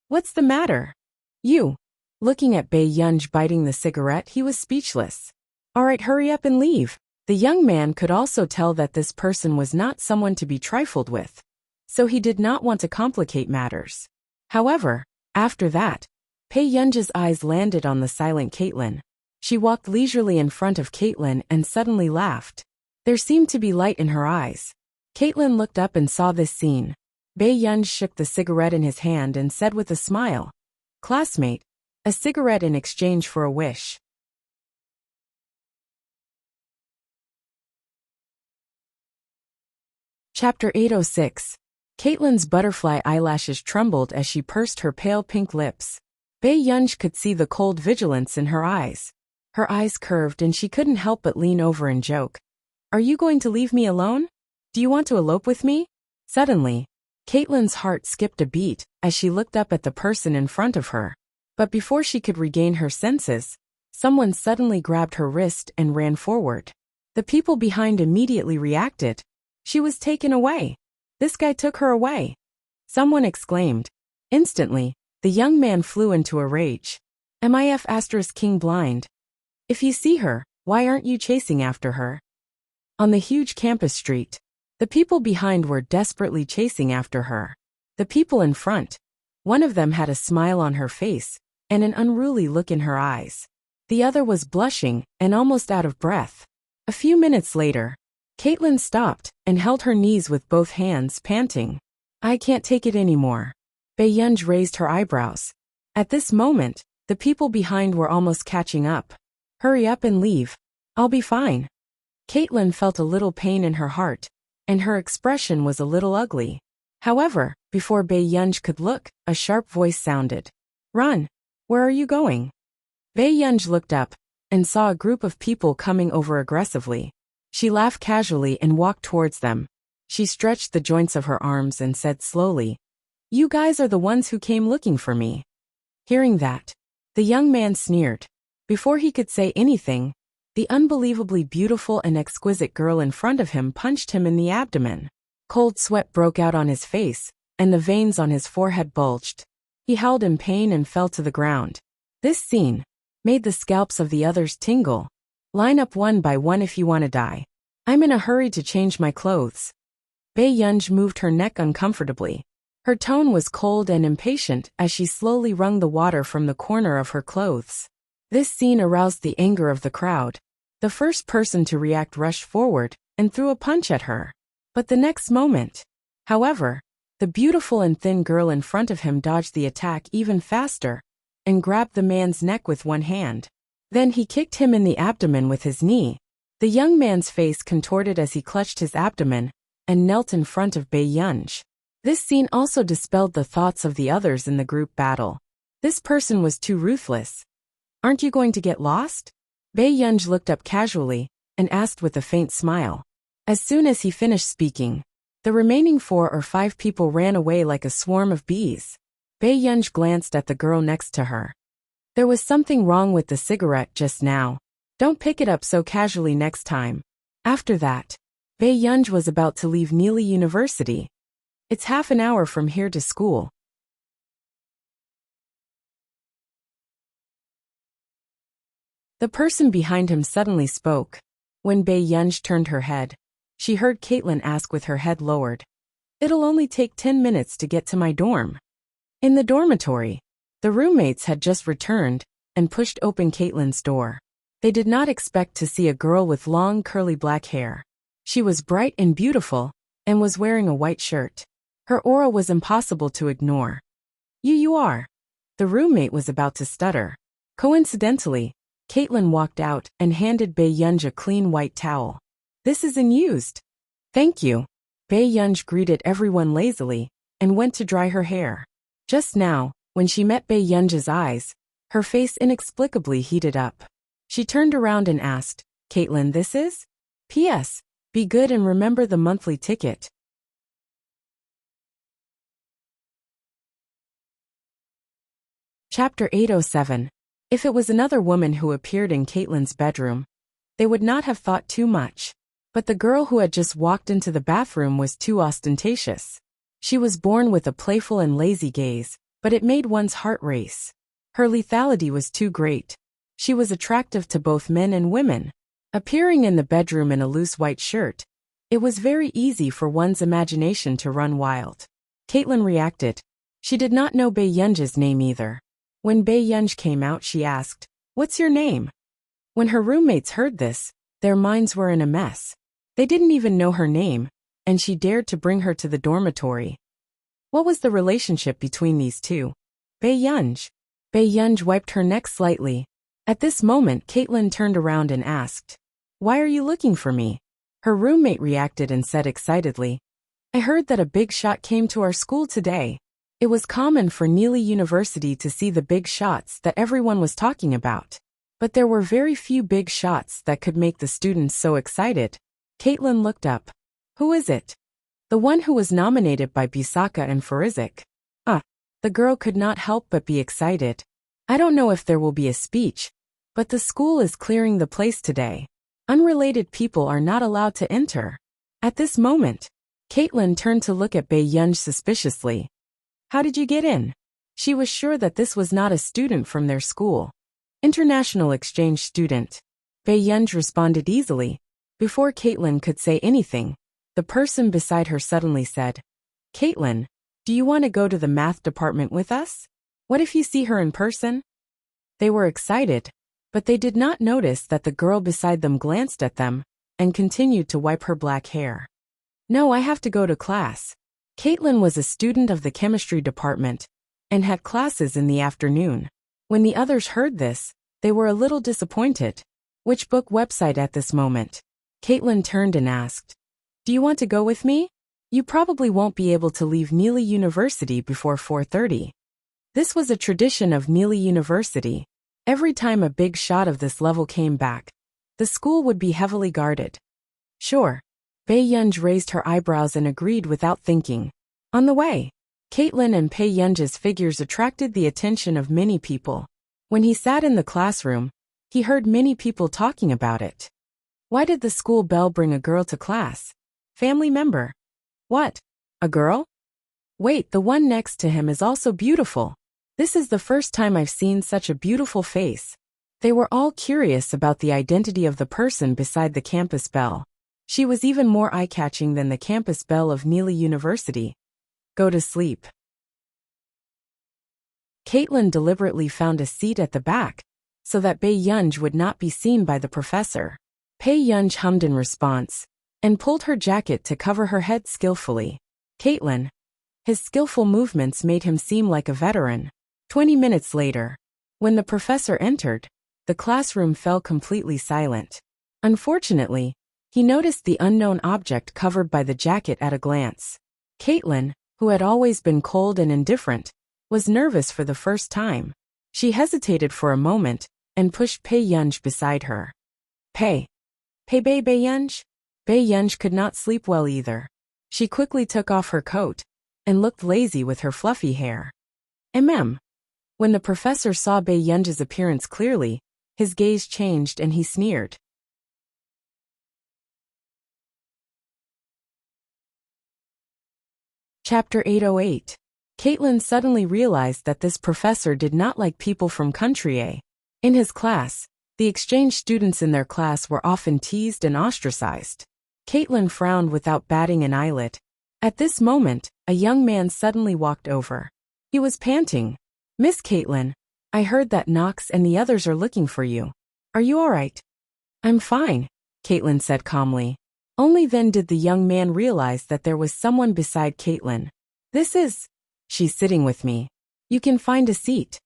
"What's the matter?" "You." Looking at Bae Yunj biting the cigarette, he was speechless. "All right, hurry up and leave." The young man could also tell that this person was not someone to be trifled with, so he did not want to complicate matters. However, after that, Bae Yunj's eyes landed on the silent Caitlin. She walked leisurely in front of Caitlin and suddenly laughed. There seemed to be light in her eyes. Caitlin looked up and saw this scene. Bae Yunj shook the cigarette in his hand and said with a smile, "Classmate, a cigarette in exchange for a wish." Chapter 806. Caitlin's butterfly eyelashes trembled as she pursed her pale pink lips. Bae Yunj could see the cold vigilance in her eyes. Her eyes curved and she couldn't help but lean over and joke. "Are you going to leave me alone? Do you want to elope with me?" Suddenly, Caitlin's heart skipped a beat as she looked up at the person in front of her. But before she could regain her senses, someone suddenly grabbed her wrist and ran forward. The people behind immediately reacted. She was taken away. "This guy took her away," someone exclaimed. Instantly, the young man flew into a rage. "MIF asterisk king blind. If you see her, why aren't you chasing after her?" On the huge campus street, the people behind were desperately chasing after her. The people in front, one of them had a smile on her face and an unruly look in her eyes. The other was blushing and almost out of breath. A few minutes later, Caitlin stopped and held her knees with both hands, panting. "I can't take it anymore." Bae Yunj raised her eyebrows. At this moment, the people behind were almost catching up. "Hurry up and leave. I'll be fine." Caitlin felt a little pain in her heart, and her expression was a little ugly. However, before Bae Yunj could look, a sharp voice sounded. "Run! Where are you going?" Bae Yunj looked up and saw a group of people coming over aggressively. She laughed casually and walked towards them. She stretched the joints of her arms and said slowly, "You guys are the ones who came looking for me." Hearing that, the young man sneered. Before he could say anything, the unbelievably beautiful and exquisite girl in front of him punched him in the abdomen. Cold sweat broke out on his face, and the veins on his forehead bulged. He howled in pain and fell to the ground. This scene made the scalps of the others tingle. "Line up one by one if you want to die. I'm in a hurry to change my clothes." Bae Yunj moved her neck uncomfortably. Her tone was cold and impatient as she slowly wrung the water from the corner of her clothes. This scene aroused the anger of the crowd. The first person to react rushed forward and threw a punch at her. But the next moment, however, the beautiful and thin girl in front of him dodged the attack even faster and grabbed the man's neck with one hand. Then he kicked him in the abdomen with his knee. The young man's face contorted as he clutched his abdomen and knelt in front of Bae Yunj. This scene also dispelled the thoughts of the others in the group battle. This person was too ruthless. "Aren't you going to get lost?" Bae Yunj looked up casually and asked with a faint smile. As soon as he finished speaking, the remaining 4 or 5 people ran away like a swarm of bees. Bae Yunj glanced at the girl next to her. There was something wrong with the cigarette just now. "Don't pick it up so casually next time." After that, Bae Yunj was about to leave Neely University. "It's half an hour from here to school." The person behind him suddenly spoke. When Bae Yunj turned her head, she heard Caitlin ask with her head lowered, "It'll only take 10 minutes to get to my dorm." In the dormitory, the roommates had just returned and pushed open Caitlin's door. They did not expect to see a girl with long curly black hair. She was bright and beautiful and was wearing a white shirt. Her aura was impossible to ignore. You are." The roommate was about to stutter. Coincidentally, Caitlin walked out and handed Bae Yunj a clean white towel. "This is unused." "Thank you." Bae Yunj greeted everyone lazily and went to dry her hair. Just now, when she met Bae Yunj's eyes, her face inexplicably heated up. She turned around and asked, "Caitlin, this is? P.S. Be good and remember the monthly ticket." Chapter 807. If it was another woman who appeared in Caitlin's bedroom, they would not have thought too much. But the girl who had just walked into the bathroom was too ostentatious. She was born with a playful and lazy gaze, but it made one's heart race. Her lethality was too great. She was attractive to both men and women. Appearing in the bedroom in a loose white shirt, it was very easy for one's imagination to run wild. Caitlin reacted. She did not know Bae Yunja's name either. When Bae Yunj came out, she asked, "What's your name?" When her roommates heard this, their minds were in a mess. They didn't even know her name, and she dared to bring her to the dormitory. What was the relationship between these two? Bae Yunj. Bae Yunj wiped her neck slightly. At this moment, Caitlin turned around and asked, "Why are you looking for me?" Her roommate reacted and said excitedly, "I heard that a big shot came to our school today." It was common for Neely University to see the big shots that everyone was talking about. But there were very few big shots that could make the students so excited. Caitlin looked up. "Who is it?" "The one who was nominated by Bisaka and Farizik." The girl could not help but be excited. "I don't know if there will be a speech, but the school is clearing the place today. Unrelated people are not allowed to enter." At this moment, Caitlin turned to look at Bae Yunj suspiciously. "How did you get in?" She was sure that this was not a student from their school. "International exchange student." Bae Yunj responded easily. Before Caitlin could say anything, the person beside her suddenly said, "Caitlin, do you want to go to the math department with us? What if you see her in person?" They were excited, but they did not notice that the girl beside them glanced at them and continued to wipe her black hair. "No, I have to go to class." Caitlin was a student of the chemistry department and had classes in the afternoon. When the others heard this, they were a little disappointed. "Which book website at this moment?" Caitlin turned and asked, "Do you want to go with me? You probably won't be able to leave Neely University before 4:30. This was a tradition of Neely University. Every time a big shot of this level came back, the school would be heavily guarded. "Sure." Bae Yunj raised her eyebrows and agreed without thinking. On the way, Caitlin and Bae Yunj's figures attracted the attention of many people. When he sat in the classroom, he heard many people talking about it. Why did the school bell bring a girl to class? Family member. What? A girl? Wait, the one next to him is also beautiful. This is the first time I've seen such a beautiful face. They were all curious about the identity of the person beside the campus bell. She was even more eye-catching than the campus bell of Neely University. Go to sleep. Caitlin deliberately found a seat at the back, so that Bae Yunj would not be seen by the professor. Bae Yunj hummed in response, and pulled her jacket to cover her head skillfully. Caitlin. His skillful movements made him seem like a veteran. 20 minutes later, when the professor entered, the classroom fell completely silent. Unfortunately, he noticed the unknown object covered by the jacket at a glance. Caitlin, who had always been cold and indifferent, was nervous for the first time. She hesitated for a moment and pushed Bae Yunj beside her. Bae Yunj? Bae Yunj could not sleep well either. She quickly took off her coat and looked lazy with her fluffy hair. When the professor saw Bae Yunj's appearance clearly, his gaze changed and he sneered. Chapter 808. Caitlin suddenly realized that this professor did not like people from country A. In his class, the exchange students in their class were often teased and ostracized. Caitlin frowned without batting an eyelid. At this moment, a young man suddenly walked over. He was panting. "Miss Caitlin, I heard that Knox and the others are looking for you. Are you all right?" "I'm fine," Caitlin said calmly. Only then did the young man realize that there was someone beside Caitlin. She's sitting with me. You can find a seat."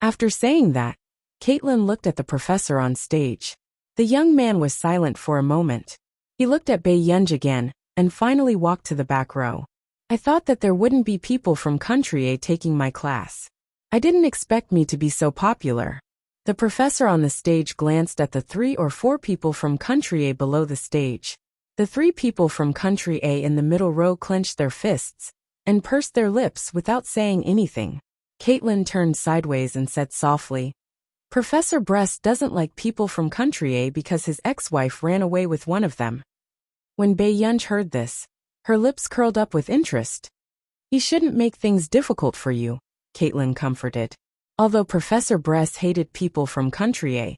After saying that, Caitlin looked at the professor on stage. The young man was silent for a moment. He looked at Bae Yunj again, and finally walked to the back row. "I thought that there wouldn't be people from country A taking my class. I didn't expect me to be so popular." The professor on the stage glanced at the 3 or 4 people from country A below the stage. The 3 people from country A in the middle row clenched their fists and pursed their lips without saying anything. Caitlin turned sideways and said softly, Professor Bress doesn't like people from country A because his ex-wife ran away with one of them. When Bae-yun heard this, her lips curled up with interest. He shouldn't make things difficult for you, Caitlin comforted. Although Professor Bress hated people from country A,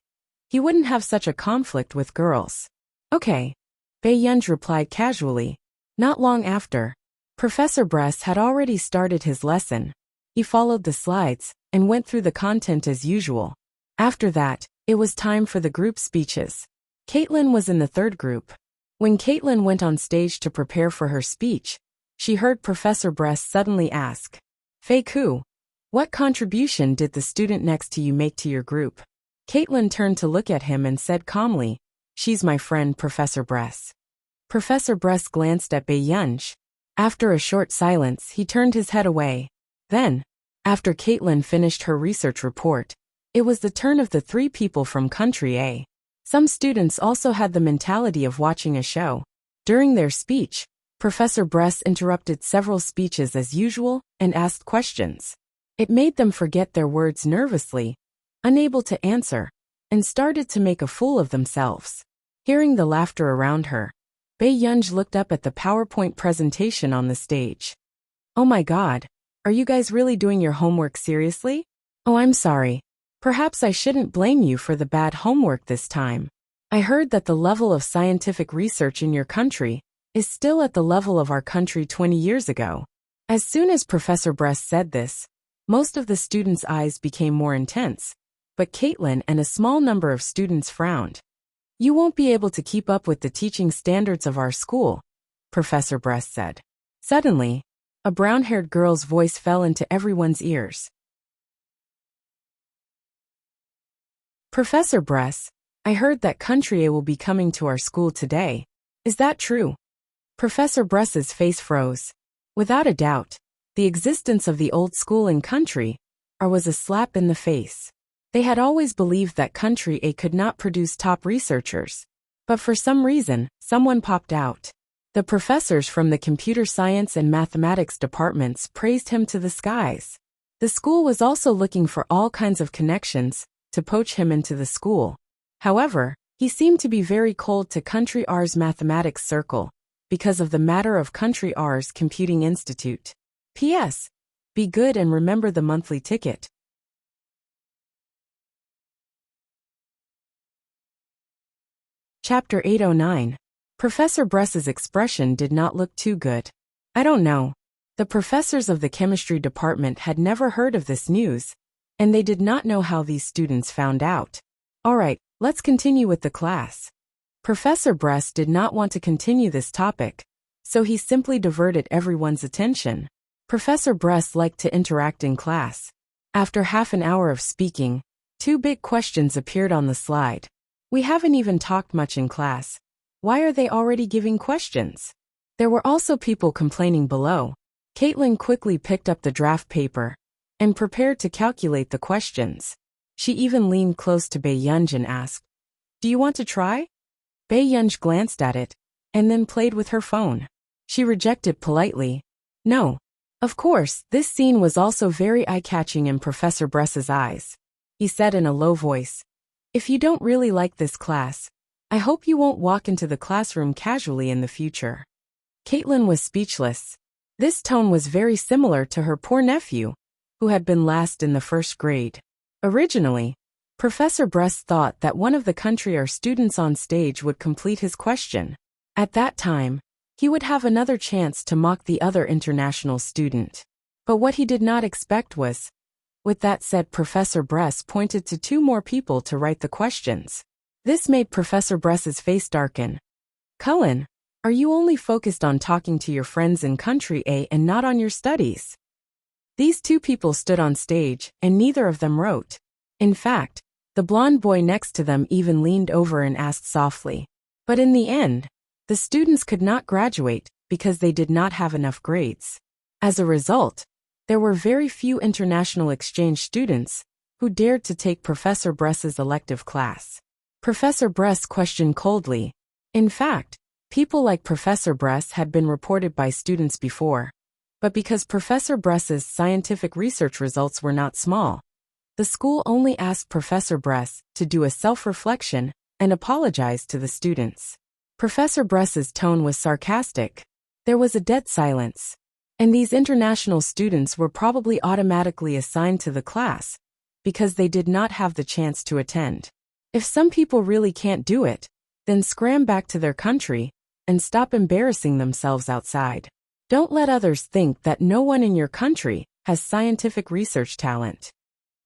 he wouldn't have such a conflict with girls. Okay, Bae-yun replied casually. Not long after, Professor Bress had already started his lesson. He followed the slides and went through the content as usual. After that, it was time for the group speeches. Caitlin was in the third group. When Caitlin went on stage to prepare for her speech, she heard Professor Bress suddenly ask, "Fei-ku, what contribution did the student next to you make to your group?" Caitlin turned to look at him and said calmly, "She's my friend, Professor Bress." Professor Bress glanced at Bae-yun. After a short silence, he turned his head away. Then, after Caitlin finished her research report, it was the turn of the three people from country A. Some students also had the mentality of watching a show. During their speech, Professor Bress interrupted several speeches as usual and asked questions. It made them forget their words nervously, unable to answer, and started to make a fool of themselves. Hearing the laughter around her, Bae-yun looked up at the PowerPoint presentation on the stage. "Oh my God, are you guys really doing your homework seriously? Oh, I'm sorry. Perhaps I shouldn't blame you for the bad homework this time. I heard that the level of scientific research in your country is still at the level of our country 20 years ago." As soon as Professor Bress said this, most of the students' eyes became more intense, but Caitlin and a small number of students frowned. "You won't be able to keep up with the teaching standards of our school," Professor Bress said. Suddenly, a brown-haired girl's voice fell into everyone's ears. "Professor Bress, I heard that country A will be coming to our school today. Is that true?" Professor Bress's face froze. Without a doubt, the existence of the old school in country A was a slap in the face. They had always believed that country A could not produce top researchers. But for some reason, someone popped out. The professors from the computer science and mathematics departments praised him to the skies. The school was also looking for all kinds of connections to poach him into the school. However, he seemed to be very cold to Country R's mathematics circle because of the matter of Country R's Computing Institute. P.S. Be good and remember the monthly ticket. Chapter 809. Professor Bress's expression did not look too good. I don't know. The professors of the chemistry department had never heard of this news, and they did not know how these students found out. Alright, let's continue with the class. Professor Bress did not want to continue this topic, so he simply diverted everyone's attention. Professor Bress liked to interact in class. After half an hour of speaking, two big questions appeared on the slide. We haven't even talked much in class. Why are they already giving questions? There were also people complaining below. Caitlin quickly picked up the draft paper and prepared to calculate the questions. She even leaned close to Bae-yun and asked, "Do you want to try?" Bae-yun glanced at it and then played with her phone. She rejected politely. No. Of course, this scene was also very eye-catching in Professor Bress's eyes. He said in a low voice, "If you don't really like this class, I hope you won't walk into the classroom casually in the future." Caitlin was speechless. This tone was very similar to her poor nephew, who had been last in the first grade. Originally, Professor Bress thought that one of the Country R students on stage would complete his question. At that time, he would have another chance to mock the other international student. But what he did not expect was, with that said, Professor Bress pointed to two more people to write the questions. This made Professor Bress's face darken. "Cullen, are you only focused on talking to your friends in Country A and not on your studies?" These two people stood on stage, and neither of them wrote. In fact, the blonde boy next to them even leaned over and asked softly. But in the end, the students could not graduate because they did not have enough grades. As a result, there were very few international exchange students who dared to take Professor Bress's elective class. Professor Bress questioned coldly. In fact, people like Professor Bress had been reported by students before. But because Professor Bress's scientific research results were not small, The school only asked Professor Bress to do a self-reflection and apologize to the students. Professor Bress's tone was sarcastic. There was a dead silence. And these international students were probably automatically assigned to the class because they did not have the chance to attend. If some people really can't do it, then scram back to their country and stop embarrassing themselves outside. Don't let others think that no one in your country has scientific research talent.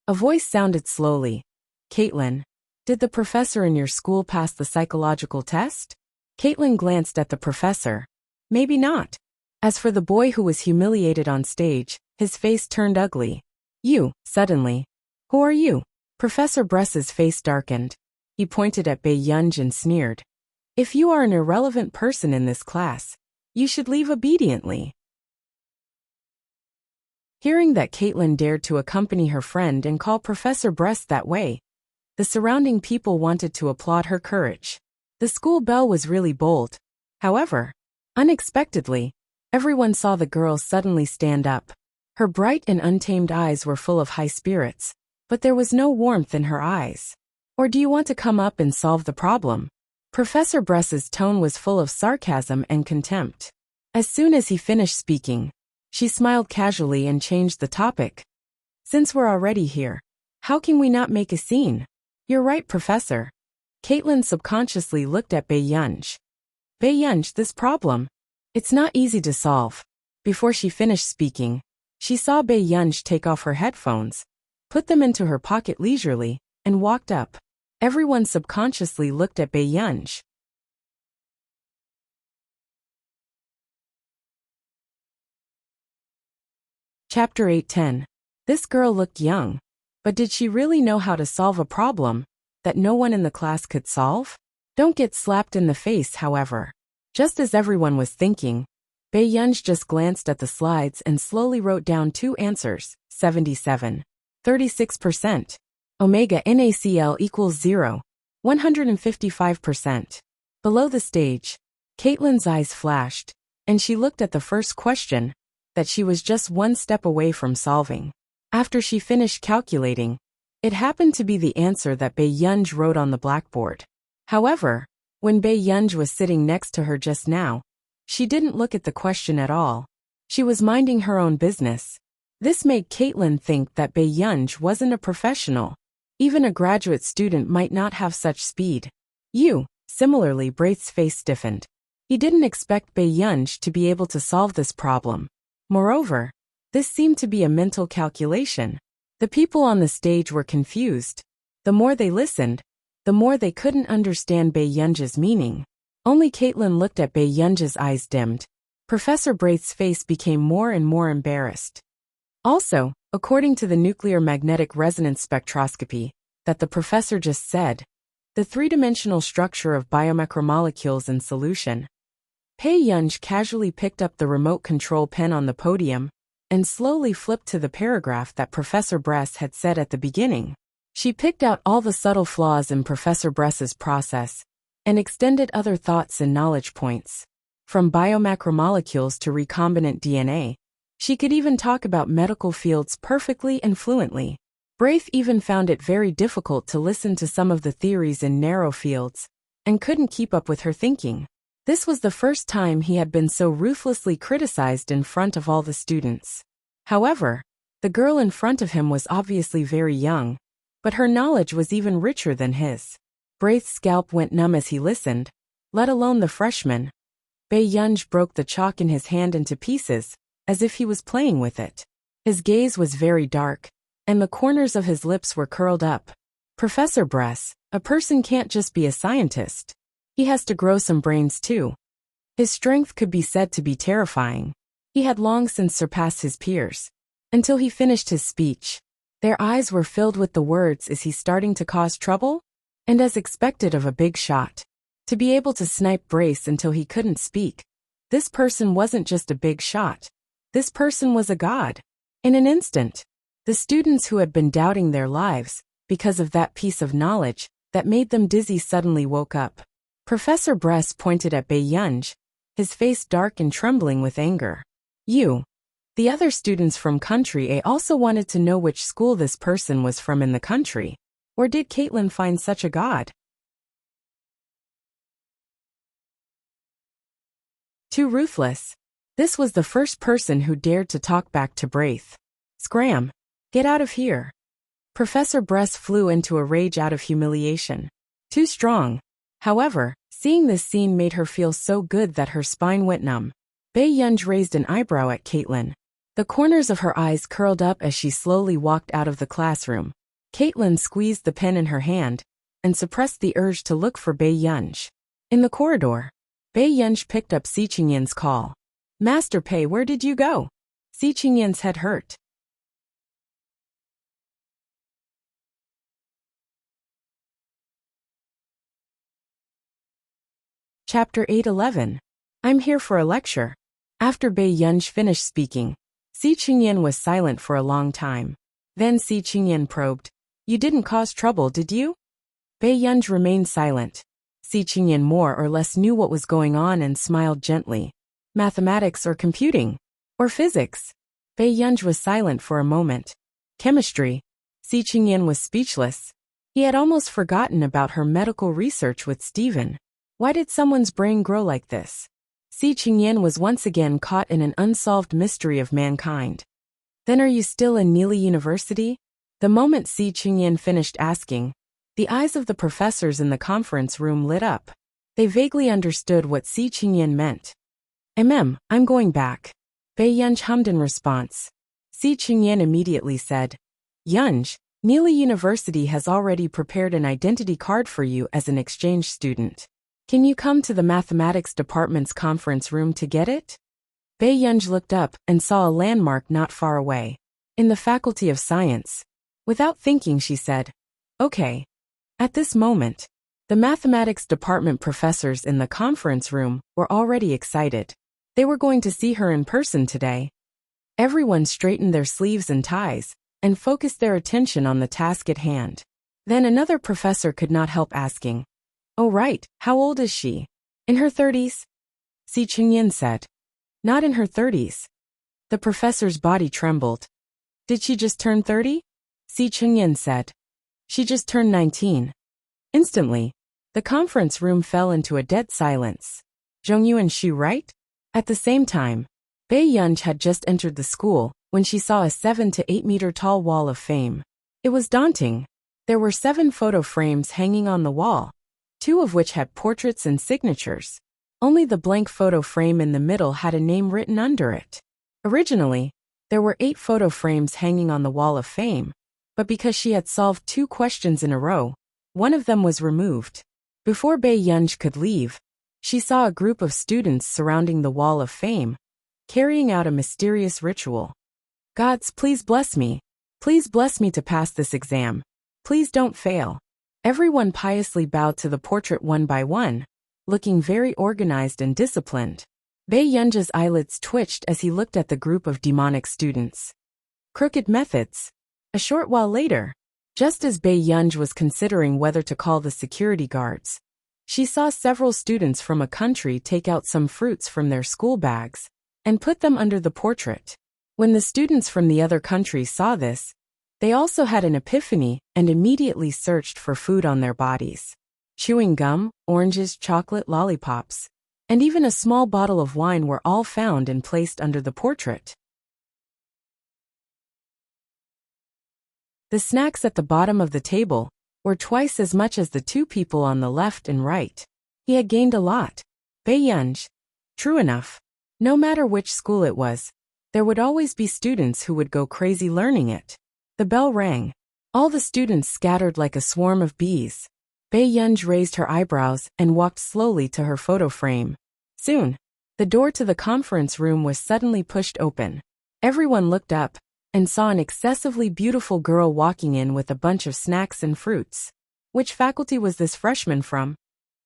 A voice sounded slowly. Caitlin, did the professor in your school pass the psychological test? Caitlin glanced at the professor. Maybe not. As for the boy who was humiliated on stage, his face turned ugly. You, suddenly. Who are you? Professor Bress's face darkened. He pointed at Bei Yunj and sneered. If you are an irrelevant person in this class, you should leave obediently. Hearing that Caitlin dared to accompany her friend and call Professor Bress that way, the surrounding people wanted to applaud her courage. The school bell was really bold. However, unexpectedly, everyone saw the girl suddenly stand up. Her bright and untamed eyes were full of high spirits, but there was no warmth in her eyes. Or do you want to come up and solve the problem? Professor Bress's tone was full of sarcasm and contempt. As soon as he finished speaking, she smiled casually and changed the topic. Since we're already here, how can we not make a scene? You're right, Professor. Caitlin subconsciously looked at Bei Yunj. Bei Yunj, this problem, it's not easy to solve. Before she finished speaking, she saw Bei Yunj take off her headphones, put them into her pocket leisurely, and walked up. Everyone subconsciously looked at Bei Yunj. Chapter 8:10. This girl looked young, but did she really know how to solve a problem that no one in the class could solve? Don't get slapped in the face, however. Just as everyone was thinking, Bei Yunj just glanced at the slides and slowly wrote down two answers, 77. 36%. Omega NaCl equals 0. 155%. Below the stage, Caitlin's eyes flashed, and she looked at the first question that she was just one step away from solving. After she finished calculating, it happened to be the answer that Bei Yunj wrote on the blackboard. However, when Bei Yunj was sitting next to her just now, she didn't look at the question at all. She was minding her own business. This made Caitlin think that Bei Yunj wasn't a professional. Even a graduate student might not have such speed. Similarly, Braith's face stiffened. He didn't expect Bei Yunj to be able to solve this problem. Moreover, this seemed to be a mental calculation. The people on the stage were confused. The more they listened, the more they couldn't understand Bei Yunj's meaning. Only Caitlin looked at Bei Yunj's eyes dimmed. Professor Braith's face became more and more embarrassed. Also, according to the nuclear magnetic resonance spectroscopy that the professor just said, the three-dimensional structure of biomicromolecules in solution. Bei Yunj casually picked up the remote control pen on the podium and slowly flipped to the paragraph that Professor Bress had said at the beginning. She picked out all the subtle flaws in Professor Bress's process and extended other thoughts and knowledge points. From biomacromolecules to recombinant DNA, she could even talk about medical fields perfectly and fluently. Braith even found it very difficult to listen to some of the theories in narrow fields, and couldn't keep up with her thinking. This was the first time he had been so ruthlessly criticized in front of all the students. However, the girl in front of him was obviously very young, but her knowledge was even richer than his. Braith's scalp went numb as he listened, let alone the freshman. Bei Yunj broke the chalk in his hand into pieces, as if he was playing with it. His gaze was very dark, and the corners of his lips were curled up. Professor Bress, a person can't just be a scientist. He has to grow some brains too. His strength could be said to be terrifying. He had long since surpassed his peers. Until he finished his speech. Their eyes were filled with the words, is he starting to cause trouble? And as expected of a big shot. To be able to snipe Brace until he couldn't speak. This person wasn't just a big shot. This person was a god. In an instant, the students who had been doubting their lives, because of that piece of knowledge that made them dizzy suddenly woke up. Professor Bress pointed at Bei Yunj, his face dark and trembling with anger. You. The other students from Country A also wanted to know which school this person was from in the country. Or did Caitlin find such a god? Too ruthless. This was the first person who dared to talk back to Braith. Scram! Get out of here! Professor Bress flew into a rage out of humiliation. Too strong. However, seeing this scene made her feel so good that her spine went numb. Bei Yunj raised an eyebrow at Caitlin. The corners of her eyes curled up as she slowly walked out of the classroom. Caitlin squeezed the pen in her hand and suppressed the urge to look for Bei Yunj. In the corridor, Bei Yunj picked up Si Qingyan's call. Master Pei, where did you go? Si Qingyan's head hurt. Chapter 8:11. I'm here for a lecture. After Bei Yunj finished speaking, Si Qingyan was silent for a long time. Then Si Qingyan probed. You didn't cause trouble, did you? Bei Yunj remained silent. Si Qingyan more or less knew what was going on and smiled gently. Mathematics or computing? Or physics? Bei Yunj was silent for a moment. Chemistry. Si Qingyan was speechless. He had almost forgotten about her medical research with Stephen. Why did someone's brain grow like this? Si Qingyan was once again caught in an unsolved mystery of mankind. Then are you still in Neely University? The moment Si Qingyan finished asking, the eyes of the professors in the conference room lit up. They vaguely understood what Si Qingyan meant. I'm going back. Bei Yunj hummed in response. Si Qingyan immediately said, Yunj, Neely University has already prepared an identity card for you as an exchange student. Can you come to the mathematics department's conference room to get it? Bei Yunj looked up and saw a landmark not far away. In the Faculty of Science. Without thinking, she said, Okay. At this moment, the mathematics department professors in the conference room were already excited. They were going to see her in person today. Everyone straightened their sleeves and ties and focused their attention on the task at hand. Then another professor could not help asking, Oh right, how old is she? In her 30s? Si Qingyan said. Not in her 30s. The professor's body trembled. Did she just turn 30? Si Qingyan said. She just turned 19. Instantly, the conference room fell into a dead silence. Zhongyuan Shu, right? At the same time, Bei Yunj had just entered the school when she saw a 7 to 8 meter tall wall of fame. It was daunting. There were 7 photo frames hanging on the wall, 2 of which had portraits and signatures. Only the blank photo frame in the middle had a name written under it. Originally, there were 8 photo frames hanging on the wall of fame, but because she had solved 2 questions in a row, one of them was removed. Before Bei Yunj could leave, she saw a group of students surrounding the wall of fame, carrying out a mysterious ritual. Gods, please bless me. Please bless me to pass this exam. Please don't fail. Everyone piously bowed to the portrait one by one, looking very organized and disciplined. Bei Yunj's eyelids twitched as he looked at the group of demonic students. Crooked methods. A short while later, just as Bei Yunj was considering whether to call the security guards, she saw several students from a country take out some fruits from their school bags and put them under the portrait. When the students from the other country saw this, they also had an epiphany and immediately searched for food on their bodies. Chewing gum, oranges, chocolate, lollipops, and even a small bottle of wine were all found and placed under the portrait. The snacks at the bottom of the table were twice as much as the 2 people on the left and right. He had gained a lot. Bei Yunj. True enough. No matter which school it was, there would always be students who would go crazy learning it. The bell rang. All the students scattered like a swarm of bees. Bei Yunj raised her eyebrows and walked slowly to her photo frame. Soon, the door to the conference room was suddenly pushed open. Everyone looked up and saw an excessively beautiful girl walking in with a bunch of snacks and fruits. Which faculty was this freshman from?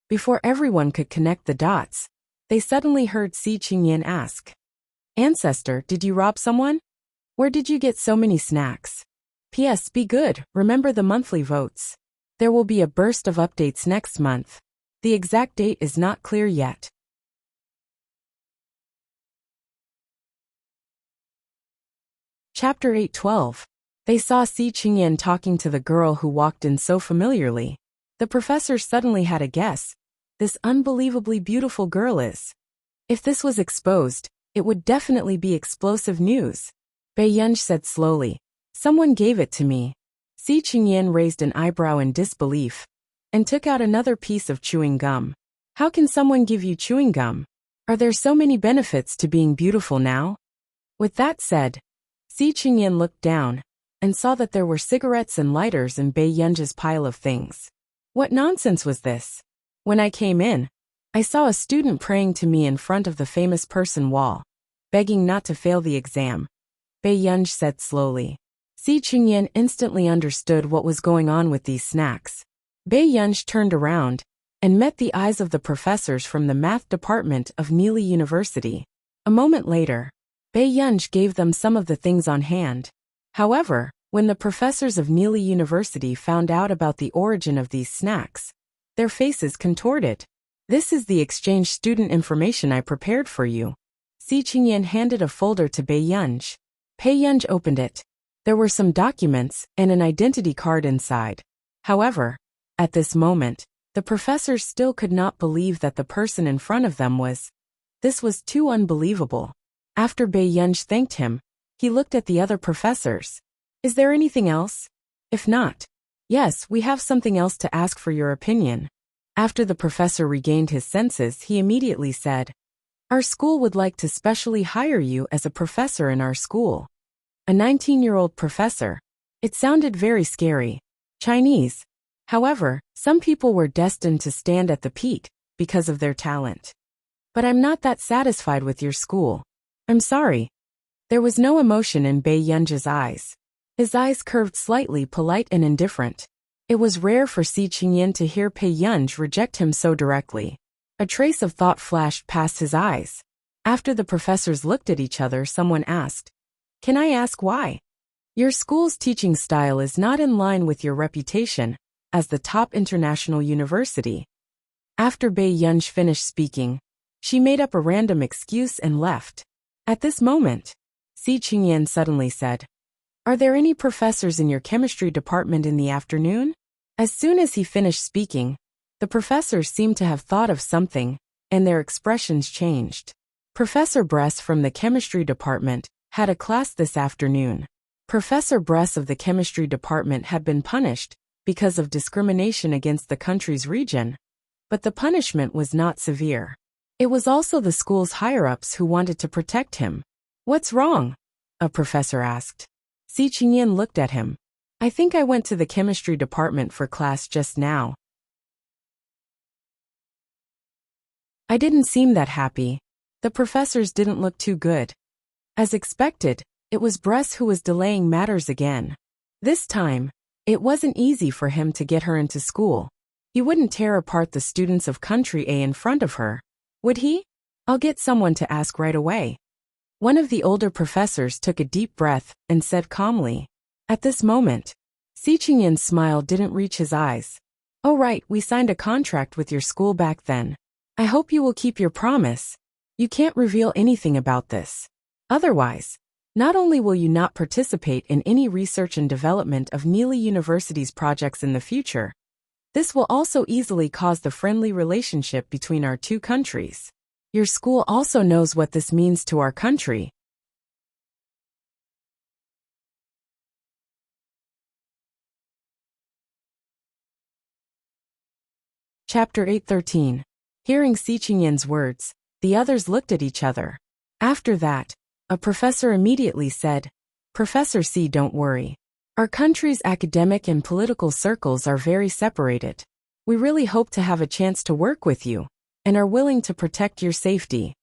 Before everyone could connect the dots, they suddenly heard Si Qingyan ask, Ancestor, did you rob someone? Where did you get so many snacks? P.S. Be good, remember the monthly votes. There will be a burst of updates next month. The exact date is not clear yet. Chapter 8:12. They saw Si Qingyan talking to the girl who walked in so familiarly. The professor suddenly had a guess. This unbelievably beautiful girl is. If this was exposed, it would definitely be explosive news. Bei Yunj said slowly. Someone gave it to me. Si Qingyan raised an eyebrow in disbelief and took out another piece of chewing gum. How can someone give you chewing gum? Are there so many benefits to being beautiful now? With that said, Si Qingyan looked down and saw that there were cigarettes and lighters in Bei Yunj's pile of things. What nonsense was this? When I came in, I saw a student praying to me in front of the famous person wall, begging not to fail the exam. Bei Yunj said slowly. Si Qingyan instantly understood what was going on with these snacks. Bei Yunj turned around and met the eyes of the professors from the math department of Neely University. A moment later, Bei Yunj gave them some of the things on hand. However, when the professors of Neely University found out about the origin of these snacks, their faces contorted. This is the exchange student information I prepared for you. Si Qingyan handed a folder to Bei Yunj. Bei Yunj opened it. There were some documents and an identity card inside. However, at this moment, the professors still could not believe that the person in front of them was. This was too unbelievable. After Bei Yunj thanked him, he looked at the other professors. Is there anything else? If not, yes, we have something else to ask for your opinion. After the professor regained his senses, he immediately said, Our school would like to specially hire you as a professor in our school. A 19-year-old professor. It sounded very scary. Chinese. However, some people were destined to stand at the peak because of their talent. But I'm not that satisfied with your school. I'm sorry. There was no emotion in Bei Yunj's eyes. His eyes curved slightly, polite and indifferent. It was rare for Si Qingyan to hear Bei Yunj reject him so directly. A trace of thought flashed past his eyes. After the professors looked at each other, someone asked, Can I ask why? Your school's teaching style is not in line with your reputation as the top international university. After Bei Yunj finished speaking, she made up a random excuse and left. At this moment, Si Qingyan suddenly said, Are there any professors in your chemistry department in the afternoon? As soon as he finished speaking, the professors seemed to have thought of something, and their expressions changed. Professor Bress from the chemistry department had a class this afternoon. Professor Bress of the chemistry department had been punished because of discrimination against the country's region, but the punishment was not severe. It was also the school's higher-ups who wanted to protect him. What's wrong? A professor asked. Si Qingyan looked at him. I think I went to the chemistry department for class just now. I didn't seem that happy. The professors didn't look too good. As expected, it was Bress who was delaying matters again. This time, it wasn't easy for him to get her into school. He wouldn't tear apart the students of Country A in front of her, would he? I'll get someone to ask right away. One of the older professors took a deep breath and said calmly. At this moment, Si Qingyan's smile didn't reach his eyes. Oh right, we signed a contract with your school back then. I hope you will keep your promise. You can't reveal anything about this. Otherwise, not only will you not participate in any research and development of Neely University's projects in the future, this will also easily cause the friendly relationship between our two countries. Your school also knows what this means to our country. Chapter 8:13. Hearing Si Qingyan's words, the others looked at each other. After that, a professor immediately said, Professor Si, don't worry. Our country's academic and political circles are very separated. We really hope to have a chance to work with you, and are willing to protect your safety.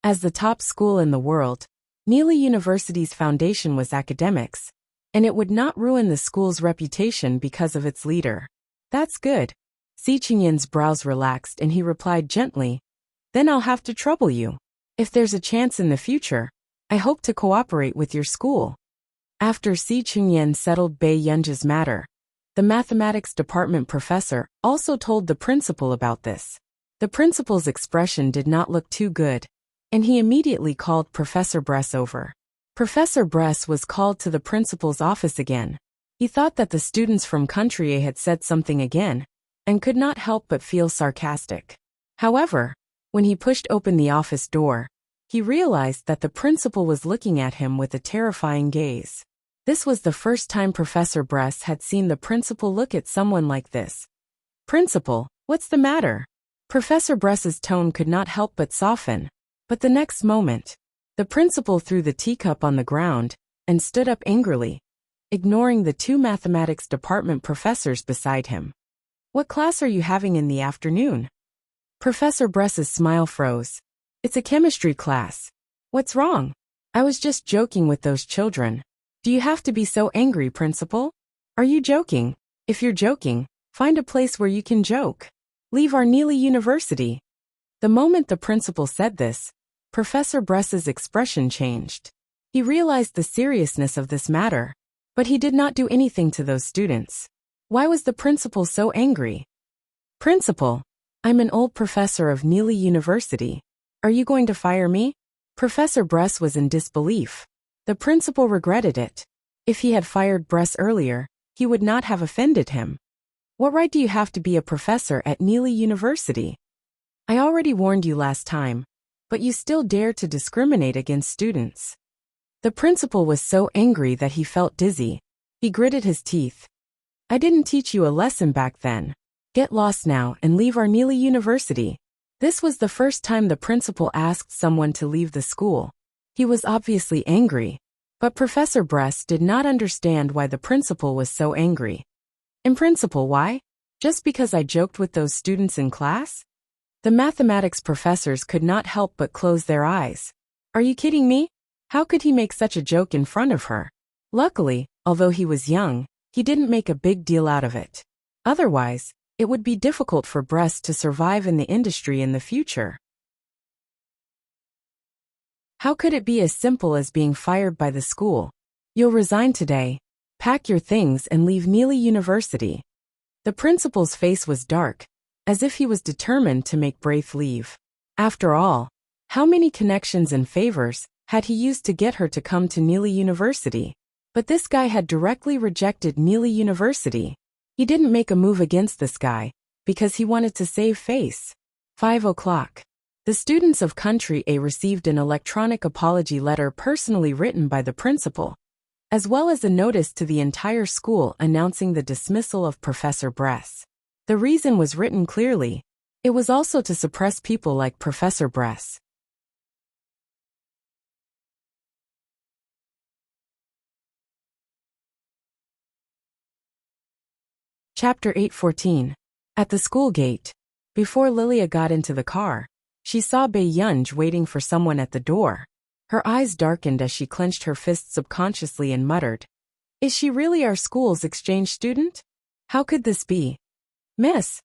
As the top school in the world, Neely University's foundation was academics, and it would not ruin the school's reputation because of its leader. That's good. Si Qingyan's brows relaxed and he replied gently, Then I'll have to trouble you. If there's a chance in the future, I hope to cooperate with your school. After Si Qingyan settled Bei Yunj's matter, the mathematics department professor also told the principal about this. The principal's expression did not look too good, and he immediately called Professor Bress over. Professor Bress was called to the principal's office again. He thought that the students from Country A had said something again, and could not help but feel sarcastic. However, when he pushed open the office door, he realized that the principal was looking at him with a terrifying gaze. This was the first time Professor Bress had seen the principal look at someone like this. "Principal, what's the matter?" Professor Bress's tone could not help but soften, but the next moment, the principal threw the teacup on the ground and stood up angrily, ignoring the two mathematics department professors beside him. "What class are you having in the afternoon?" Professor Bress's smile froze. "It's a chemistry class." "What's wrong?" "I was just joking with those children." "Do you have to be so angry, Principal?" "Are you joking? If you're joking, find a place where you can joke. Leave our Neely University." The moment the principal said this, Professor Bress's expression changed. He realized the seriousness of this matter, but he did not do anything to those students. Why was the principal so angry? "Principal, I'm an old professor of Neely University. Are you going to fire me?" Professor Bress was in disbelief. The principal regretted it. If he had fired Bress earlier, he would not have offended him. "What right do you have to be a professor at Neely University? I already warned you last time, but you still dare to discriminate against students." The principal was so angry that he felt dizzy. He gritted his teeth. "I didn't teach you a lesson back then. Get lost now and leave our Neely University." This was the first time the principal asked someone to leave the school. He was obviously angry, but Professor Bress did not understand why the principal was so angry. "And Principal, why? Just because I joked with those students in class?" The mathematics professors could not help but close their eyes. "Are you kidding me? How could he make such a joke in front of her?" Luckily, although he was young, he didn't make a big deal out of it. Otherwise, it would be difficult for Bress to survive in the industry in the future. How could it be as simple as being fired by the school? "You'll resign today. Pack your things and leave Neely University." The principal's face was dark, as if he was determined to make Braith leave. After all, how many connections and favors had he used to get her to come to Neely University? But this guy had directly rejected Neely University. He didn't make a move against this guy, because he wanted to save face. 5 o'clock. The students of Country A received an electronic apology letter personally written by the principal, as well as a notice to the entire school announcing the dismissal of Professor Bress. The reason was written clearly. It was also to suppress people like Professor Bress. Chapter 8:14. At the school gate. Before Lilia got into the car, she saw Bae-Yunj waiting for someone at the door. Her eyes darkened as she clenched her fists subconsciously and muttered, "Is she really our school's exchange student? How could this be?" "Miss."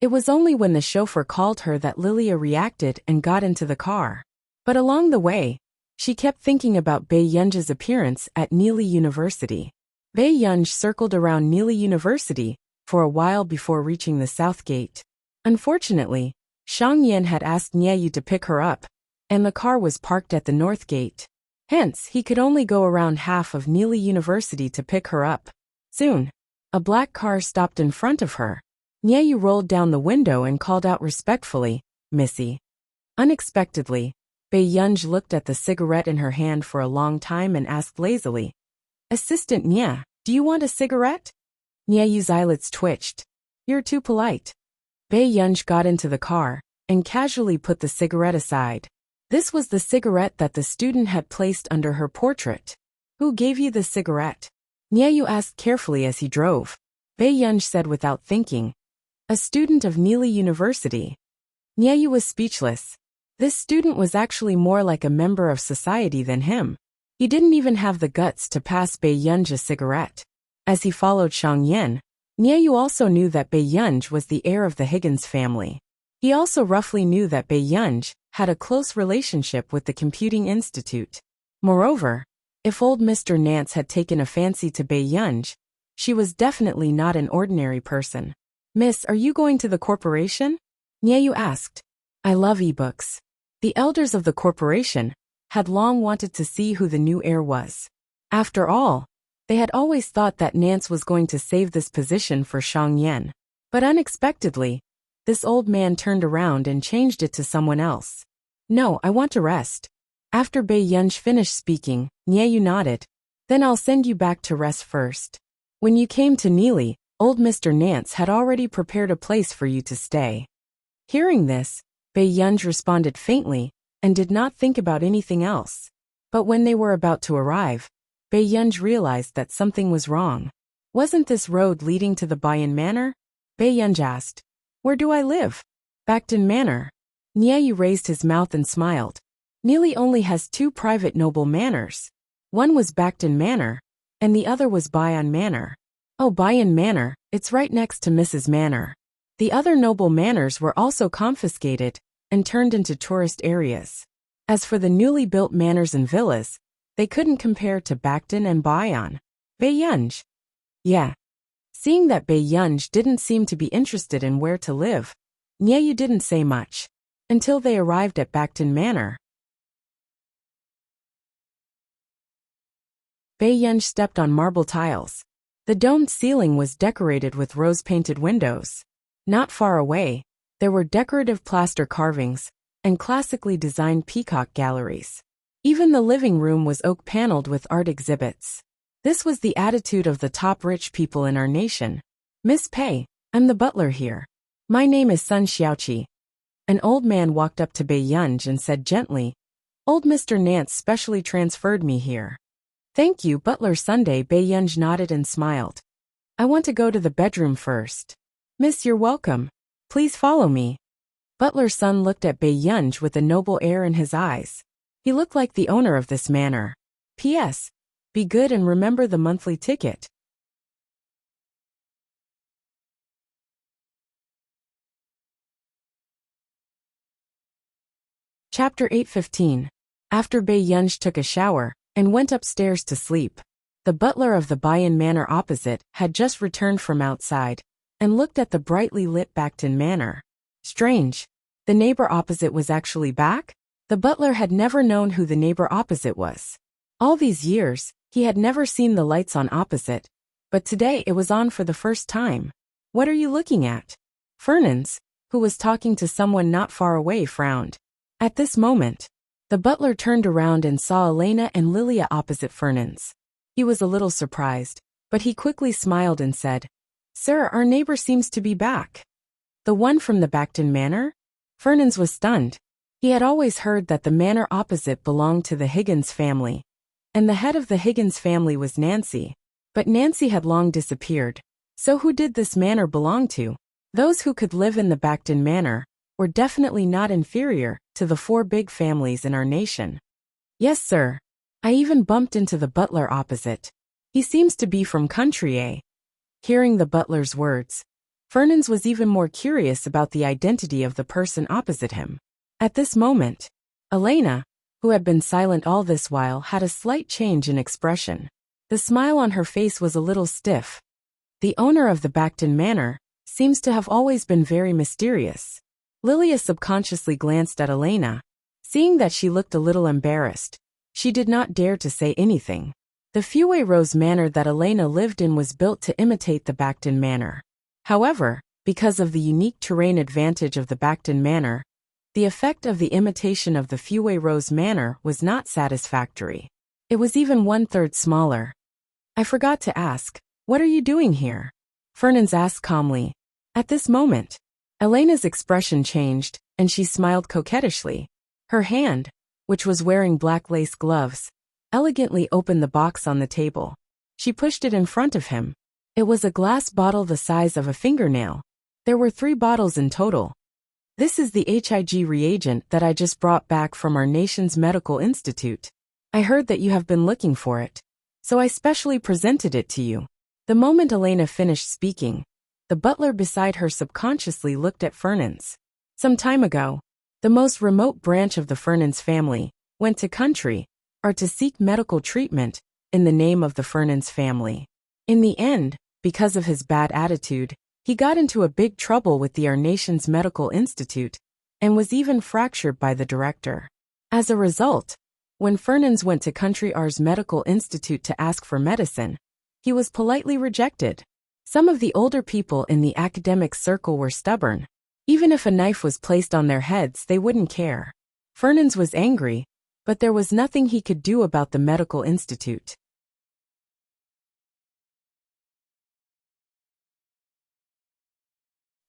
It was only when the chauffeur called her that Lilia reacted and got into the car. But along the way, she kept thinking about Bae-Yunj's appearance at Neely University. Bae-Yunj circled around Neely University for a while before reaching the south gate. Unfortunately, Shang Yan had asked Nyeyu to pick her up, and the car was parked at the north gate. Hence, he could only go around half of Neely University to pick her up. Soon, a black car stopped in front of her. Nyeyu rolled down the window and called out respectfully, "Missy." Unexpectedly, Bae-Yunj looked at the cigarette in her hand for a long time and asked lazily, "Assistant Nye, do you want a cigarette?" Nyeyu's eyelids twitched. "You're too polite." Bae-Yunj got into the car and casually put the cigarette aside. This was the cigarette that the student had placed under her portrait. "Who gave you the cigarette?" Nyeyu asked carefully as he drove. Bae-Yunj said without thinking, "A student of Neely University." Nyeyu was speechless. This student was actually more like a member of society than him. He didn't even have the guts to pass Bae-Yunj a cigarette. As he followed Shang Yan, Nyeyu also knew that Bae-Yunj was the heir of the Higgins family. He also roughly knew that Bae-Yunj had a close relationship with the Computing Institute. Moreover, if old Mr. Nance had taken a fancy to Bae-Yunj, she was definitely not an ordinary person. "Miss, are you going to the corporation?" Nyeyu asked. "I love ebooks." The elders of the corporation, had long wanted to see who the new heir was. After all, they had always thought that Nance was going to save this position for Xiang Yan. But unexpectedly, this old man turned around and changed it to someone else. No, I want to rest. After Bei Yunj finished speaking, Nieyu nodded. Then I'll send you back to rest first. When you came to Neely, old Mr. Nance had already prepared a place for you to stay. Hearing this, Bei Yunj responded faintly, and did not think about anything else. But when they were about to arrive, Bei Yunj realized that something was wrong. Wasn't this road leading to the Bayan Manor? Bei Yunj asked. Where do I live? Backton Manor. Nieyu raised his mouth and smiled. Neely only has 2 private noble manors. One was Backton Manor, and the other was Bayan Manor. Oh, Bayan Manor, it's right next to Mrs. Manor. The other noble manors were also confiscated and turned into tourist areas. As for the newly built manors and villas, they couldn't compare to Backton and Bayan. Bei Yunj. Yeah. Seeing that Bei Yunj didn't seem to be interested in where to live, Nieyu didn't say much, until they arrived at Backton Manor. Bei Yunj stepped on marble tiles. The domed ceiling was decorated with rose-painted windows. Not far away, there were decorative plaster carvings and classically designed peacock galleries. Even the living room was oak-paneled with art exhibits. This was the attitude of the top rich people in our nation. Miss Pei, I'm the butler here. My name is Sun Xiaoqi. An old man walked up to Bei Yunj and said gently, Old Mr. Nance specially transferred me here. Thank you, Butler Sunday. Bei Yunj nodded and smiled. I want to go to the bedroom first. Miss, you're welcome. Please follow me. Butler Sun looked at Bei Yunj with a noble air in his eyes. He looked like the owner of this manor. P.S. Be good and remember the monthly ticket. Chapter 8:15. After Bei Yunj took a shower and went upstairs to sleep, the butler of the Bayan Manor opposite had just returned from outside and looked at the brightly lit Backton Manor. Strange. The neighbor opposite was actually back? The butler had never known who the neighbor opposite was. All these years, he had never seen the lights on opposite, but today it was on for the first time. What are you looking at? Fernans, who was talking to someone not far away, frowned. At this moment, the butler turned around and saw Elena and Lilia opposite Fernans. He was a little surprised, but he quickly smiled and said, Sir, our neighbor seems to be back. The one from the Backton Manor? Fernans was stunned. He had always heard that the manor opposite belonged to the Higgins family, and the head of the Higgins family was Nancy. But Nancy had long disappeared. So who did this manor belong to? Those who could live in the Backton Manor were definitely not inferior to the 4 big families in our nation. Yes, sir. I even bumped into the butler opposite. He seems to be from country, eh? Hearing the butler's words, Fernans was even more curious about the identity of the person opposite him. At this moment, Elena, who had been silent all this while, had a slight change in expression. The smile on her face was a little stiff. The owner of the Backton Manor seems to have always been very mysterious. Lilia subconsciously glanced at Elena. Seeing that she looked a little embarrassed, she did not dare to say anything. The Fue Rose Manor that Elena lived in was built to imitate the Backton Manor. However, because of the unique terrain advantage of the Backton Manor, the effect of the imitation of the Fue Rose Manor was not satisfactory. It was even 1/3 smaller. I forgot to ask, what are you doing here? Fernans asked calmly. At this moment, Elena's expression changed, and she smiled coquettishly. Her hand, which was wearing black lace gloves, elegantly opened the box on the table. She pushed it in front of him. It was a glass bottle the size of a fingernail. There were 3 bottles in total. This is the HIG reagent that I just brought back from our nation's medical institute. I heard that you have been looking for it, so I specially presented it to you. The moment Elena finished speaking, the butler beside her subconsciously looked at Fernans. Some time ago, the most remote branch of the Fernans family went to country, or to seek medical treatment, in the name of the Fernans family. In the end, because of his bad attitude, he got into a big trouble with our nation's medical institute, and was even fractured by the director. As a result, When Fernand went to Country R's medical institute to ask for medicine, he was politely rejected. Some of the older people in the academic circle were stubborn. Even if a knife was placed on their heads, they wouldn't care. Fernand was angry, but there was nothing he could do about the medical institute.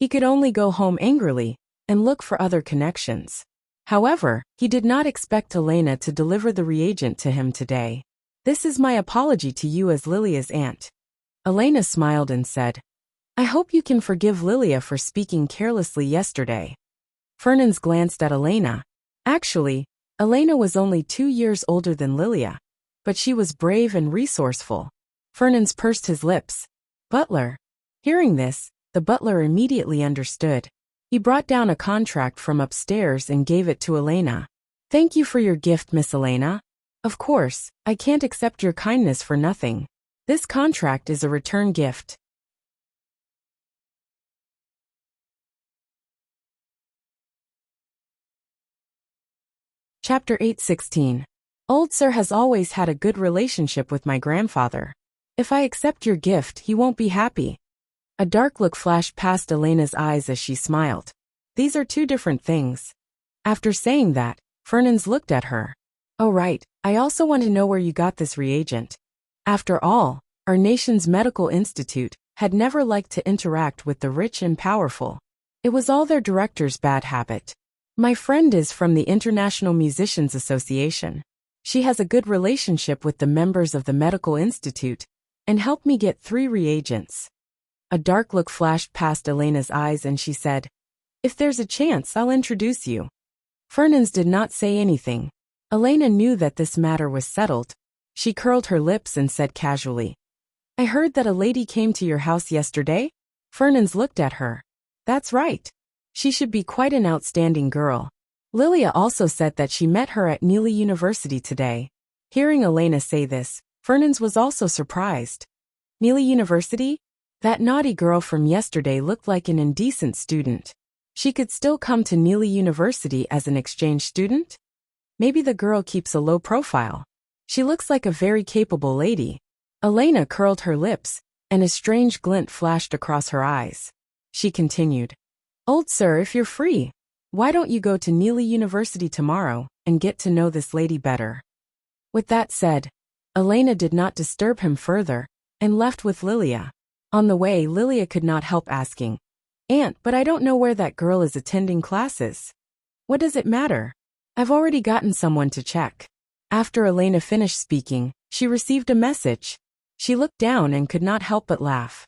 He could only go home angrily and look for other connections. However, he did not expect Elena to deliver the reagent to him today. "This is my apology to you as Lilia's aunt." Elena smiled and said, "I hope you can forgive Lilia for speaking carelessly yesterday." Fernand glanced at Elena. Actually, Elena was only 2 years older than Lilia, but she was brave and resourceful. Fernand pursed his lips. "Butler." Hearing this, the butler immediately understood. He brought down a contract from upstairs and gave it to Elena. "Thank you for your gift, Miss Elena. Of course, I can't accept your kindness for nothing. This contract is a return gift." Chapter 8:16. Old Sir has always had a good relationship with my grandfather. If I accept your gift, he won't be happy. A dark look flashed past Elena's eyes as she smiled. These are two different things. After saying that, Fernand looked at her. "Oh right, I also want to know where you got this reagent." After all, our nation's medical institute had never liked to interact with the rich and powerful. It was all their director's bad habit. "My friend is from the International Musicians Association. She has a good relationship with the members of the medical institute and helped me get 3 reagents." A dark look flashed past Elena's eyes and she said, "If there's a chance, I'll introduce you." Fernand did not say anything. Elena knew that this matter was settled. She curled her lips and said casually, "I heard that a lady came to your house yesterday?" Fernand looked at her. "That's right. She should be quite an outstanding girl. Lilia also said that she met her at Neely University today." Hearing Elena say this, Fernand was also surprised. Neely University? That naughty girl from yesterday looked like an indecent student. She could still come to Neely University as an exchange student? Maybe the girl keeps a low profile. She looks like a very capable lady. Elena curled her lips, and a strange glint flashed across her eyes. She continued, "Old Sir, if you're free, why don't you go to Neely University tomorrow and get to know this lady better?" With that said, Elena did not disturb him further and left with Lilia. On the way, Lilia could not help asking, "Aunt, but I don't know where that girl is attending classes." "What does it matter? I've already gotten someone to check." After Elena finished speaking, she received a message. She looked down and could not help but laugh.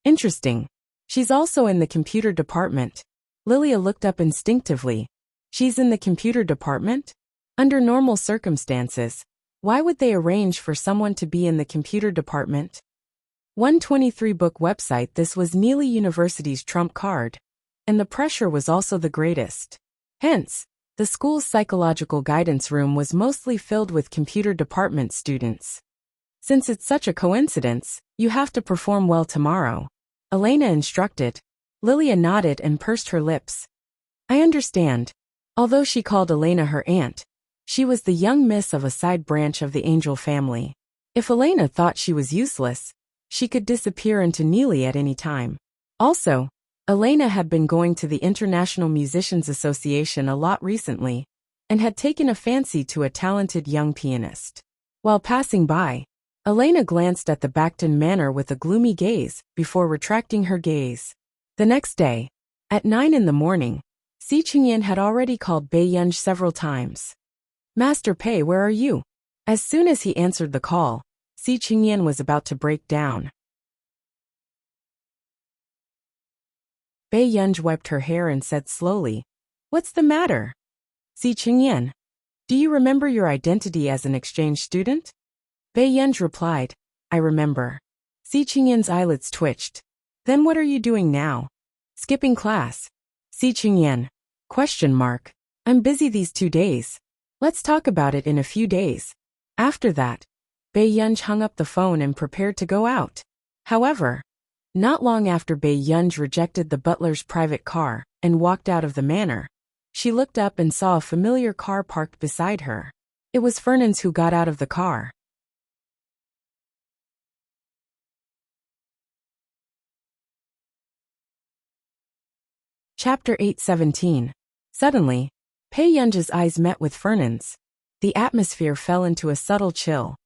"Interesting. She's also in the computer department." Lilia looked up instinctively. "She's in the computer department?" Under normal circumstances, why would they arrange for someone to be in the computer department? 123 book website. This was Neely University's trump card, and the pressure was also the greatest. Hence, the school's psychological guidance room was mostly filled with computer department students. "Since it's such a coincidence, you have to perform well tomorrow," Elena instructed. Lilia nodded and pursed her lips. "I understand." Although she called Elena her aunt, she was the young miss of a side branch of the Angel family. If Elena thought she was useless, she could disappear into Neely at any time. Also, Elena had been going to the International Musicians Association a lot recently, and had taken a fancy to a talented young pianist. While passing by, Elena glanced at the Backton Manor with a gloomy gaze before retracting her gaze. The next day, at 9 in the morning, Si Chingyan had already called Bai Yunj several times. "Master Pei, where are you?" As soon as he answered the call, Si Chingyan was about to break down. Bai Yunj wiped her hair and said slowly, "What's the matter?" "Si Chingyan, do you remember your identity as an exchange student?" Bai Yunj replied, "I remember." Si Chingyan's eyelids twitched. "Then what are you doing now?" "Skipping class." Si Chingyan, question mark. "I'm busy these 2 days. Let's talk about it in a few days." After that, Bai Yunj hung up the phone and prepared to go out. However, not long after Bai Yunj rejected the butler's private car and walked out of the manor, she looked up and saw a familiar car parked beside her. It was Fernand who got out of the car. Chapter 8:17. Suddenly, Pei Yun's eyes met with Fernand's. The atmosphere fell into a subtle chill.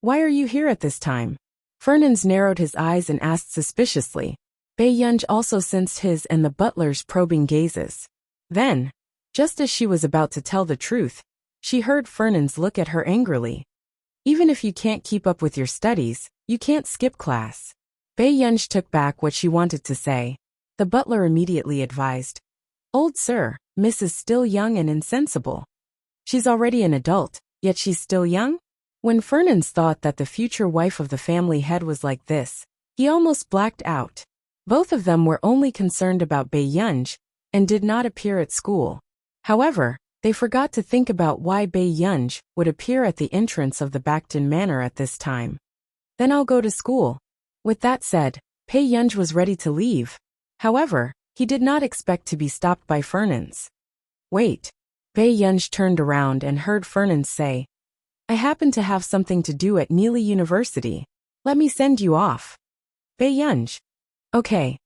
Why are you here at this time? Fernand narrowed his eyes and asked suspiciously. Pei Yun also sensed his and the butler's probing gazes. Then, just as she was about to tell the truth, she heard Fernand look at her angrily. Even if you can't keep up with your studies, you can't skip class. Pei Yun took back what she wanted to say. The butler immediately advised. Old sir, Miss is still young and insensible. She's already an adult, yet she's still young? When Fernand thought that the future wife of the family head was like this, he almost blacked out. Both of them were only concerned about Pei Yun and did not appear at school. However, they forgot to think about why Pei Yun would appear at the entrance of the Backton Manor at this time. Then I'll go to school. With that said, Pei Yun was ready to leave. However, he did not expect to be stopped by Fernand. Wait. Pei Yun turned around and heard Fernand say, I happen to have something to do at Neely University. Let me send you off. Pei Yun. Okay.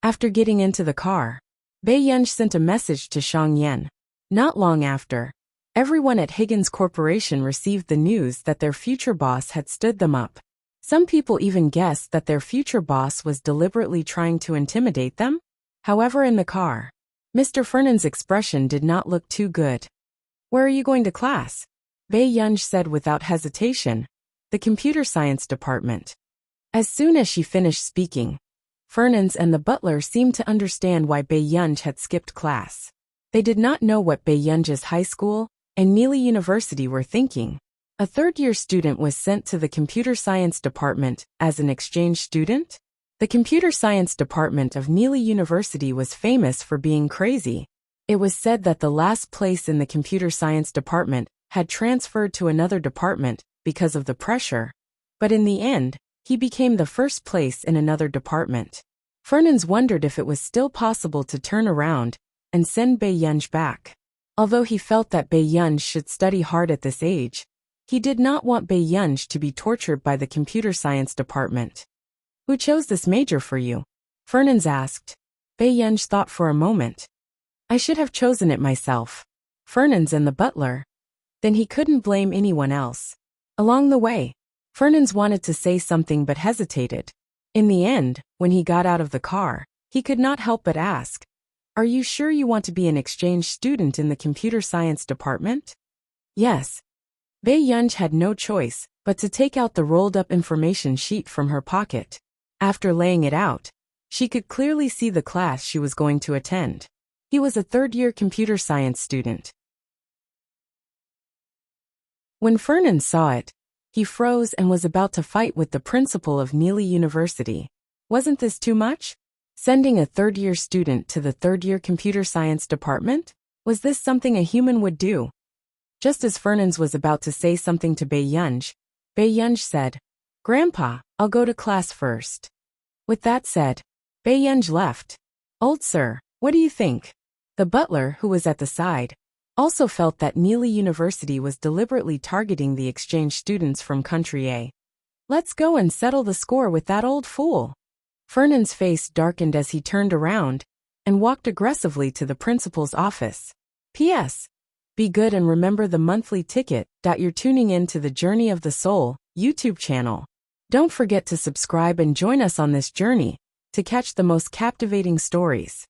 After getting into the car, Pei Yun sent a message to Xiang Yan. Not long after, everyone at Higgins Corporation received the news that their future boss had stood them up. Some people even guessed that their future boss was deliberately trying to intimidate them. However, in the car, Mr. Fernand's expression did not look too good. Where are you going to class? Pei Yun said without hesitation. The computer science department. As soon as she finished speaking, Fernand and the butler seemed to understand why Pei Yun had skipped class. They did not know what Pei Yun's high school and Neely University were thinking. A third-year student was sent to the computer science department as an exchange student? The computer science department of Neely University was famous for being crazy. It was said that the last place in the computer science department had transferred to another department because of the pressure. But in the end, he became the first place in another department. Fernand wondered if it was still possible to turn around and send Pei Yun back. Although he felt that Pei Yun should study hard at this age, he did not want Pei Yun to be tortured by the computer science department. Who chose this major for you? Fernand asked. Pei Yun thought for a moment. I should have chosen it myself. Fernand and the butler. Then he couldn't blame anyone else. Along the way, Fernand wanted to say something but hesitated. In the end, when he got out of the car, he could not help but ask, Are you sure you want to be an exchange student in the computer science department? Yes. Pei Yun had no choice but to take out the rolled-up information sheet from her pocket. After laying it out, she could clearly see the class she was going to attend. He was a third-year computer science student. When Fernand saw it, he froze and was about to fight with the principal of Neely University. Wasn't this too much? Sending a third-year student to the third-year computer science department? Was this something a human would do? Just as Fernand was about to say something to Pei Yun said, Grandpa, I'll go to class first. With that said, Pei Yun left. Old sir, what do you think? The butler, who was at the side, also felt that Neely University was deliberately targeting the exchange students from Country A. Let's go and settle the score with that old fool. Fernand's face darkened as he turned around and walked aggressively to the principal's office. P.S. Be good and remember the monthly ticket. You're tuning in to the Journey of the Soul YouTube channel. Don't forget to subscribe and join us on this journey to catch the most captivating stories.